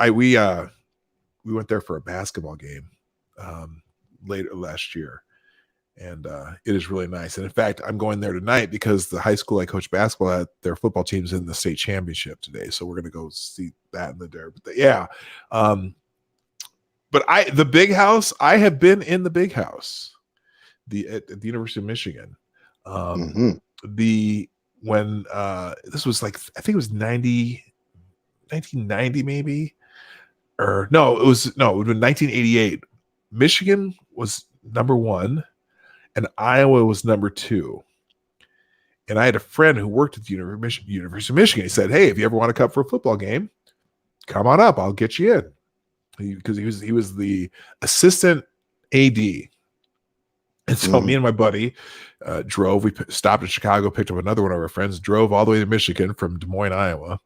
went there for a basketball game later last year. And it is really nice. And in fact, I'm going there tonight because the high school I coach basketball at, their football team's in the state championship today. So we're going to go see that in the derby. But the Big House, I have been in the Big House, at the University of Michigan. When this was like, I think it was 1990 maybe, or it would have been 1988. Michigan was number 1. And Iowa was number 2. And I had a friend who worked at the University of Michigan. He said, "Hey, if you ever want to come for a football game, come on up. I'll get you in." Because he was the assistant AD. And so me and my buddy drove. We stopped in Chicago, picked up another one of our friends, drove all the way to Michigan from Des Moines, Iowa,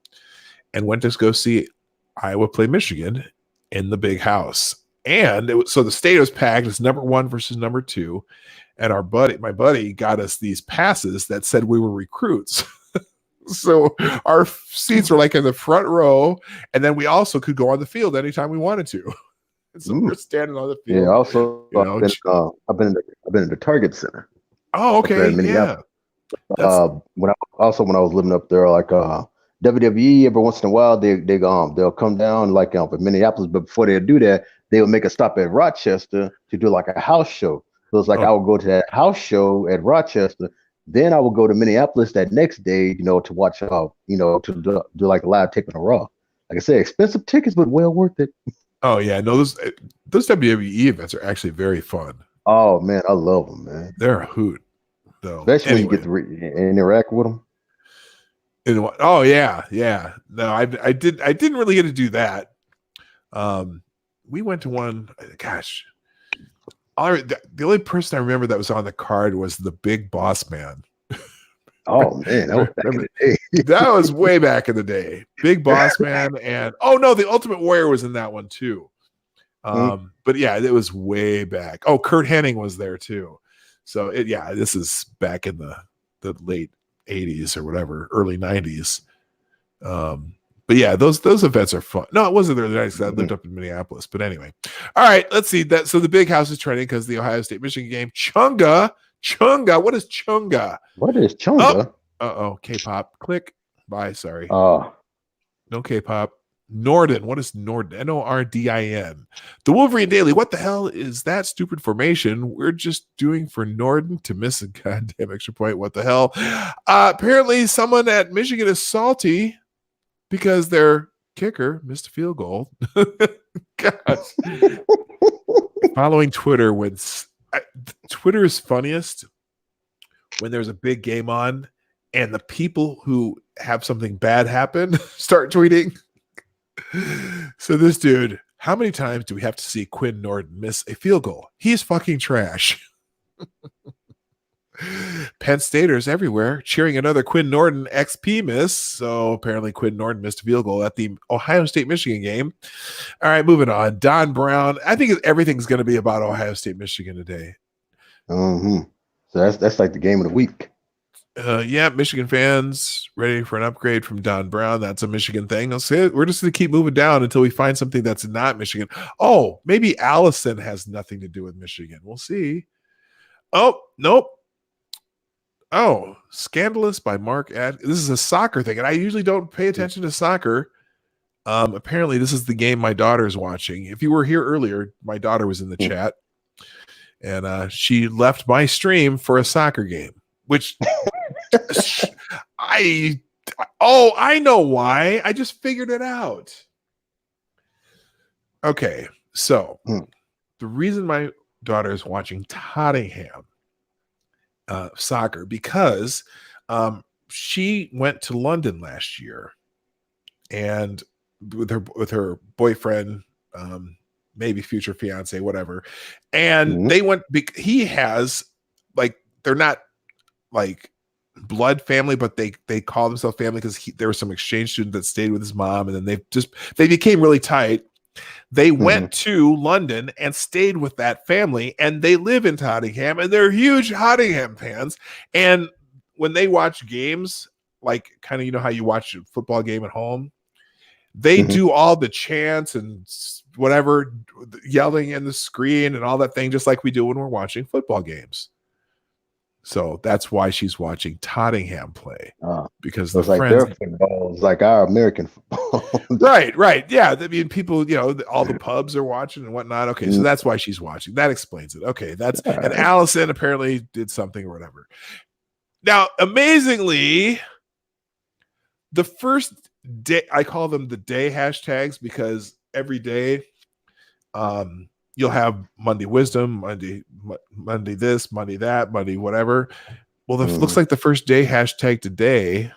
and went to go see Iowa play Michigan in the Big House. And so the stadium was packed. It's number 1 versus number 2. and my buddy got us these passes that said we were recruits. So our seats were like in the front row, and then we also could go on the field anytime we wanted to. And so we're standing on the field. Yeah. Also, you know. I've been in the Target Center. Oh, okay, yeah. When I was living up there, like WWE, every once in a while they'll come down like in Minneapolis, but before they do that, they would make a stop at Rochester to do like a house show. So it's like I would go to that house show at Rochester, then I would go to Minneapolis that next day, to watch to do like a live tape on a Raw. Like I said, expensive tickets, but well worth it. Oh yeah, no, those WWE events are actually very fun. Oh man, I love them, man. They're a hoot, though. Especially when you get to interact with them. Oh yeah. No, I didn't really get to do that. We went to one. Gosh, the only person I remember that was on the card was the Big Boss Man. Oh man, that was back in the day. That was way back in the day. Big Boss Man, and the Ultimate Warrior was in that one too. But yeah, it was way back. Oh, Kurt Hennig was there too. So this is back in the late 80s or whatever, early 90s. But yeah, those events are fun. No, it wasn't the early 90s because I lived up in Minneapolis. But anyway, all right, let's see that. So the big house is trending because the Ohio State Michigan game. Chunga. What is Chunga? What is Chunga? K-pop. Click. Bye. Sorry. No K-pop. Norden. What is Norden? Nordin. The Wolverine Daily. What the hell is that stupid formation? We're just doing for Norden to miss a goddamn extra point. What the hell? Apparently someone at Michigan is salty because their kicker missed a field goal. God. Following Twitter when Twitter is funniest when there's a big game on and the people who have something bad happen start tweeting. So this dude, how many times do we have to see Quinn Norden miss a field goal? He's fucking trash. Penn Staters everywhere cheering another Quinn Norden XP miss. So apparently Quinn Norden missed a field goal at the Ohio State Michigan game. All right, moving on. Don Brown. I think everything's going to be about Ohio State Michigan today. So that's like the game of the week. Michigan fans ready for an upgrade from Don Brown. That's a Michigan thing. I'll say it. We're just going to keep moving down until we find something that's not Michigan. Oh, maybe Allison has nothing to do with Michigan. We'll see. Oh, nope. Oh, Scandalous by Mark Ad. This is a soccer thing, and I usually don't pay attention to soccer. Apparently, this is the game my daughter's watching. If you were here earlier, my daughter was in the chat, and she left my stream for a soccer game, which I know why. I just figured it out. Okay, so the reason my daughter is watching Tottenham soccer because she went to London last year and with her boyfriend, maybe future fiance, whatever, and they went. He has they're not like blood family, but they call themselves family because there was some exchange student that stayed with his mom, and then they became really tight. They went to London and stayed with that family, and they live in Tottenham, and they're huge Tottenham fans. And when they watch games, like kind of how you watch a football game at home, they do all the chants and whatever, yelling in the screen and all that thing, just like we do when we're watching football games. So that's why she's watching Tottenham play because the friends, their football is like our American football. right. Yeah. I mean, people, all the pubs are watching and whatnot. Okay. So that's why she's watching. That explains it. Okay. And Allison apparently did something or whatever. Now, amazingly, the first day, I call them the day hashtags because every day, you'll have Monday wisdom, Monday this, Monday that, Monday whatever. Well, looks like the first day hashtag today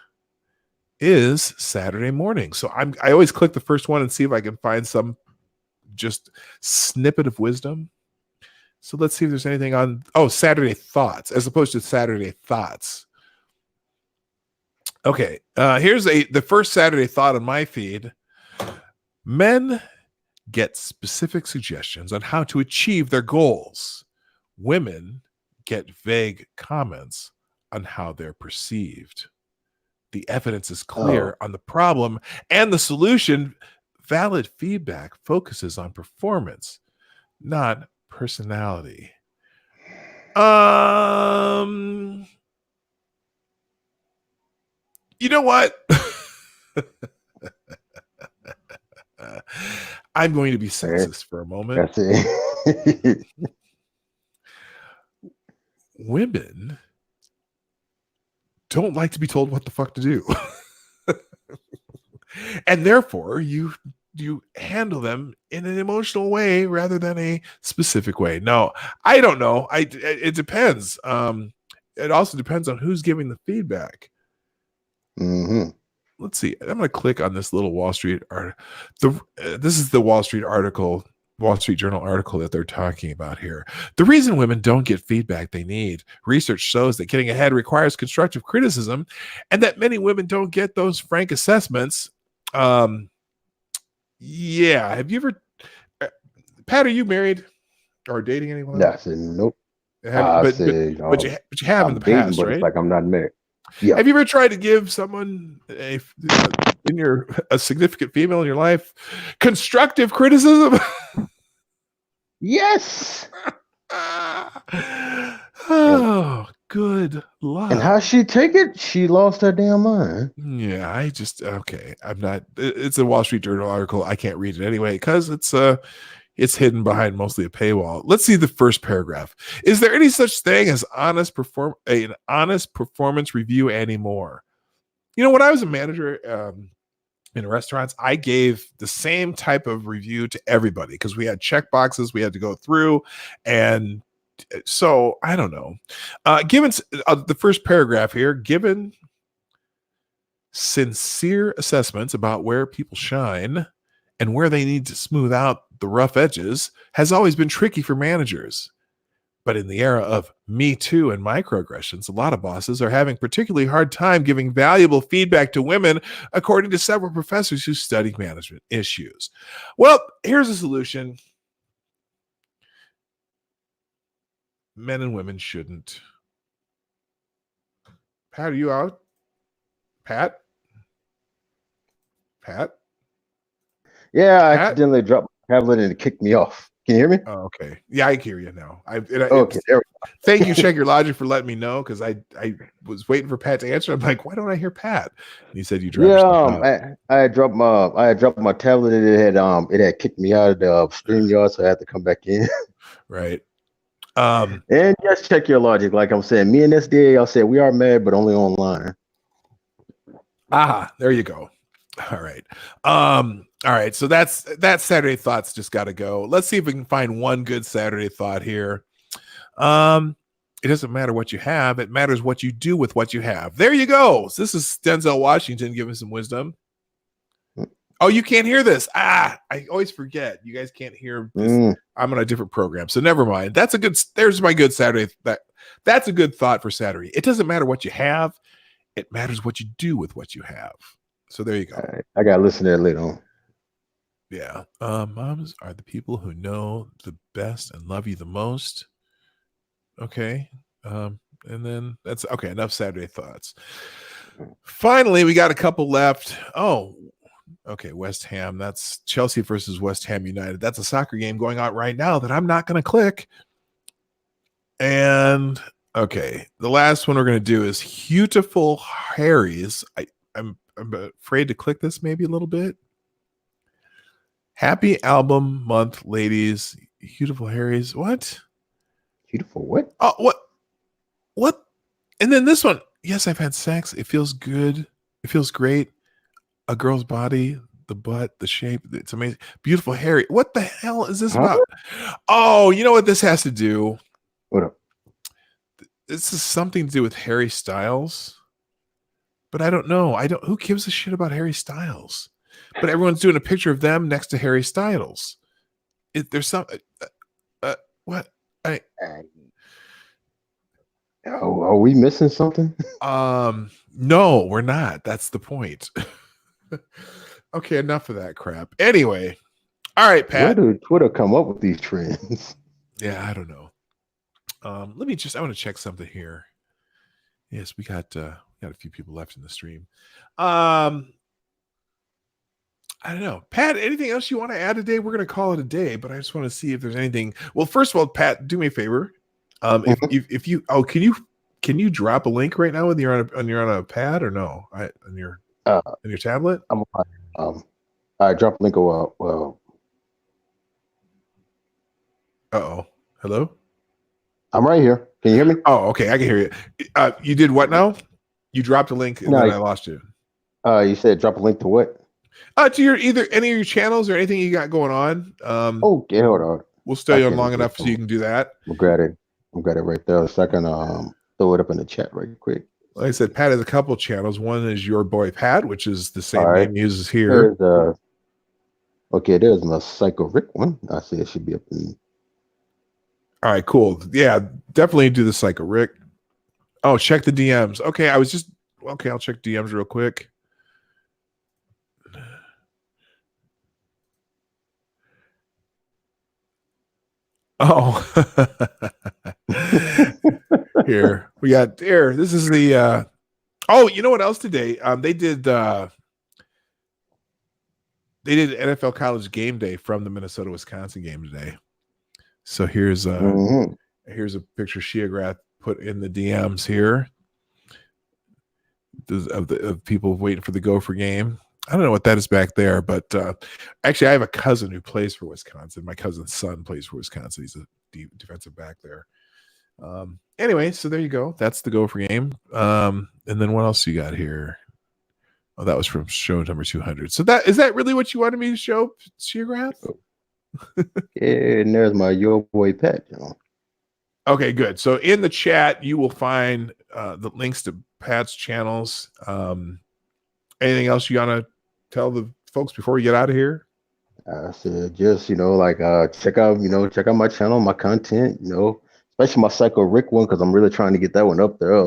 is Saturday morning. So I always click the first one and see if I can find some just snippet of wisdom. So let's see if there's anything on Saturday thoughts as opposed to Saturday thoughts. Okay, here's the first Saturday thought on my feed. Men get specific suggestions on how to achieve their goals. Women get vague comments on how they're perceived. The evidence is clear on the problem and the solution. Valid feedback focuses on performance, not personality. You know what? I'm going to be sexist for a moment. That's it. Women don't like to be told what the fuck to do. And therefore, you handle them in an emotional way rather than a specific way. No, I don't know. It depends. It also depends on who's giving the feedback. Mm-hmm. Let's see. I'm going to click on this little Wall Street article. This is the Wall Street Journal article that they're talking about here. The reason women don't get feedback they need. Research shows that getting ahead requires constructive criticism, and that many women don't get those frank assessments. Yeah. Have you ever, Pat? Are you married or dating anyone? I said nope. But you have in the dating, past, but right? It's like I'm not married. Yeah. Have you ever tried to give someone a significant female in your life constructive criticism? Yes. Oh, good luck. And how she take it? She lost her damn mind. Yeah, I'm not. It's a Wall Street Journal article. I can't read it anyway because it's hidden behind mostly a paywall. Let's see the first paragraph. Is there any such thing as an honest performance review anymore? You know, when I was a manager in restaurants, I gave the same type of review to everybody because we had check boxes we had to go through. And so I don't know. Given the first paragraph here, given sincere assessments about where people shine and where they need to smooth out the rough edges has always been tricky for managers. But in the era of Me Too and microaggressions, a lot of bosses are having particularly hard time giving valuable feedback to women, according to several professors who study management issues. Well, here's a solution. Men and women shouldn't. Pat, are you out? Pat? Yeah, I accidentally dropped my tablet and it kicked me off. Can you hear me? Oh, okay. Yeah, I can hear you now. Okay. There we go. Thank you, Check Your Logic, for letting me know because I was waiting for Pat to answer. I'm like, why don't I hear Pat? And you said you dropped. Yeah, I had dropped my tablet and it had kicked me out of the StreamYard, so I had to come back in. Right. And just check your logic. Like I'm saying, me and SDA, I'll say we are married, but only online. There you go. All right. All right. So that's Saturday Thoughts just got to go. Let's see if we can find one good Saturday thought here. It doesn't matter what you have. It matters what you do with what you have. There you go. So this is Denzel Washington giving some wisdom. Oh, you can't hear this. I always forget. You guys can't hear this. I'm on a different program. So never mind. There's my good Saturday. That's a good thought for Saturday. It doesn't matter what you have. It matters what you do with what you have. So there you go. Right. I got to listen to that later on. Yeah. Moms are the people who know the best and love you the most. Okay. And then that's okay. Enough Saturday thoughts. Finally, we got a couple left. Oh, okay. West Ham. That's Chelsea versus West Ham United. That's a soccer game going on right now that I'm not going to click. And okay, the last one we're going to do is Beautiful Harry's. I'm afraid to click this maybe a little bit. Happy album month, ladies. Beautiful Harry's. What? Beautiful what? Oh, what? And then this one. Yes, I've had sex. It feels good. It feels great. A girl's body, the butt, the shape. It's amazing. Beautiful Harry. What the hell is this about? Oh, you know what this has to do? What up? This is something to do with Harry Styles. But I don't know. Who gives a shit about Harry Styles? But everyone's doing a picture of them next to Harry Styles. There's some what? Are we missing something? No, we're not. That's the point. Okay, enough of that crap. Anyway, all right, Pat. Where did Twitter come up with these trends? Yeah, I don't know. Let me just, I want to check something here. Yes, we got a few people left in the stream. I don't know, Pat, anything else you want to add today? We're going to call it a day, but I just want to see if there's anything. Well, first of all, Pat, do me a favor. If you, can you drop a link right now when you're on a pad or no? On your tablet? I drop a link. Well, hello. I'm right here. Can you hear me? Oh, okay, I can hear you. You did what now? You dropped a link and then I lost you. You said drop a link to what? To your either any of your channels or anything you got going on. Okay, hold on. We'll stay on long enough so you can do that. I'm got it right there. So I can throw it up in the chat right quick. Like I said, Pat has a couple channels. One is Your Boy Pat, which is the same name he uses here. There's my Psycho Rick one. I see it should be up in. All right, cool. Yeah, definitely do the Psycho Rick. Oh, check the DMs. Okay, I'll check DMs real quick. Oh, here we got here. This is the oh, you know what else today? They did NFL College Game Day from the Minnesota Wisconsin game today. So here's a picture Sheagrath put in the DMs here of people waiting for the Gopher game. I don't know what that is back there, but actually I have a cousin who plays for Wisconsin. My cousin's son plays for Wisconsin. He's a defensive back there. Anyway, so there you go. That's the Gopher game. And then what else you got here? Oh, that was from show number 200. So is that really what you wanted me to show, Sheagrath? Yeah, and there's my Your Boy Pat. Okay, good. So in the chat, you will find the links to Pat's channels. Anything else you want to tell the folks before we get out of here? I said just check out my channel, my content, especially my Psycho Rick one, because I'm really trying to get that one up there.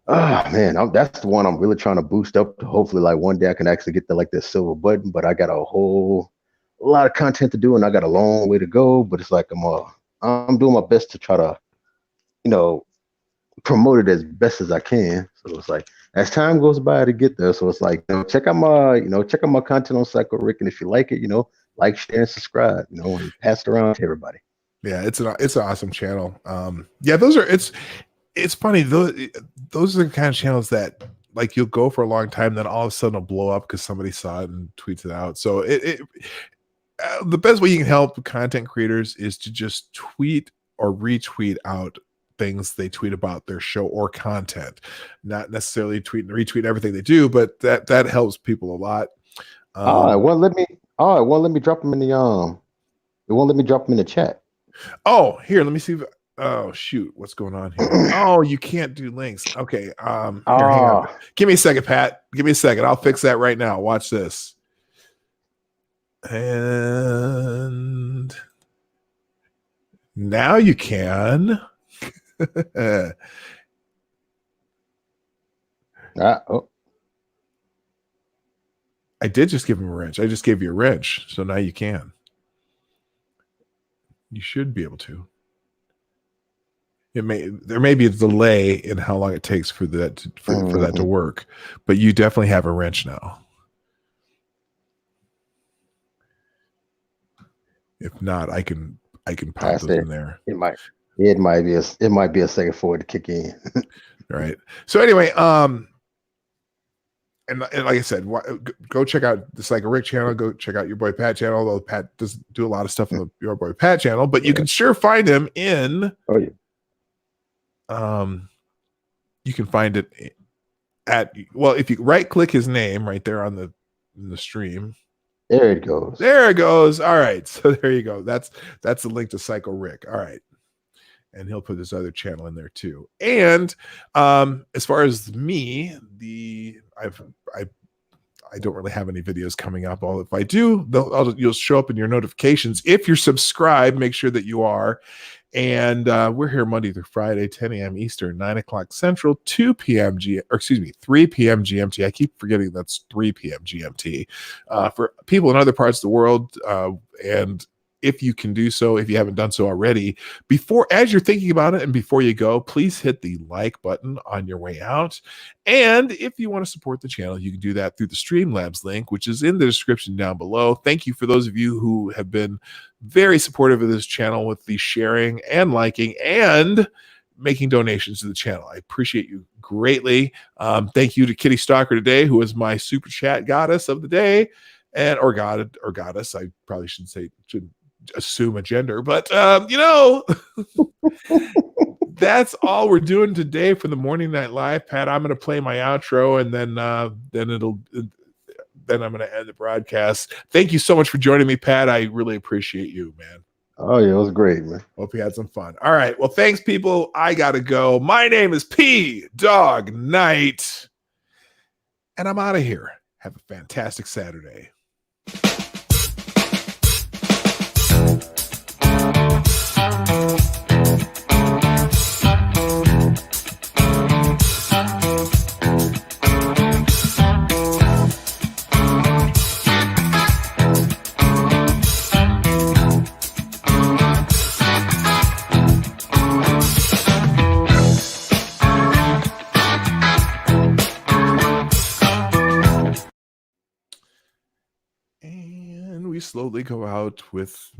That's the one I'm really trying to boost up to hopefully one day I can actually get this silver button. But I got a lot of content to do and I got a long way to go. But it's I'm doing my best to try to promote it as best as I can. So it's as time goes by to get there. So it's check out my content on Psycho Rick, and if you like it, like, share, and subscribe, and pass it around to everybody. Yeah, it's an awesome channel. Yeah, it's funny. Those are the kind of channels that you'll go for a long time, then all of a sudden it'll blow up because somebody saw it and tweets it out. So the best way you can help content creators is to just tweet or retweet out things they tweet about their show or content, not necessarily tweet and retweet everything they do, but that helps people a lot. It won't let me drop them in the it won't let me drop them in the chat. Oh, here, let me see. Oh shoot, what's going on here? Oh, you can't do links. Okay. Here, hang on. Give me a second, Pat. Give me a second. I'll fix that right now. Watch this. And now you can. I did just give him a wrench. I just gave you a wrench, so now you can. You should be able to. There may be a delay in how long it takes for that to work, but you definitely have a wrench now. If not, I can pop those in there. It might be a second for it to kick in. Right. So anyway, and like I said, go check out the Psycho Rick channel. Go check out Your Boy Pat channel. Although Pat doesn't do a lot of stuff on the Your Boy Pat channel, but you can sure find him in. Oh yeah. You can find it if you right click his name right there on the stream. There it goes. There it goes. All right. So there you go. That's the link to Psycho Rick. All right. And he'll put this other channel in there too. And as far as me, I don't really have any videos coming up. If I do, you'll show up in your notifications. If you're subscribed, make sure that you are. And we're here Monday through Friday, 10 a.m. Eastern, 9 o'clock Central, 3 p.m. GMT. I keep forgetting that's 3 p.m. GMT. For people in other parts of the world, and if you can do so, if you haven't done so already, as you're thinking about it and before you go, please hit the like button on your way out. And if you want to support the channel, you can do that through the Streamlabs link, which is in the description down below. Thank you for those of you who have been very supportive of this channel with the sharing and liking and making donations to the channel. I appreciate you greatly. Thank you to Kitty Stalker today, who is my super chat goddess of the day, or goddess. I probably shouldn't assume a gender, but that's all we're doing today for the Morning Night Live. Pat, I'm going to play my outro, and then I'm going to end the broadcast. Thank you so much for joining me, Pat. I really appreciate you, man. Oh, yeah, it was great, man. Hope you had some fun. All right. Well, thanks, people. I got to go. My name is P Dog Knight, and I'm out of here. Have a fantastic Saturday. And we slowly go out with